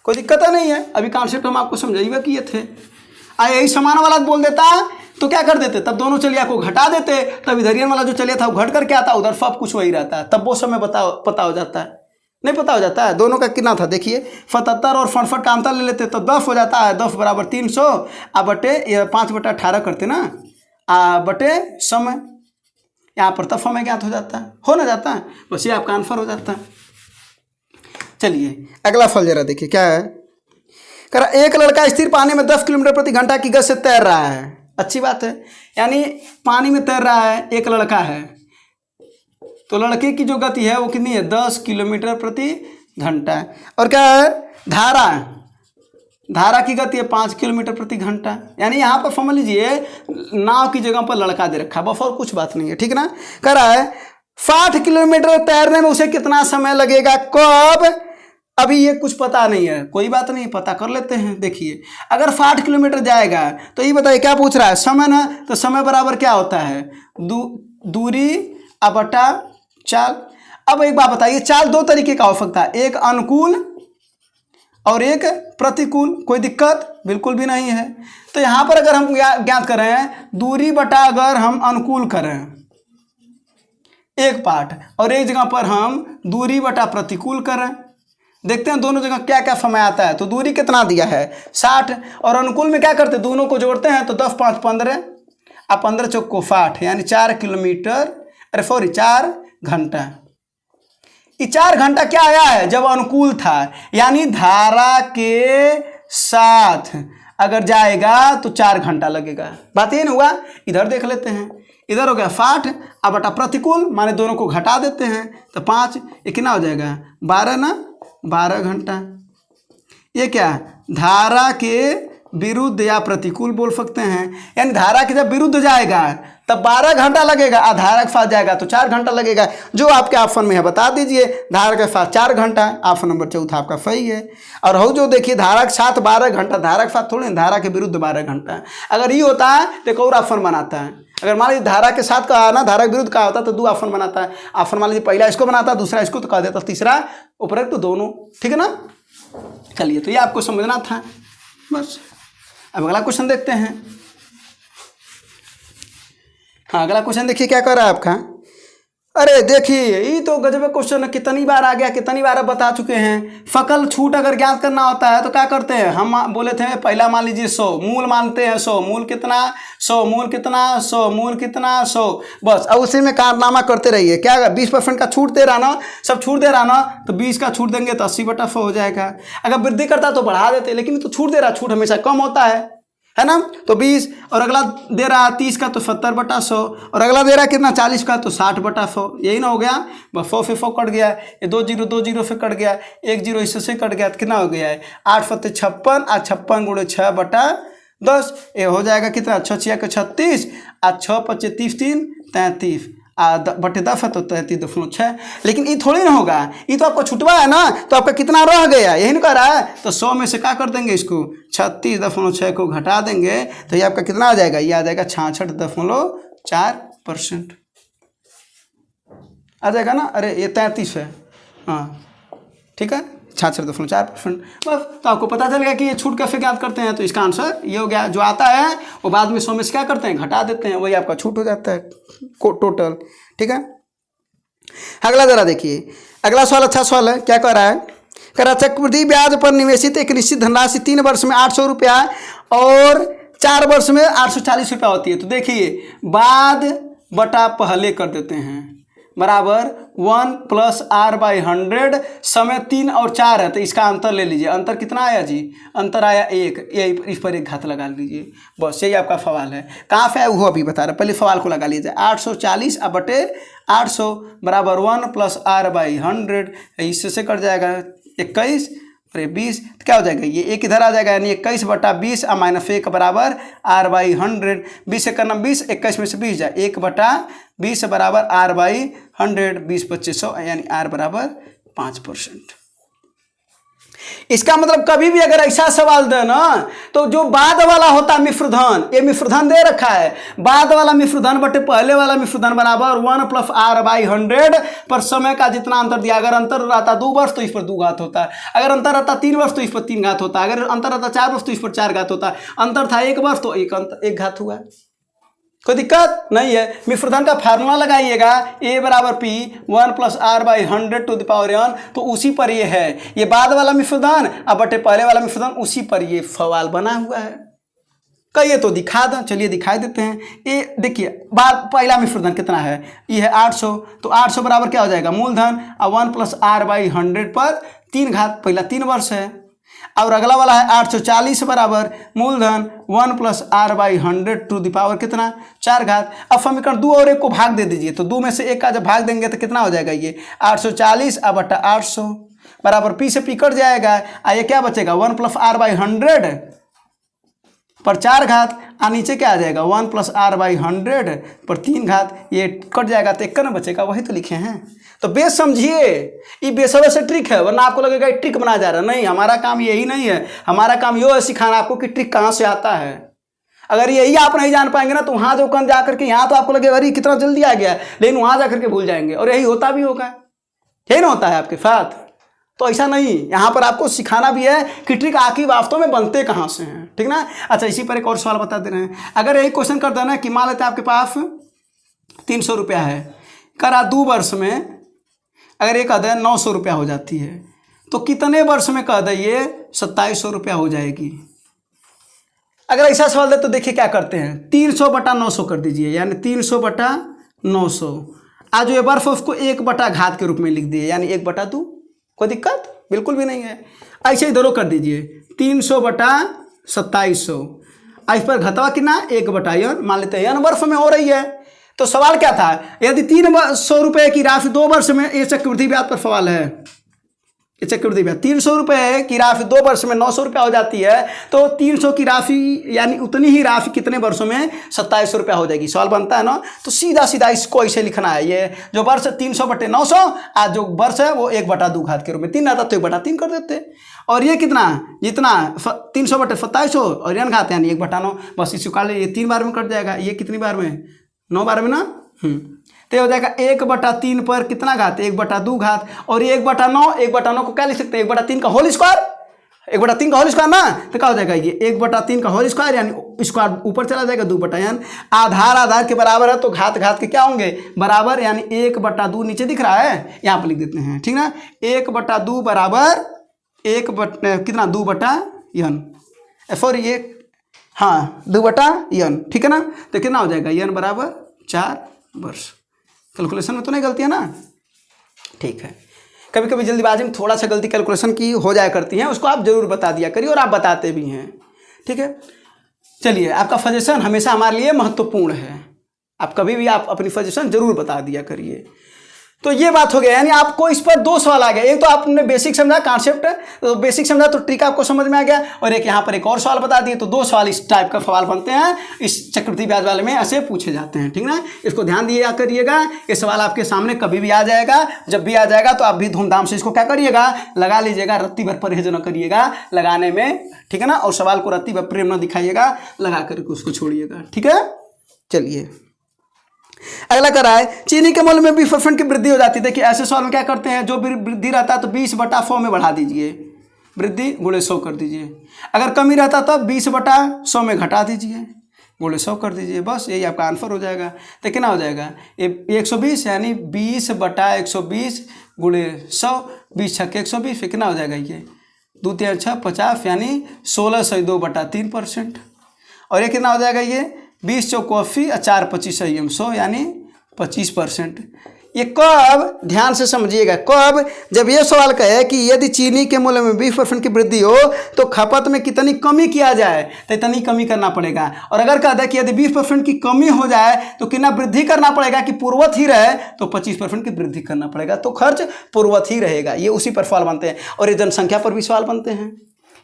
कोई दिक्कत नहीं है। अभी कॉन्सेप्ट हम आपको समझाइएगा किए थे। यही समान वाला बोल देता तो क्या कर देते, तब दोनों चलिया को घटा देते, तब इधर वाला जो चलिया था वो घट करके आता, उधर सब कुछ वही रहता है, तब वो समय पता हो जाता है। नहीं पता हो जाता है, दोनों का कितना था देखिए, 77 और 67 का अंतर ले लेते तो 10 हो जाता है। 10 बराबर 300 बटे 5/18 करते ना, बटे समय। यहाँ पर तब समय ज्ञात हो जाता है, हो ना जाता है, बस ये आपका आंसर हो जाता है। चलिए अगला फल जरा देखिए क्या है। करा एक लड़का स्थिर पानी में 10 किलोमीटर प्रति घंटा की गति से तैर रहा है। अच्छी बात है, यानी पानी में तैर रहा है एक लड़का है, तो लड़के की जो गति है वो कितनी है, 10 किलोमीटर प्रति घंटा। और क्या है, धारा की गति है 5 किलोमीटर प्रति घंटा। यानी यहाँ पर समझ लीजिए नाव की जगह पर लड़का दे रखा है, बस और कुछ बात नहीं है, ठीक ना। कह रहा है 60 किलोमीटर तैरने में उसे कितना समय लगेगा, कब, अभी ये कुछ पता नहीं है, कोई बात नहीं, पता कर लेते हैं। देखिए अगर 60 किलोमीटर जाएगा तो ये बताइए क्या पूछ रहा है, समय ना। तो समय बराबर क्या होता है, दूरी बटा चाल। अब एक बात बताइए, चाल 2 तरीके का हो सकता है, एक अनुकूल और एक प्रतिकूल। कोई दिक्कत बिल्कुल भी नहीं है। तो यहाँ पर अगर हम ज्ञात करें दूरी बटा, अगर हम अनुकूल करें एक पार्ट, और एक जगह पर हम दूरी बटा प्रतिकूल करें, देखते हैं दोनों जगह क्या क्या समय आता है। तो दूरी कितना दिया है 60, और अनुकूल में क्या करते हैं, दोनों को जोड़ते हैं तो 10 5 15 और 15 चौक को 60, यानी 4 किलोमीटर, अरे सॉरी 4 घंटा। ये 4 घंटा क्या आया है, जब अनुकूल था, यानी धारा के साथ अगर जाएगा तो 4 घंटा लगेगा। बात ये नहीं हुआ। इधर देख लेते हैं, इधर हो गया 60 बटा प्रतिकूल, माने दोनों को घटा देते हैं तो 5, ये कितना हो जाएगा 12 ना, 12 घंटा। ये क्या, धारा के विरुद्ध या प्रतिकूल बोल सकते हैं, यानी धारा के जब विरुद्ध जाएगा तब 12 घंटा लगेगा, और धारा के साथ जाएगा तो 4 घंटा लगेगा। जो आपके ऑप्शन में है बता दीजिए, धारा के साथ 4 घंटा, ऑप्शन नंबर 4 आपका सही है। और हो जो देखिए धारा के साथ 12 घंटा, धारा के साथ थोड़ी, धारा के विरुद्ध 12 घंटा। अगर ये होता है तो एक और ऑप्शन बनाता है। अगर मान लीजिए धारा के साथ का ना, धारा के विरुद्ध का होता तो 2 ऑप्शन बनाता है। ऑप्शन मान लीजिए पहला इसको बनाता, दूसरा इसको तो कह देता, तीसरा उपरोक्त तो दोनों, ठीक है ना। चलिए तो ये आपको समझना था बस। अब अगला क्वेश्चन देखते हैं। हाँ अगला क्वेश्चन देखिए क्या कर रहा है आपका, अरे देखिए, ये तो गजब क्वेश्चन है, कितनी बार आ गया, कितनी बार अब बता चुके हैं। फकल छूट अगर ज्ञात करना होता है तो क्या करते हैं, हम बोले थे पहला मान लीजिए 100, मूल मानते हैं 100, मूल कितना 100, मूल कितना 100, मूल कितना 100, बस। अब उसी में कारनामा करते रहिए। क्या 20% का छूट दे रहा ना, सब छूट दे रहा ना, तो 20 का छूट देंगे तो 80/100 हो जाएगा। अगर वृद्धि करता तो बढ़ा देते, लेकिन तो छूट दे रहा, छूट हमेशा कम होता है ना। तो 20, और अगला दे रहा 30 का तो 70/100, और अगला दे रहा कितना 40 का तो 60/100, यही ना हो गया। बस 100 से 100 कट गया, ये 2 जीरो 2 जीरो से कट गया, 1 जीरो इससे कट गया, तो कितना हो गया है 8 फत्ते 56, और 56 गुणे 6/10, ये हो जाएगा कितना 6 6 के 36, और 6 5 30 3 33, बटे 10 है तो 33.6। लेकिन ये थोड़ी ना होगा, ये तो आपको छुटवा है ना, तो आपका कितना रह गया, यही नहीं कह रहा है। तो 100 में से क्या कर देंगे, इसको 36.6 को घटा देंगे, तो ये आपका कितना आ जाएगा, ये आ जाएगा 66.4% आ जाएगा ना। अरे ये 33 है, हाँ ठीक है, 66.4%। बस, तो आपको पता चल गया कि ये छूट कैसे ज्ञात करते हैं। तो इसका आंसर ये हो गया, जो आता है वो बाद में 100 में से क्या करते हैं, घटा देते हैं, वही आपका छूट हो जाता है टोटल। ठीक है, अगला जरा देखिए, अगला सवाल अच्छा सवाल है। क्या कह रहा है, कह रहा चक्रवृद्धि ब्याज पर निवेशित एक निश्चित धनराशि 3 वर्ष में 800 रुपया और 4 वर्ष में 840 रुपया होती है। तो देखिए, बाद बटा पहले कर देते हैं, बराबर 1 + r/100, समय 3 और 4 है, तो इसका अंतर ले लीजिए। अंतर कितना आया जी, अंतर आया 1, यही इस पर एक घात लगा लीजिए, बस यही आपका सवाल है। कहाँ से है वो अभी बता रहे, पहले सवाल को लगा लीजिए। 840 बटे 800 बराबर 1 + r/100, इससे कट जाएगा 21 और ये 20, तो क्या हो जाएगा, ये एक इधर आ जाएगा, यानी 21/20 और -1 बराबर r/100। 20 से करना 20, 21 में से 20 जाए, 1/20 बराबर r/100, 20/2500, यानी r बराबर 5%। इसका मतलब कभी भी अगर ऐसा सवाल दे ना, तो जो बाद वाला होता है मिश्रधन, ये मिश्रधन दे रखा है, बाद वाला मिश्रधन बटे पहले वाला मिश्रधन बराबर 1 + r/100 पर समय का जितना अंतर दिया। अगर अंतर रहता 2 वर्ष तो इस पर 2 घात होता है, अगर अंतर रहता 3 वर्ष तो इस पर 3 घात होता है, अगर अंतर रहता 4 वर्ष तो इस पर 4 घात होता है, अंतर था 1 वर्ष तो 1 घात हुआ। कोई दिक्कत नहीं है। मिश्रधन का फार्मूला लगाइएगा, a = p 1 + r/100⁴ तो उसी पर ये है, ये बाद वाला मिश्रधन अब बटे पहले वाला मिश्रधन, उसी पर ये सवाल बना हुआ है। कहिए तो दिखा दें, चलिए दिखाई देते हैं। ये देखिए, बाद पहला मिश्रधन कितना है, ये है 800, तो 800 बराबर क्या हो जाएगा, मूलधन और 1 + r/100 पर 3 घात, पहला 3 वर्ष है। और अगला वाला है 840 बराबर मूलधन 1 + r/100 कितना 4 घात। अब समीकरण 2 और 1 को भाग दे दीजिए, तो 2 में से 1 का जब भाग देंगे तो कितना हो जाएगा, ये 840 बटा 800 बराबर p से p कट जाएगा, ये क्या बचेगा 1 + r/100 पर 4 घात, और नीचे क्या आ जाएगा 1 + r/100 पर 3 घात, ये कट जाएगा तो 1 बचेगा, वही तो लिखे हैं। तो बेस समझिए, ये बेसवे से ट्रिक है, वरना आपको लगेगा ट्रिक बनाया जा रहा है। नहीं, हमारा काम यही नहीं है, हमारा काम ये है सिखाना आपको कि ट्रिक कहाँ से आता है। अगर यही आप नहीं जान पाएंगे ना, तो वहाँ जो कन जा करके, यहाँ तो आपको लगेगा अरे कितना जल्दी आ गया, लेकिन वहाँ जा करके भूल जाएंगे, और यही होता भी होगा, यही ना होता है आपके साथ। तो ऐसा नहीं, यहाँ पर आपको सिखाना भी है कि ट्रिक आखिर वास्तव में बनते कहाँ से हैं, ठीक ना। अच्छा, इसी पर एक और सवाल बता दे रहे हैं। अगर यही क्वेश्चन कर देना कि मान लेते हैं आपके पास 300 रुपया है, करा 2 वर्ष में अगर ये कह दे 900 रुपया हो जाती है, तो कितने वर्ष में कह दे ये 2700 रुपया हो जाएगी। अगर ऐसा सवाल दे तो देखिए क्या करते हैं, 300 बटा 900 कर दीजिए, यानी 300 बटा 900, आज जो ये वर्ष उसको 1 बटा घात के रूप में लिख दिए, यानी 1/2। कोई दिक्कत बिल्कुल भी नहीं है। ऐसे ही इधरों कर दीजिए 300 बटा 2700, इस पर घटवा कितना 1/n, मान लेते हैं n वर्ष में हो रही है। तो सवाल क्या था, यदि 300 रुपये की राशि 2 वर्ष में, ये चक्रवृद्धि ब्याज पर सवाल है, ये चक्रवृद्धि ब्याज 300 रुपये की राशि 2 वर्ष में 900 रुपया हो जाती है, तो 300 की राशि यानी उतनी ही राशि कितने वर्षों में 2700 रुपया हो जाएगी। सवाल बनता है ना, तो सीधा सीधा इसको ऐसे लिखना है, ये जो वर्ष 300 बटे 900, आज जो वर्ष है वो 1/2 घात के रूप में, 3 आता तो 1/3 कर देते, और ये कितना जितना 300 बटे 2700 और n घात यानी 1/9, बस इसको काट ले, ये 3 बार में कट जाएगा, ये कितनी बार में 9 बार में ना, तो हो जाएगा 1/3 पर कितना घात 1/2 घात, और ये 1/9 को क्या लिख सकते हैं 1/3 का होल स्क्वायर, 1/3 का होल स्क्वायर ना, तो क्या हो जाएगा ये 1/3 का होल स्क्वायर, यानी स्क्वायर ऊपर चला जाएगा 2/n। आधार आधार के बराबर है तो घात घात के क्या होंगे बराबर, यानी 1/2 नीचे दिख रहा है, यहाँ पर लिख देते हैं, ठीक ना। 1/2 बराबर कितना 2/n, सॉरी ये हाँ 2/n, ठीक है ना। तो कितना हो जाएगा n बराबर 4 वर्ष। कैलकुलेशन में तो नहीं गलती है ना, ठीक है। कभी कभी जल्दीबाजी में थोड़ा सा गलती कैलकुलेशन की हो जाया करती है, उसको आप जरूर बता दिया करिए और आप बताते भी हैं, ठीक है। चलिए, आपका सजेशन हमेशा हमारे लिए महत्वपूर्ण है, आप कभी भी आप अपनी सजेशन जरूर बता दिया करिए। तो ये बात हो गया, यानी आपको इस पर 2 सवाल आ गए। एक तो आपने बेसिक समझा कॉन्सेप्ट, तो बेसिक समझा तो ट्रिक आपको समझ में आ गया, और एक यहाँ पर एक और सवाल बता दिए, तो 2 सवाल इस टाइप का सवाल बनते हैं, इस चक्रवृद्धि ब्याज वाले में ऐसे पूछे जाते हैं, ठीक ना। इसको ध्यान दिया करिएगा, ये सवाल आपके सामने कभी भी आ जाएगा, जब भी आ जाएगा तो आप भी धूमधाम से इसको क्या करिएगा लगा लीजिएगा, रत्ती भर परहेज न करिएगा लगाने में, ठीक है ना। और सवाल को रत्ती भर प्रेम न दिखाइएगा, लगा करके उसको छोड़िएगा, ठीक है। चलिए, अगला करा है चीनी के मूल्य में 20% की वृद्धि हो जाती है। देखिए ऐसे सवाल में क्या करते हैं, जो वृद्धि रहता है तो 20/100 में बढ़ा दीजिए, वृद्धि गुणे 100 कर दीजिए। अगर कमी रहता तो 20/100 में घटा दीजिए, गुणे 100 कर दीजिए, बस यही आपका आंसर हो जाएगा। तो कितना हो जाएगा 120, यानी 20/120 गुणे 100, 20 छक्के 120, फिर कितना हो जाएगा ये 2 3 6 50, यानी 1602/3%। और ये कितना हो जाएगा ये 20 चौको 80 और 4 25 100, यानी 25%। ये कब, ध्यान से समझिएगा, कब, जब ये सवाल कहे कि यदि चीनी के मूल्य में 20% की वृद्धि हो तो खपत में कितनी कमी किया जाए, तो इतनी कमी करना पड़ेगा। और अगर कहता है कि यदि 20% की कमी हो जाए तो कितना वृद्धि करना पड़ेगा कि पूर्ववत ही रहे, तो 25% की वृद्धि करना पड़ेगा, तो खर्च पूर्ववत ही रहेगा। ये उसी पर सवाल बनते हैं, और ये जनसंख्या पर भी सवाल बनते हैं,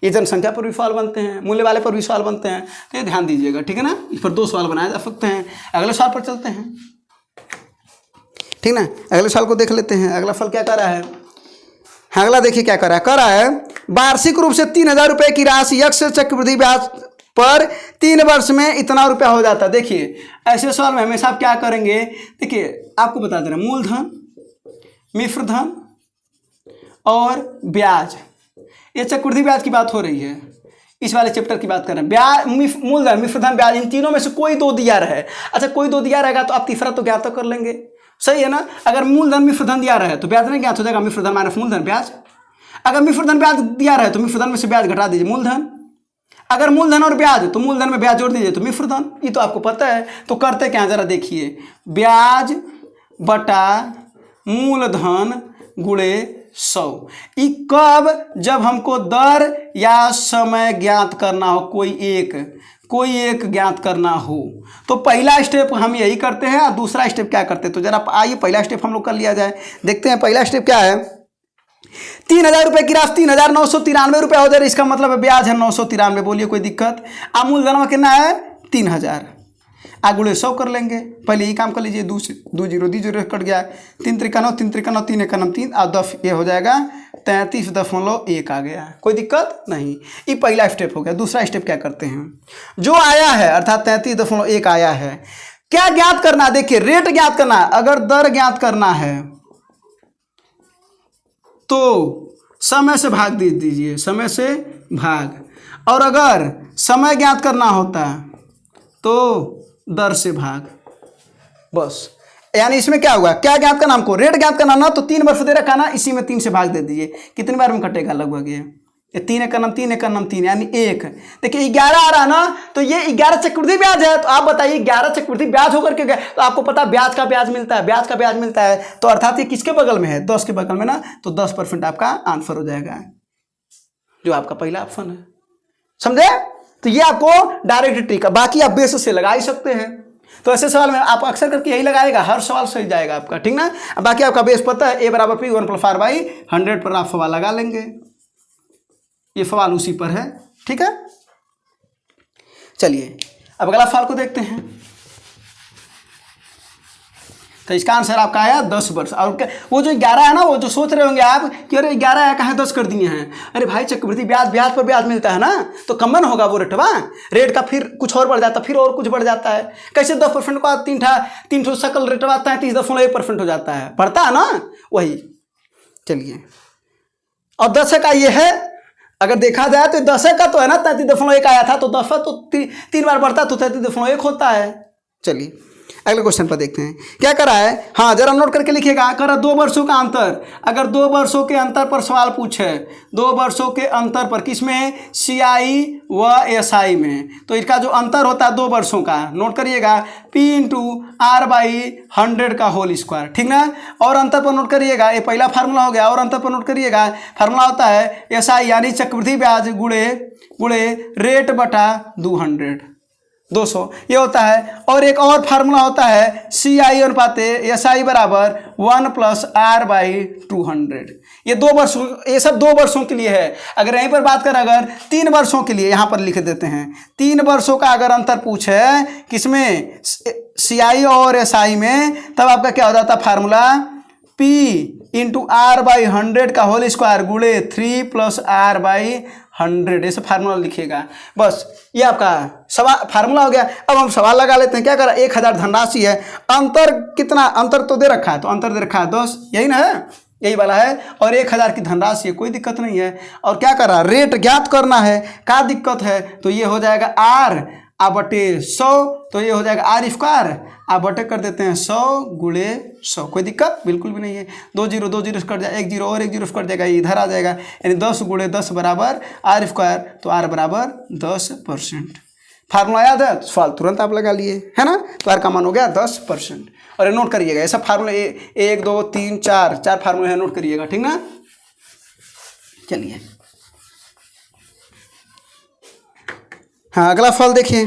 ये जनसंख्या पर भी सवाल बनते हैं, मूल्य वाले पर भी सवाल बनते हैं, तो ये ध्यान दीजिएगा, ठीक है ना। इस पर 2 सवाल बनाए जा सकते हैं। अगले सवाल पर चलते हैं, ठीक ना। अगले सवाल को देख लेते हैं, अगला सवाल क्या कर रहा है। हाँ, अगला देखिए क्या कर रहा है, वार्षिक रूप से 3000 रुपये की राशि यक्ष चक्रवृद्धि ब्याज पर 3 वर्ष में इतना रुपया हो जाता है। देखिए ऐसे सवाल में हमेशा आप क्या करेंगे, देखिए आपको बता दे रहे हैं, मूलधन, मिश्र धन और ब्याज, ये चक्रवृद्धि ब्याज की बात हो रही है, इस वाले चैप्टर की बात कर रहे हैं। ब्याज, मूलधन, मिश्रधन, ब्याज, इन तीनों में से कोई 2 दिया रहे। अच्छा, कोई 2 दिया रहेगा तो आप तीसरा तो ज्ञात कर लेंगे, सही है ना। अगर मूलधन मिश्रधन दिया रहे तो ब्याज नहीं ज्ञात हो जाएगा, मिश्रधन माइनस मूलधन ब्याज। अगर मिश्रधन ब्याज दिया रहे तो मिश्रधन में से ब्याज घटा दीजिए मूलधन। अगर मूलधन और ब्याज तो मूलधन में ब्याज जोड़ दीजिए तो मिश्रधन, ये तो आपको पता है। तो करते क्या, जरा देखिए, ब्याज बटा मूलधन गुणे 100। ये कब, जब हमको दर या समय ज्ञात करना हो, कोई एक ज्ञात करना हो, तो पहला स्टेप हम यही करते हैं। और दूसरा स्टेप क्या करते हैं, तो जरा आइए पहला स्टेप हम लोग कर लिया जाए, देखते हैं पहला स्टेप क्या है। 3000 रुपये की राशि 3993 रुपये हो जाए, इसका मतलब है ब्याज है 993, बोलिए कोई दिक्कत। अब मूलधन में कितना है 3000, गुणे 100 कर लेंगे। पहले ये काम कर लीजिए, 2 0 कट गया, 3 त्रिका 9, 3 त्रिका 9, 3 एकम 3 और 10, ये हो जाएगा 33.1 आ गया, कोई दिक्कत नहीं। ये पहला स्टेप हो गया। दूसरा स्टेप क्या करते हैं, जो आया है अर्थात 33.1 आया है, क्या ज्ञात करना, देखिए रेट ज्ञात करना। अगर दर ज्ञात करना है तो समय से भाग दे दीजिए, समय से भाग, और अगर समय ज्ञात करना होता तो दर से भाग, बस। यानी इसमें क्या होगा, क्या ज्ञात करना हमको, रेट ज्ञात करना ना, तो 3 वर्ष दे रखा ना, इसी में 3 से भाग दे दीजिए। कितनी बार में कटेगा लगभग ये 3 एकम 3 यानी 1। देखिए 11 आ रहा ना, तो ये 11 चक्रवृद्धि ब्याज है। तो आप बताइए 11 चक्रवृद्धि ब्याज होकर के गए, तो आपको पता ब्याज का ब्याज मिलता है, ब्याज का ब्याज मिलता है, तो अर्थात ये किसके बगल में है, 10 के बगल में ना, तो 10% आपका आंसर हो जाएगा, जो आपका पहला ऑप्शन है, समझे। तो ये आपको डायरेक्ट ट्रिक है, बाकी आप बेस से लगा ही सकते हैं। तो ऐसे सवाल में आप अक्सर करके यही लगाएगा, हर सवाल सही जाएगा आपका, ठीक ना। बाकी आपका बेस पता है, A = P 1 + R/100 पर आप सवाल लगा लेंगे, ये सवाल उसी पर है, ठीक है। चलिए अब अगला सवाल को देखते हैं। तो इसका आंसर आपका आया 10 वर्ष। और वो जो 11 है ना, वो जो सोच रहे होंगे आप कि अरे 11 है कहाँ 10 कर दिए हैं, अरे भाई चक्रवृद्धि ब्याज पर ब्याज मिलता है ना, तो कमन होगा वो रेटवा, रेट का फिर कुछ और बढ़ जाता है, फिर और कुछ बढ़ जाता है। कैसे 10% का 3 शकल रेटवा 33.1% हो जाता है, बढ़ता है ना वही। चलिए और 10 का ये है अगर देखा जाए तो 10 का तो है ना 33.1 आया था, तो 10 तो 3 बार बढ़ता तो 33.1 होता है। चलिए अगले क्वेश्चन पर देखते हैं क्या करा है। हाँ जरा नोट करके लिखिएगा। करा 2 वर्षों का अंतर, अगर 2 वर्षों के अंतर पर सवाल पूछे, 2 वर्षों के अंतर पर, किसमें, CI व SI में, तो इसका जो अंतर होता है 2 वर्षों का, नोट करिएगा P × R/100 का होल स्क्वायर, ठीक ना। और अंतर पर नोट करिएगा, ये पहला फार्मूला हो गया। और अंतर पर नोट करिएगा, फार्मूला होता है SI यानी चक्रवृद्धि ब्याज गुणे रेट बटा 200 ये होता है। और एक और फार्मूला होता है CI अनुपात SI बराबर 1 + R/200। ये 2 वर्षों, ये सब 2 वर्षों के लिए है। अगर यहीं पर बात करें, अगर 3 वर्षों के लिए यहाँ पर लिख देते हैं, 3 वर्षों का अगर अंतर पूछे किसमें, CI और SI में, तब आपका क्या हो जाता फार्मूला, P × R/100 का होल स्क्वायर गुणे 3 + R/100, ऐसे फार्मूला लिखिएगा। बस ये आपका सवाल फार्मूला हो गया। अब हम सवाल लगा लेते हैं। क्या करा, 1000 धनराशि है, अंतर कितना, अंतर तो दे रखा है, तो अंतर दे रखा है 10, यही ना है, यही वाला है। और 1000 की धनराशि है, कोई दिक्कत नहीं है। और क्या करा, रेट ज्ञात करना है, क्या दिक्कत है, तो ये हो जाएगा R/100, तो ये हो जाएगा R² बटे कर देते हैं 100 × 100, कोई दिक्कत बिल्कुल भी नहीं है। 2 0 2 0 कट जाए, 1 0 और 1 0 कट जाएगा, इधर आ जाएगा, यानी 10 × 10 बराबर R², तो R बराबर 10%। फार्मूला याद है, सवाल तुरंत आप लगा लिए, है ना। तो R का मान हो गया 10%। और नोट करिएगा, ऐसा फार्मूला 1 2 3 4 फार्मूले हैं, नोट करिएगा, ठीक ना। चलिए हाँ अगला फल देखिए।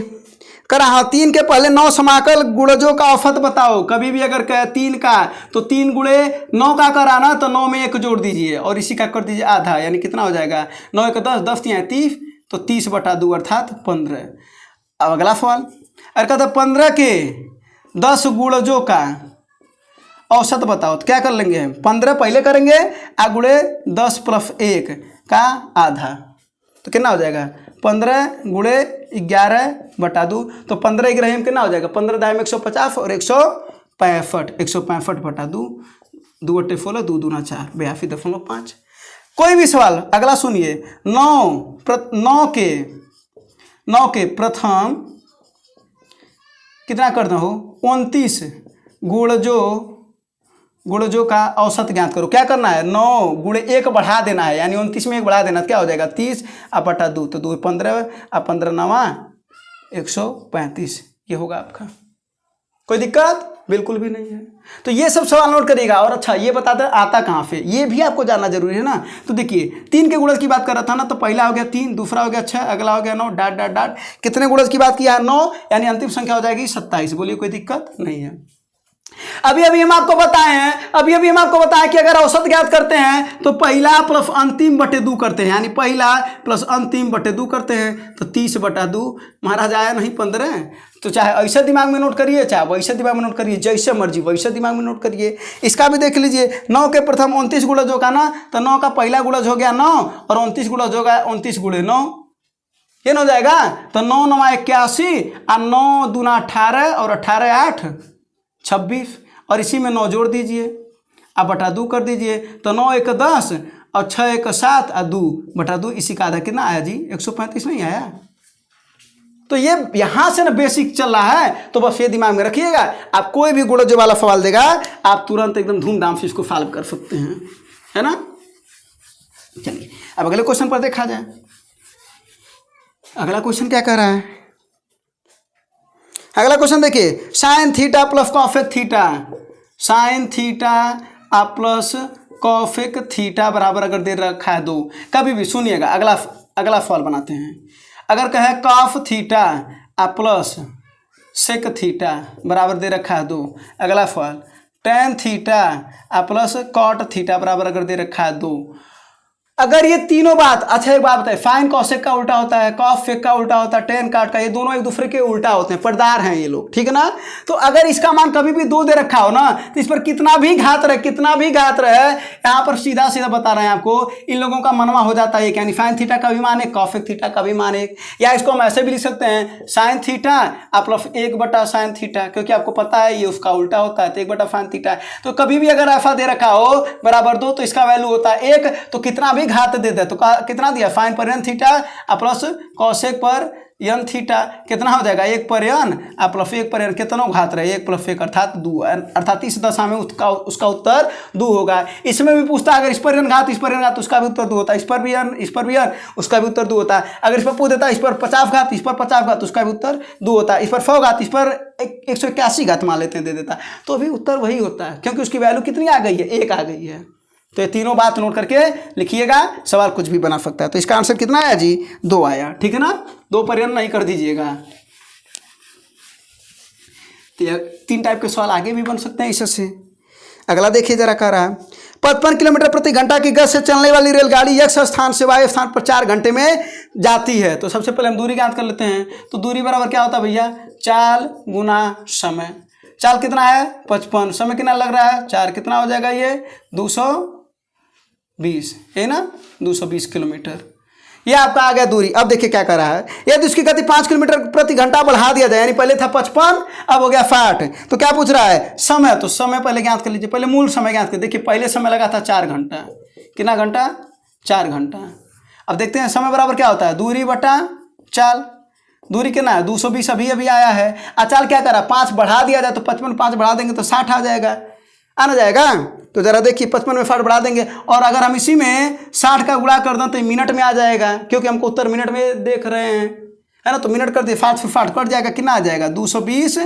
करा हाँ 3 के पहले 9 समाकल गुणजों का औसत बताओ। कभी भी अगर कहे 3 का, तो 3 × 9 का कराना, तो 9 में 1 जोड़ दीजिए और इसी का कर दीजिए आधा, यानी कितना हो जाएगा, 9 × 10 10 × 30, तो 30/2 अर्थात 15। अब अगला सवाल, अगर कहता 15 के 10 गुणजों का औसत बताओ, तो क्या कर लेंगे, 15 पहले करेंगे, गुणे 10 + 1 का आधा, तो कितना हो जाएगा, 15 × 11/2, तो 15 11 में कितना हो जाएगा, 15 दाएं में 150 और 165, 165/2, 2 × 8 16, 2 दूना 4, 82.5। कोई भी सवाल अगला सुनिए। 9 के प्रथम कितना करना हो, 29 गुणजों का औसत ज्ञात करो। क्या करना है, 9 × 1 बढ़ा देना है, यानी 29 में 1 बढ़ा देना, तो क्या हो जाएगा 30/2, तो 2 15, 15 9 135, ये होगा आपका। कोई दिक्कत बिल्कुल भी नहीं है। तो ये सब सवाल नोट करिएगा। और अच्छा ये बताते आता कहाँ पे, ये भी आपको जानना जरूरी है ना। तो देखिए 3 के गुणज की बात कर रहा था ना, तो पहला हो गया 3, दूसरा हो गया 6, अगला हो गया 9, डॉट कितने गुणज की बात किया है, 9, यानी अंतिम संख्या हो जाएगी 27। बोलिए कोई दिक्कत नहीं है। अभी हम आपको बताएं कि अगर औसत ज्ञात करते हैं तो पहला प्लस अंतिम बटे 2 करते हैं, यानी पहला प्लस अंतिम बटे 2 करते हैं, तो 30/2 महाराज आया नहीं 15। तो चाहे ऐसे दिमाग में नोट करिए, चाहे वैसे दिमाग में नोट करिए, जैसे मर्जी वैसे दिमाग में नोट करिए। इसका भी देख लीजिए, 9 के प्रथम 29 गुणज होगा ना, तो 9 का पहला गुणज हो गया 9 और 29 गुणज होगा 29 × 9, ये न हो जाएगा। तो 9 9 81 और 9 दूना 18 और 18 8 26, और इसी में 9 जोड़ दीजिए, अब बटा 2 कर दीजिए, तो 9 1 10 और 6 1 7 और 2/2, इसी का आधा कितना आया जी, 135 नहीं आया। तो ये यहाँ से ना बेसिक चल रहा है, तो बस ये दिमाग में रखिएगा। आप कोई भी गुणज वाला सवाल देगा, आप तुरंत एकदम धूमधाम से इसको सॉल्व कर सकते हैं, है ना। चलिए अब अगले क्वेश्चन पर देखा जाए। अगला क्वेश्चन क्या कह रहा है, अगला क्वेश्चन देखिए, sin theta plus cosec theta, sin theta plus cosec theta बराबर अगर दे रखा है 2, कभी भी सुनिएगा, अगला सवाल बनाते हैं। अगर कहे कॉफ थीटा प्लस सेक थीटा बराबर दे रखा है 2, अगला सवाल tan theta plus cot theta बराबर अगर दे रखा है 2, अगर ये तीनों बात, अच्छा एक बात बताए, साइन कॉसेक का उल्टा होता है, कॉस सेक का उल्टा होता है, टेन काट का, ये दोनों एक दूसरे के उल्टा होते हैं, पर्दार हैं ये लोग, ठीक है ना। तो अगर इसका मान कभी भी 2 दे रखा हो ना, तो इस पर कितना भी घात रहे, यहाँ पर सीधा सीधा बता रहे हैं आपको, इन लोगों का मनवा हो जाता है, यानी साइन थीटा का भी मान एक, कॉसेक थीटा का भी मान एक, या इसको हम ऐसे भी लिख सकते हैं, sine theta plus 1/sin theta, क्योंकि आपको पता है ये उसका उल्टा होता है, तो 1/sin थीटा। तो कभी भी अगर ऐसा दे रखा हो बराबर 2, तो इसका वैल्यू होता है 1, तो कितना भी घात दे दे तो कितना दिया, फाइन पर एन थीटा प्लस कॉसेक पर एन थीटा कितना हो जाएगा, 1 पर एन प्लस 1 पर एन कितना घात रहे, 1 + 1 अर्थात 2, अर्थात इस दशा में उसका उत्तर 2 होगा। इसमें भी पूछता है अगर इस पर एन घात इस पर एन घात उसका भी उत्तर 2 होता है, इस पर भी एन उसका भी उत्तर 2 होता है। अगर इस पर पूछ देता है इस पर 50 घात इस पर 50 घात उसका भी उत्तर 2 होता है। इस पर 100 घात इस पर 181 घात मान लेते हैं दे देता है, तो भी उत्तर वही होता है क्योंकि उसकी वैल्यू कितनी आ गई है, 1 आ गई है। तो ये तीनों बात नोट करके लिखिएगा, सवाल कुछ भी बना सकता है। तो इसका आंसर कितना आया जी, 2 आया, ठीक है ना। 2 पर एन नहीं कर दीजिएगा। तो 3 टाइप के सवाल आगे भी बन सकते हैं इससे। अगला देखिए जरा, कह रहा है 55 किलोमीटर प्रति घंटा की गति से चलने वाली रेलगाड़ी x स्थान से y स्थान पर 4 घंटे में जाती है। तो सबसे पहले हम दूरी ज्ञात कर लेते हैं। तो दूरी बराबर क्या होता है भैया, चाल गुना समय। चाल कितना है 55, समय कितना लग रहा है 4, कितना हो जाएगा ये 220 है ना, 220 किलोमीटर। ये आपका आ गया दूरी। अब देखिए क्या कर रहा है, यदि उसकी गति 5 किलोमीटर प्रति घंटा बढ़ा दिया जाए, यानी पहले था 55 अब हो गया 60, तो क्या पूछ रहा है समय। तो समय पहले ज्ञात कर लीजिए, पहले मूल समय ज्ञात कर। देखिए पहले समय लगा था 4 घंटा, कितना घंटा 4 घंटा। अब देखते हैं समय बराबर क्या होता है, दूरी बटा चाल। दूरी कितना है 220 अभी अभी आया है। चाल क्या करा 5 बढ़ा दिया जाए तो 55 5 बढ़ा देंगे तो 60 आ जाएगा, आना जाएगा। तो जरा देखिए 55 में 60 बढ़ा देंगे, और अगर हम इसी में 60 का गुणा कर दें तो मिनट में आ जाएगा, क्योंकि हमको उत्तर मिनट में देख रहे हैं, है ना। तो मिनट कर दिए 5 से 60 कट जाएगा, कितना आ जाएगा 220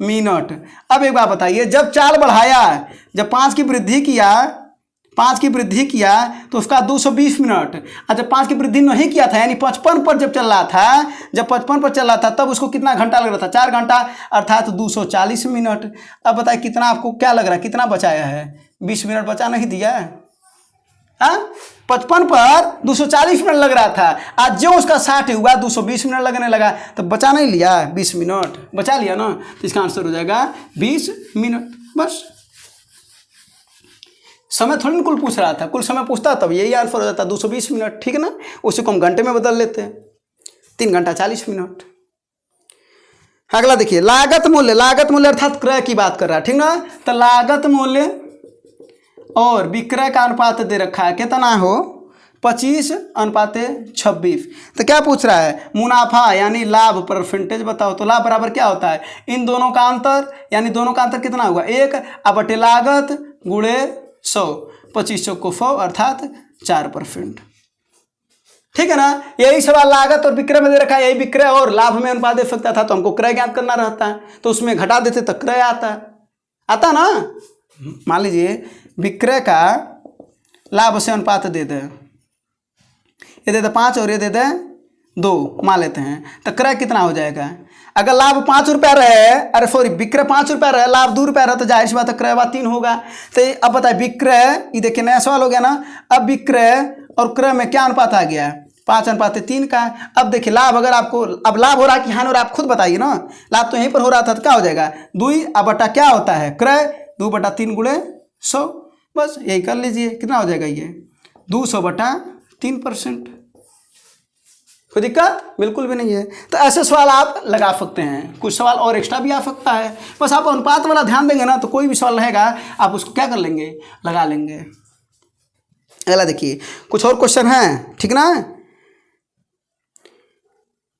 मिनट। अब एक बात बताइए, जब चाल बढ़ाया, जब 5 की वृद्धि किया तो उसका 220 मिनट। और जब 5 की वृद्धि नहीं किया था, यानी 55 पर जब चल रहा था, जब 55 पर चल रहा था तब उसको कितना घंटा लग रहा था 4 घंटा, अर्थात 240 मिनट। अब बताइए कितना आपको क्या लग रहा है, कितना बचाया है, 20 मिनट बचा नहीं दिया है। हाँ 55 पर 240 मिनट लग रहा था, आज जो उसका 60 हुआ 220 मिनट लगने लगा, तो बचा नहीं लिया 20 मिनट, बचा लिया ना। तो इसका आंसर हो जाएगा 20 मिनट बस। समय थोड़ी ना कुल पूछ रहा था, कुल समय पूछता तब यही आंसर हो जाता 220 मिनट, ठीक है ना। उसी को हम घंटे में बदल लेते हैं, 3 घंटा 40 मिनट। अगला देखिए लागत मूल्य। लागत मूल्य अर्थात क्रय की बात कर रहा है, ठीक ना। तो लागत मूल्य और विक्रय का अनुपात दे रखा है, कितना हो 25:26। तो क्या पूछ रहा है मुनाफा यानी लाभ परसेंटेज बताओ। तो लाभ बराबर क्या होता है, इन दोनों का अंतर, यानी दोनों का अंतर कितना होगा 1 बटे लागत गुणे 100, 25 चौको 100 अर्थात 4%, ठीक है ना। यही सवाल लागत और विक्रय में दे रखा है, यही विक्रय और लाभ में अनुपात दे सकता था, तो हमको क्रय ज्ञात करना रहता है, तो उसमें घटा देते तो क्रय आता ना। मान लीजिए विक्रय का लाभ से अनुपात दे दे, ये दे दे 5 और ये दे दे 2 मान लेते हैं, तो क्रय कितना हो जाएगा। अगर लाभ 5 रुपया रहे, अरे सॉरी विक्रय 5 रुपया रहे, लाभ 2 रुपया रहे, तो जाहिर सी बात है क्रय बात 3 होगा। तो अब बताए विक्रय, ये देखिए नया सवाल हो गया ना। अब विक्रय और क्रय में क्या अनुपात आ गया 5:3 का। अब देखिए लाभ, अगर आपको अब लाभ हो रहा है कि हानि हो रहा है आप खुद बताइए ना। लाभ तो यहीं पर हो रहा था, तो क्या हो जाएगा 2 बटा क्या होता है क्रय 2/3 गुणे 100, बस यही कर लीजिए, कितना हो जाएगा ये 200/3%। कोई दिक्कत बिल्कुल भी नहीं है। तो ऐसे सवाल आप लगा सकते हैं, कुछ सवाल और एक्स्ट्रा भी आ सकता है, बस आप अनुपात वाला ध्यान देंगे ना तो कोई भी सवाल रहेगा आप उसको क्या कर लेंगे, लगा लेंगे। अगला देखिए कुछ और क्वेश्चन है, ठीक ना।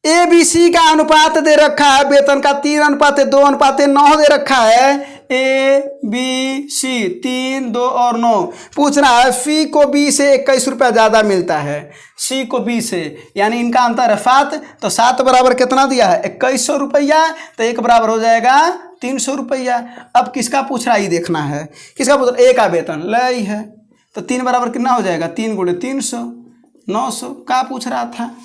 ABC का अनुपात दे रखा है, वेतन का 3:2:9 दे रखा है। ABC 3, 2 और 9 पूछ रहा है C को B से 21 रुपया ज़्यादा मिलता है, C को B से, यानी इनका अंतर है 7। तो 7 बराबर कितना दिया है 2100 रुपया, तो 1 बराबर हो जाएगा 300 रुपया। अब किसका पूछ रहा है ये देखना है, किसका पूछ रहा है, A का वेतन लई है, तो 3 बराबर कितना हो जाएगा 3 गुणे 300 900 का पूछ रहा था।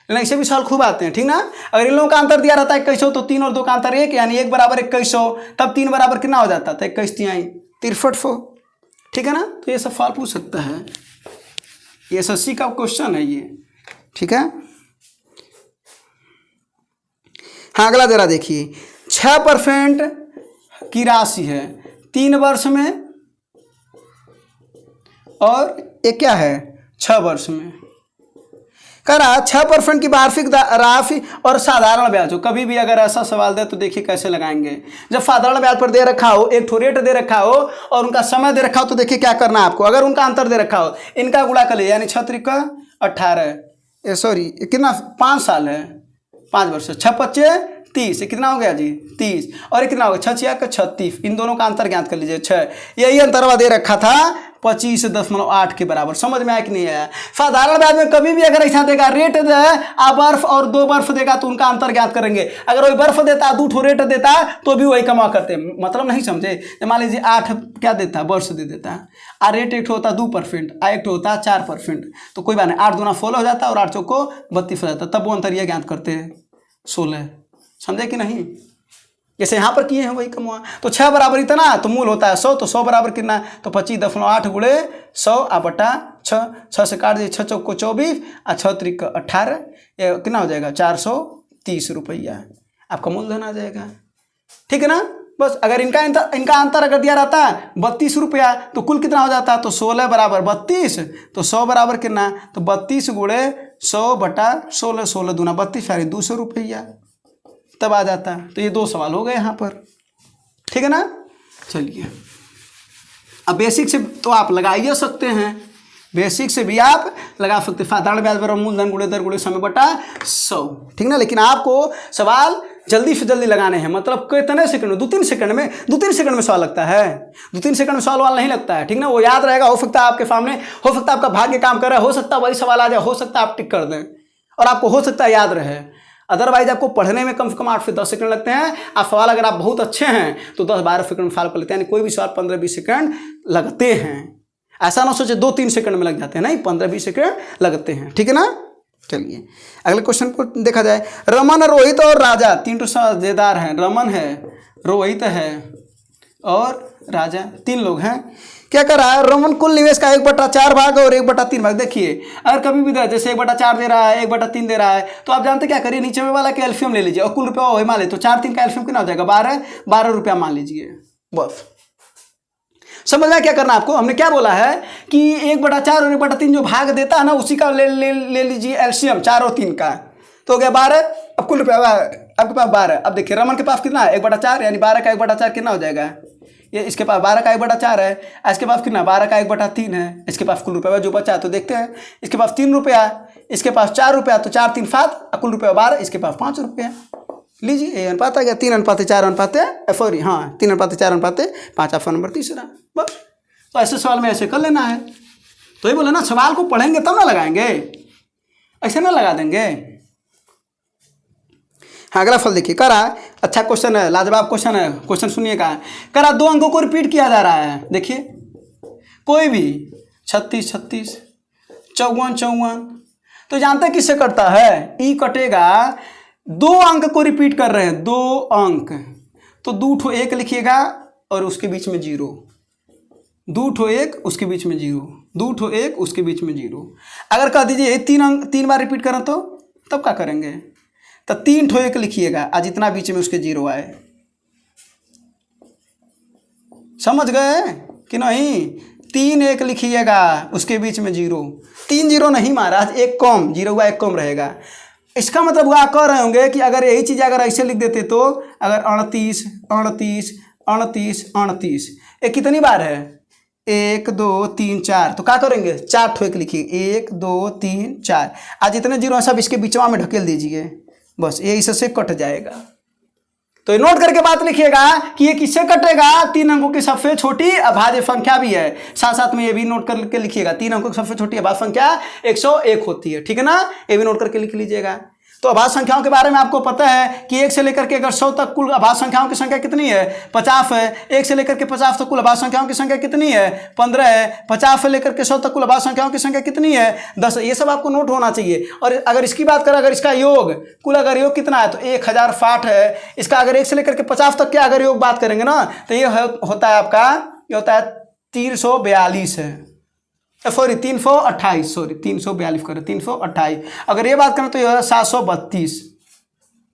लेकिन ऐसे भी सवाल खूब आते हैं, ठीक ना। अगर इन लोगों का अंतर दिया रहता है 2100, तो 3 और 2 का अंतर 1, यानी 1 बराबर 2100, तब 3 बराबर कितना हो जाता था 21 × 63, ठीक है ना। तो ये सब सवाल पूछ सकता है, ये SSC का क्वेश्चन है ये, ठीक है। हाँ अगला जरा देखिए 6% की राशि है 3 वर्ष में, और ये क्या है 6 वर्ष में। कह रहा 6% की वार्षिक राशि और साधारण ब्याज हो। कभी भी अगर ऐसा सवाल दे तो देखिए कैसे लगाएंगे। जब साधारण ब्याज पर दे रखा हो, एक ठो रेट दे रखा हो और उनका समय दे रखा हो, तो देखिए क्या करना है आपको। अगर उनका अंतर दे रखा हो, इनका गुणा कर लीजिए, यानी 6 त्रिक 18, सॉरी कितना 5 साल है, 5 वर्ष, 6 पच्चे 30, कितना हो गया जी 30, और ये कितना हो गया 6 6 36, इन दोनों का अंतर ज्ञात कर लीजिए 6, यही अंतरवा दे रखा था 25.8 के बराबर। समझ में आया कि नहीं आया। साधारण ब्याज में कभी भी अगर ऐसा देगा रेट दे आ बर्फ और 2 बर्फ देगा तो उनका अंतर ज्ञात करेंगे। अगर वही बर्फ देता 2 ठो रेट देता तो भी वही कमा करते, मतलब नहीं समझे। मान लीजिए 8 क्या देता वर्ष दे देता, आ रेट एक होता 2%, आ एक होता 4%, तो कोई बात नहीं, 8 दूना 16 हो जाता और 8 चौको 32 हो जाता, तब वो अंतर ये ज्ञात करते हैं 16। समझे कि नहीं। जैसे यहाँ पर किए हैं वही कमुआ। तो 6 बराबर इतना, तो मूल होता है 100, तो 100 बराबर कितना, तो 25.8 गुणे 100 आ बटा 6, 6 से काट दीजिए, 6 चौको 24 और 6 त्रिक 18, ये कितना हो जाएगा 430 रुपया आपका मूलधन आ जाएगा। ठीक है ना। बस अगर इनका अंतर अगर दिया रहता 32 रुपया तो कुल कितना हो जाता, तो 16 बराबर 32, तो 100 बराबर कितना, तो 32 गुणे 100 बटा 16, 16 दूना 32 यानी 200 रुपया तब आ जाता। तो ये 2 सवाल हो गए यहाँ पर। ठीक है ना। चलिए अब बेसिक से तो आप लगा ही सकते हैं, बेसिक से भी आप लगा सकते हैं। साधारण ब्याज बराबर मूलधन गुणे दर गुणे समय बटा 100। ठीक ना। लेकिन आपको सवाल जल्दी से जल्दी लगाने हैं, मतलब कितने सेकंड में, 2-3 सेकंड में, 2-3 सेकंड में सवाल लगता है, 2-3 सेकंड में सवाल नहीं लगता है। ठीक ना। वो याद रहेगा, हो सकता है आपके सामने, हो सकता है आपका भाग्य काम कर रहा है, हो सकता है वही सवाल आ जाए, हो सकता है आप टिक कर दें और आपको हो सकता है याद रहे। अदरवाइज आपको पढ़ने में कम से कम 8 से 10 सेकंड लगते हैं। आप सवाल अगर आप बहुत अच्छे हैं तो 10-12 सेकंड में सवाल कर लेते हैं, यानी कोई भी सवाल 15-20 सेकंड लगते हैं। ऐसा ना सोचे 2-3 सेकंड में लग जाते हैं, नहीं 15-20 सेकंड लगते हैं। ठीक है ना। चलिए अगले क्वेश्चन को देखा जाए। रमन, रोहित और राजा 3 साझेदार हैं। रमन है, रोहित है और राजा, 3 लोग हैं। क्या कर रहा है, रमन कुल निवेश का 1/4 भाग और 1/3 भाग। देखिए अगर कभी भी दे, जैसे 1/4 दे रहा है, 1/3 दे रहा है, तो आप जानते क्या करिए, नीचे में वाला का एलसीएम ले लीजिए और कुल रुपया वही मान लीजिए, तो 4-3 का एलसीएम कितना हो जाएगा 12 रुपया मान लीजिए। बस समझ में क्या करना आपको। हमने क्या बोला है कि 1/4 और 1/3 जो भाग देता है ना, उसी का ले लीजिए एलसीएम 4 और 3 का, तो हो गया 12। अब कुल रुपया आपके पास 12। अब देखिए रमन के पास कितना है 1/4, यानी 12 का 1/4 कितना हो जाएगा, ये इसके पास 12 का 1/4 है, इसके पास कितना 12 का 1/3 है, इसके पास कुल रुपया जो बचा तो देखते हैं। इसके पास 3 रुपया, इसके पास 4 रुपया, तो 4 3 7, कुल रुपया 12, इसके पास 5 रुपया। लीजिए ये अनुपात आ गया 3:4, सॉरी हाँ 3:4:5, ऑप्शन नंबर तीसरा। बस तो ऐसे सवाल में ऐसे कर लेना है। तो ये बोले ना सवाल को पढ़ेंगे तब ना लगाएंगे, ऐसे ना लगा देंगे। हाँ अगला फल देखिए, करा अच्छा क्वेश्चन है, लाजवाब क्वेश्चन है, क्वेश्चन सुनिएगा। करा 2 अंकों को रिपीट किया जा रहा है। देखिए कोई भी 36 36, 54 54, तो जानते किससे कटता है, ई कटेगा। 2 अंक को रिपीट कर रहे हैं, 2 अंक, तो 2 ठो 1 लिखिएगा और उसके बीच में 0, 2 ठो 1 उसके बीच में 0, 2 ठो 1 उसके बीच में 0। अगर कह दीजिए 3 अंक 3 बार रिपीट करें तो तब क्या करेंगे, तो 3 ठो 1 लिखिएगा और जितना बीच में उसके 0 आए। समझ गए कि नहीं। 3 1 लिखिएगा उसके बीच में 0, 3 0 नहीं महाराज, 1 कम, 0 हुआ 1 कम रहेगा। इसका मतलब वो कह रहे होंगे कि अगर यही चीज़ अगर ऐसे लिख देते तो अगर 38 38 38 38, ये कितनी बार है 1 2 3 4, तो क्या करेंगे 4 ठो 1 लिखिए, 1 2 3 4, आज जितने 0 सब इसके बीचवा में ढकेल दीजिए, बस ये इससे कट जाएगा। तो ये नोट करके बात लिखिएगा कि ये किससे कटेगा, 3 अंकों की सबसे छोटी अभाज्य संख्या भी है, साथ साथ में ये भी नोट करके लिखिएगा 3 अंकों की सबसे छोटी अभाज्य संख्या 101 होती है। ठीक है ना, ये भी नोट करके लिख लीजिएगा। तो अभाज्य संख्याओं के बारे में आपको पता है कि 1 से लेकर के अगर 100 तक कुल अभाज्य संख्याओं की संख्या कितनी है 50 है। 1 से लेकर के 50 तक कुल अभाज्य संख्याओं की संख्या कितनी है 15 है। 50 से लेकर के 100 तक कुल अभाज्य संख्याओं की संख्या कितनी है 10। ये सब आपको नोट होना चाहिए। और अगर इसकी बात करें, अगर इसका योग कुल अगर योग कितना है तो 1060 है। इसका अगर 1 से लेकर के 50 तक क्या अगर योग बात करेंगे ना तो ये होता है आपका, ये होता है 342 है, सॉरी 328, सॉरी 342 करें 328। अगर ये बात करें तो यह 732,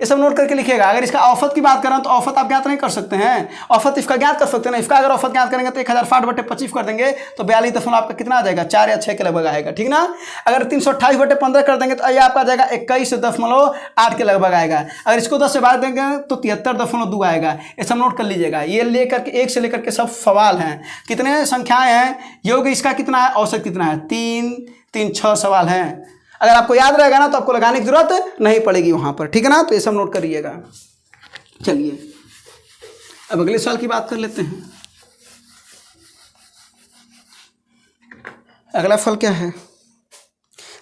ये सब नोट करके लिखिएगा। अगर इसका औसत की बात करें तो औसत आप ज्ञात नहीं कर सकते हैं, औसत इसका ज्ञात कर सकते हैं ना। इसका अगर औसत ज्ञात करेंगे तो 1060/25 कर देंगे तो 42 आपका कितना आ जाएगा, 4 या 6 के लगभग आएगा, ठीक ना। अगर 328/15 कर देंगे तो ये आपका आ जाएगा 21.8 के लगभग आएगा। अगर इसको 10 से भाग देंगे तो 73.2 आएगा। ये सब नोट कर लीजिएगा। ये लेकर के 1 से लेकर के सब सवाल हैं। कितने संख्याएं हैं, योग इसका कितना है, औसत कितना है, 3 3 6 सवाल हैं। अगर आपको याद रहेगा ना तो आपको लगाने की जरूरत नहीं पड़ेगी वहां पर, ठीक है ना। तो ये सब नोट करिएगा। चलिए अब अगले सवाल की बात कर लेते हैं। अगला फल क्या है,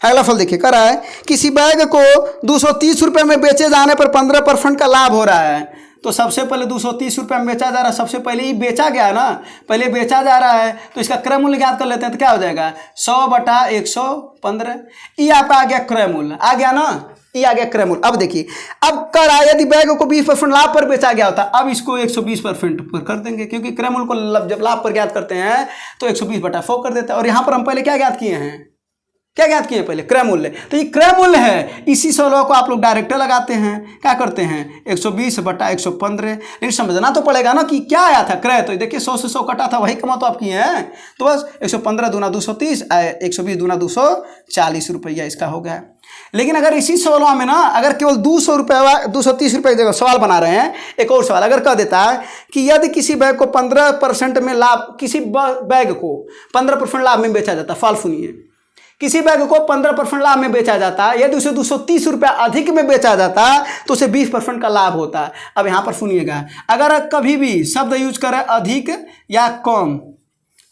अगला फल देखिए, कह रहा है किसी बैग को 230 रुपये में बेचे जाने पर 15% का लाभ हो रहा है। तो सबसे पहले 230 रुपये में बेचा जा रहा है, सबसे पहले ही बेचा गया ना, पहले बेचा जा रहा है तो इसका क्रय मूल्य ज्ञात कर लेते हैं। तो क्या हो जाएगा, 100/115। ये आपका आ गया क्रय मूल्य, आ गया ना, ये आ गया क्रय मूल्य। अब देखिए, अब कर रहा है यदि बैग को 20% लाभ पर बेचा गया होता, अब इसको 120% पर कर देंगे, क्योंकि क्रय मूल्य को जब लाभ पर ज्ञात करते हैं तो 120/100 कर देते हैं। और यहाँ पर हम पहले क्या ज्ञात किए हैं, क्या ज्ञात किए पहले, क्रय मूल्य। तो ये क्रय मूल्य है, इसी 16 को आप लोग डायरेक्ट लगाते हैं, क्या करते हैं 120/115। लेकिन समझना तो पड़ेगा ना कि क्या आया था क्रय। तो देखिए 100 से 100 कटा था, वही कमा तो आप किए हैं। तो बस 115 दूना 230, 120 दूना 240 रुपया इसका हो गया। लेकिन अगर इसी 16 में ना अगर केवल 200 रुपये 230 रुपये की जगह सवाल बना रहे हैं, एक और सवाल अगर कह देता है कि यदि किसी बैग को 15% में लाभ, किसी बैग को 15% लाभ में बेचा जाता, फल सुनिए, किसी बैग को 15% लाभ में बेचा जाता, यदि उसे 230 रुपया अधिक में बेचा जाता तो उसे 20% का लाभ होता। अब यहाँ पर सुनिएगा, अगर कभी भी शब्द यूज करें अधिक या कम,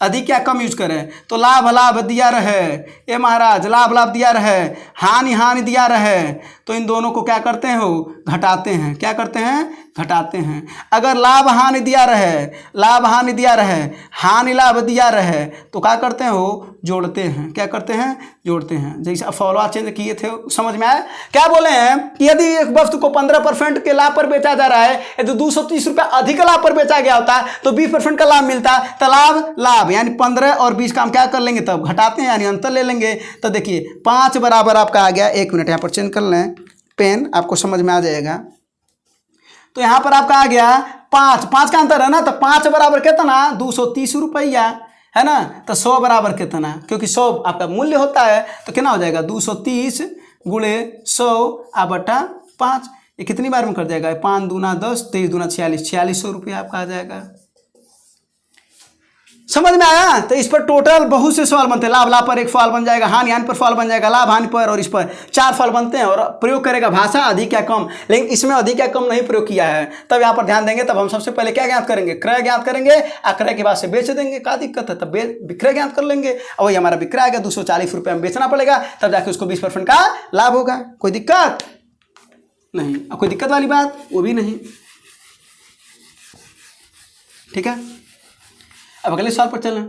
अधिक या कम यूज करें तो लाभ लाभ दिया रहे, ये महाराज लाभ लाभ दिया रहे, हानि हानि दिया रहे, तो इन दोनों को क्या करते हैं, वो घटाते हैं। क्या करते हैं, घटाते हैं। अगर लाभ हानि दिया रहे, लाभ हानि दिया रहे, हानि लाभ दिया रहे, तो क्या करते हैं, वो जोड़ते हैं। क्या करते हैं, जोड़ते हैं। जैसे फॉलोअर चेंज किए थे, समझ में आया। क्या बोले हैं कि यदि एक वस्तु को 15% के लाभ पर बेचा जा रहा है, यदि 230 रुपया अधिक लाभ पर बेचा गया होता तो 20% का लाभ मिलता। तो लाभ लाभ यानी 15 और 20 का हम क्या कर लेंगे, तब घटाते हैं, यानी अंतर ले लेंगे। तो देखिए 5 बराबर आपका आ गया, 1 मिनट यहाँ पर चेंज कर लें पेन, आपको समझ में आ जाएगा। तो यहाँ पर आपका आ गया 5 का अंतर है ना, तो 5 बराबर कितना, 230 रुपया है ना। तो 100 बराबर कितना, क्योंकि 100 आपका मूल्य होता है, तो कितना हो जाएगा 230 गुणे 100/5। ये कितनी बार में कर जाएगा, 5 दूना 10, 23 दूना 46, 4600 रुपया आपका आ जाएगा। समझ में आया। तो इस पर टोटल बहुत से सवाल बनते हैं। लाभ लाभ पर एक सवाल बन जाएगा, हानि हानि पर सवाल बन जाएगा, लाभ हानि पर, और इस पर 4 सवाल बनते हैं। और प्रयोग करेगा भाषा अधिक या कम, लेकिन इसमें अधिक या कम नहीं प्रयोग किया है। तब यहाँ पर ध्यान देंगे, तब हम सबसे पहले क्या ज्ञात करेंगे, क्रय ज्ञात करेंगे। क्रय के बाद से बेच देंगे, क्या दिक्कत है, तब विक्रय ज्ञात कर लेंगे। और वही हमारा विक्रय आएगा, 240 रुपये में बेचना पड़ेगा, तब जाके उसको 20% का लाभ होगा। कोई दिक्कत नहीं, और कोई दिक्कत वाली बात वो भी नहीं, ठीक है। अब अगले सवाल पर चलें।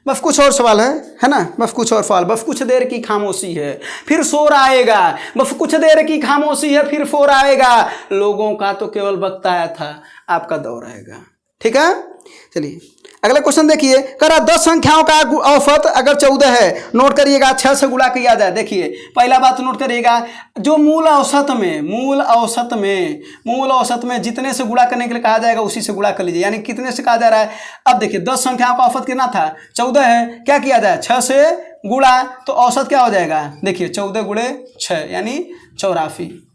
बस कुछ और सवाल है ना, बस कुछ और सवाल। बस कुछ देर की खामोशी है फिर शोर आएगा, बस कुछ देर की खामोशी है फिर शोर आएगा, लोगों का तो केवल बकताया था, आपका दौर आएगा। ठीक है, चलिए अगला क्वेश्चन देखिए। करा 10 संख्याओं का औसत अगर 14 है, नोट करिएगा 6 से गुणा किया जाए। देखिए पहला बात नोट करिएगा, जो मूल औसत में जितने से गुणा करने के लिए कहा जाएगा उसी से गुणा कर लीजिए, यानी कितने से कहा जा रहा है। अब देखिए 10 संख्याओं का औसत कितना था, 14 है, क्या किया जाए 6 से गुणा, तो औसत क्या हो जाएगा, देखिए 14 गुणे 6 यानी 84।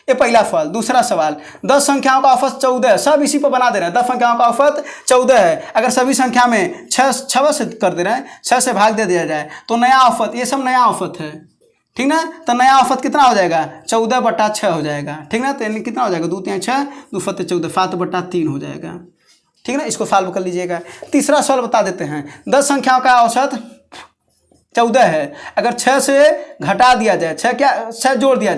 ये पहला सवाल। दूसरा सवाल, 10 संख्याओं का औसत 14 है, सब इसी पर बना दे रहे हैं। 10 संख्याओं का औसत 14 है, अगर सभी संख्या में 6 से कर दे रहे हैं, 6 से भाग दे दिया जाए तो नया औसत, ये सब नया औसत है, ठीक ना। तो नया औसत कितना हो जाएगा, 14/6 हो जाएगा, ठीक ना। तो यानी कितना हो जाएगा, 2 3 6 2 7 14, 7/3 हो जाएगा, ठीक ना। इसको सॉल्व कर लीजिएगा। तीसरा सवाल बता देते हैं, 10 संख्याओं का औसत 14 है, अगर 6 से घटा दिया जाए, 6 जोड़ दिया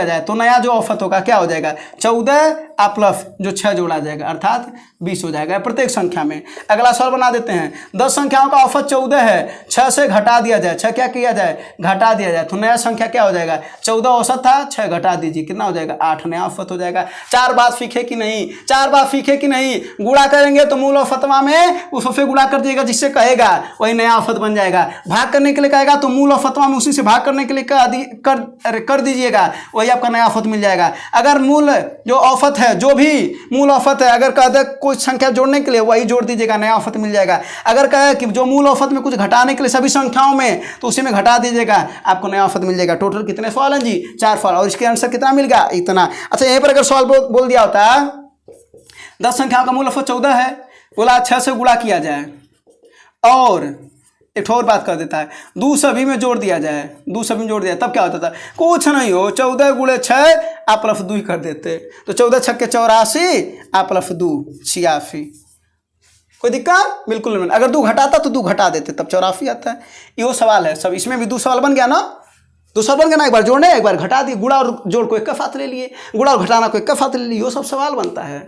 जाए तो नया जो औसत होगा क्या हो जाएगा, 14 प्लस जो 6 जोड़ा जाएगा अर्थात 20 हो जाएगा प्रत्येक संख्या में। अगला सवाल बना देते हैं, 10 संख्याओं का औसत 14 है, 6 से घटा दिया जाए, 6 क्या किया जाए, घटा दिया जाए, तो नया संख्या क्या हो जाएगा, 14 औसत था, 6 घटा दीजिए, कितना हो जाएगा, 8 नया औसत हो जाएगा। 4 बात सीखे कि नहीं, 4 बात सीखे कि नहीं। गुणा करेंगे तो मूल औसतवा में उससे गुणा कर दीजिएगा, जिससे कहेगा वही नया औसत बन जाएगा। भाग करने के लिए कहेगा तो मूल ऑफतवा में उसी से भाग करने के लिए कर दीजिएगा, वही आपका नया औफत मिल जाएगा। अगर मूल जो औफत है, जो भी मूल औफत है, अगर कह दे कोई संख्या जोड़ने के लिए वही जोड़ दीजिएगा, नया औफत मिल जाएगा। अगर कहे कि जो मूल औफत में कुछ घटाने के लिए सभी संख्याओं में, तो उसी में घटा दीजिएगा, आपको नया औफत मिल जाएगा। टोटल कितने सवाल हैं जी? 4 सवाल, और इसके आंसर कितना मिल गया? इतना। अच्छा, यहीं पर अगर सवाल बोल दिया होता 10 संख्याओं का मूल औफत 14 है, बोला 6 से गुणा किया जाए, और एक और बात कर देता है, 2 सभी में जोड़ दिया जाए, 2 सभी में जोड़ दिया, तब क्या होता था? कुछ नहीं हो, 14 गुणे 6 आप प्लस 2 ही कर देते, तो 14 छक्के 84, आप प्लस 2 86। कोई दिक्कत? बिल्कुल नहीं। अगर 2 घटाता तो 2 घटा देते, तब 84 आता है। यो सवाल है सब, इसमें भी 2 सवाल बन गया ना, 2 सवाल बन गया ना। एक बार जोड़ने, एक बार घटा दिए, गुणा और जोड़ को एक का फात ले लिए, गुणा और घटाना को एक का फात ले लिए, यो सब सवाल बनता है।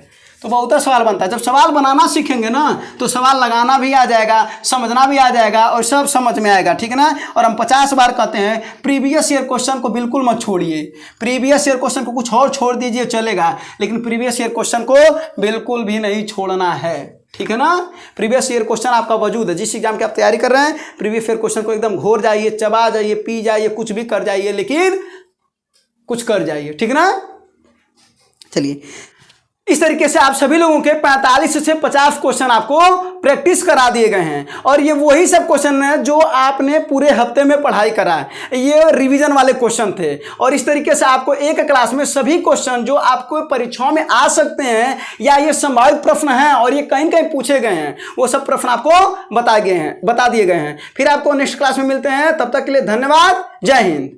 तो बहुत सवाल बनता है। जब सवाल बनाना सीखेंगे ना तो सवाल लगाना भी आ जाएगा, समझना भी आ जाएगा, और सब समझ में आएगा, ठीक है ना। और हम 50 बार कहते हैं प्रीवियस ईयर क्वेश्चन को बिल्कुल मत छोड़िए। प्रीवियस ईयर क्वेश्चन को कुछ और छोड़ दीजिए चलेगा, लेकिन प्रीवियस ईयर क्वेश्चन को बिल्कुल भी नहीं छोड़ना है, ठीक है ना। प्रीवियस ईयर क्वेश्चन आपका वजूद है, जिस एग्जाम की आप तैयारी कर रहे हैं, प्रीवियस ईयर क्वेश्चन को एकदम घोर जाइए, चबा जाइए, पी जाइए, कुछ भी कर जाइए, लेकिन कुछ कर जाइए, ठीक है ना। चलिए, इस तरीके से आप सभी लोगों के 45 से 50 क्वेश्चन आपको प्रैक्टिस करा दिए गए हैं, और ये वही सब क्वेश्चन हैं जो आपने पूरे हफ्ते में पढ़ाई करा है। ये रिवीजन वाले क्वेश्चन थे, और इस तरीके से आपको एक क्लास में सभी क्वेश्चन जो आपको परीक्षाओं में आ सकते हैं, या ये संभावित प्रश्न हैं और ये कहीं कहीं पूछे गए हैं, वो सब प्रश्न आपको बता दिए गए हैं। फिर आपको नेक्स्ट क्लास में मिलते हैं, तब तक के लिए धन्यवाद, जय हिंद।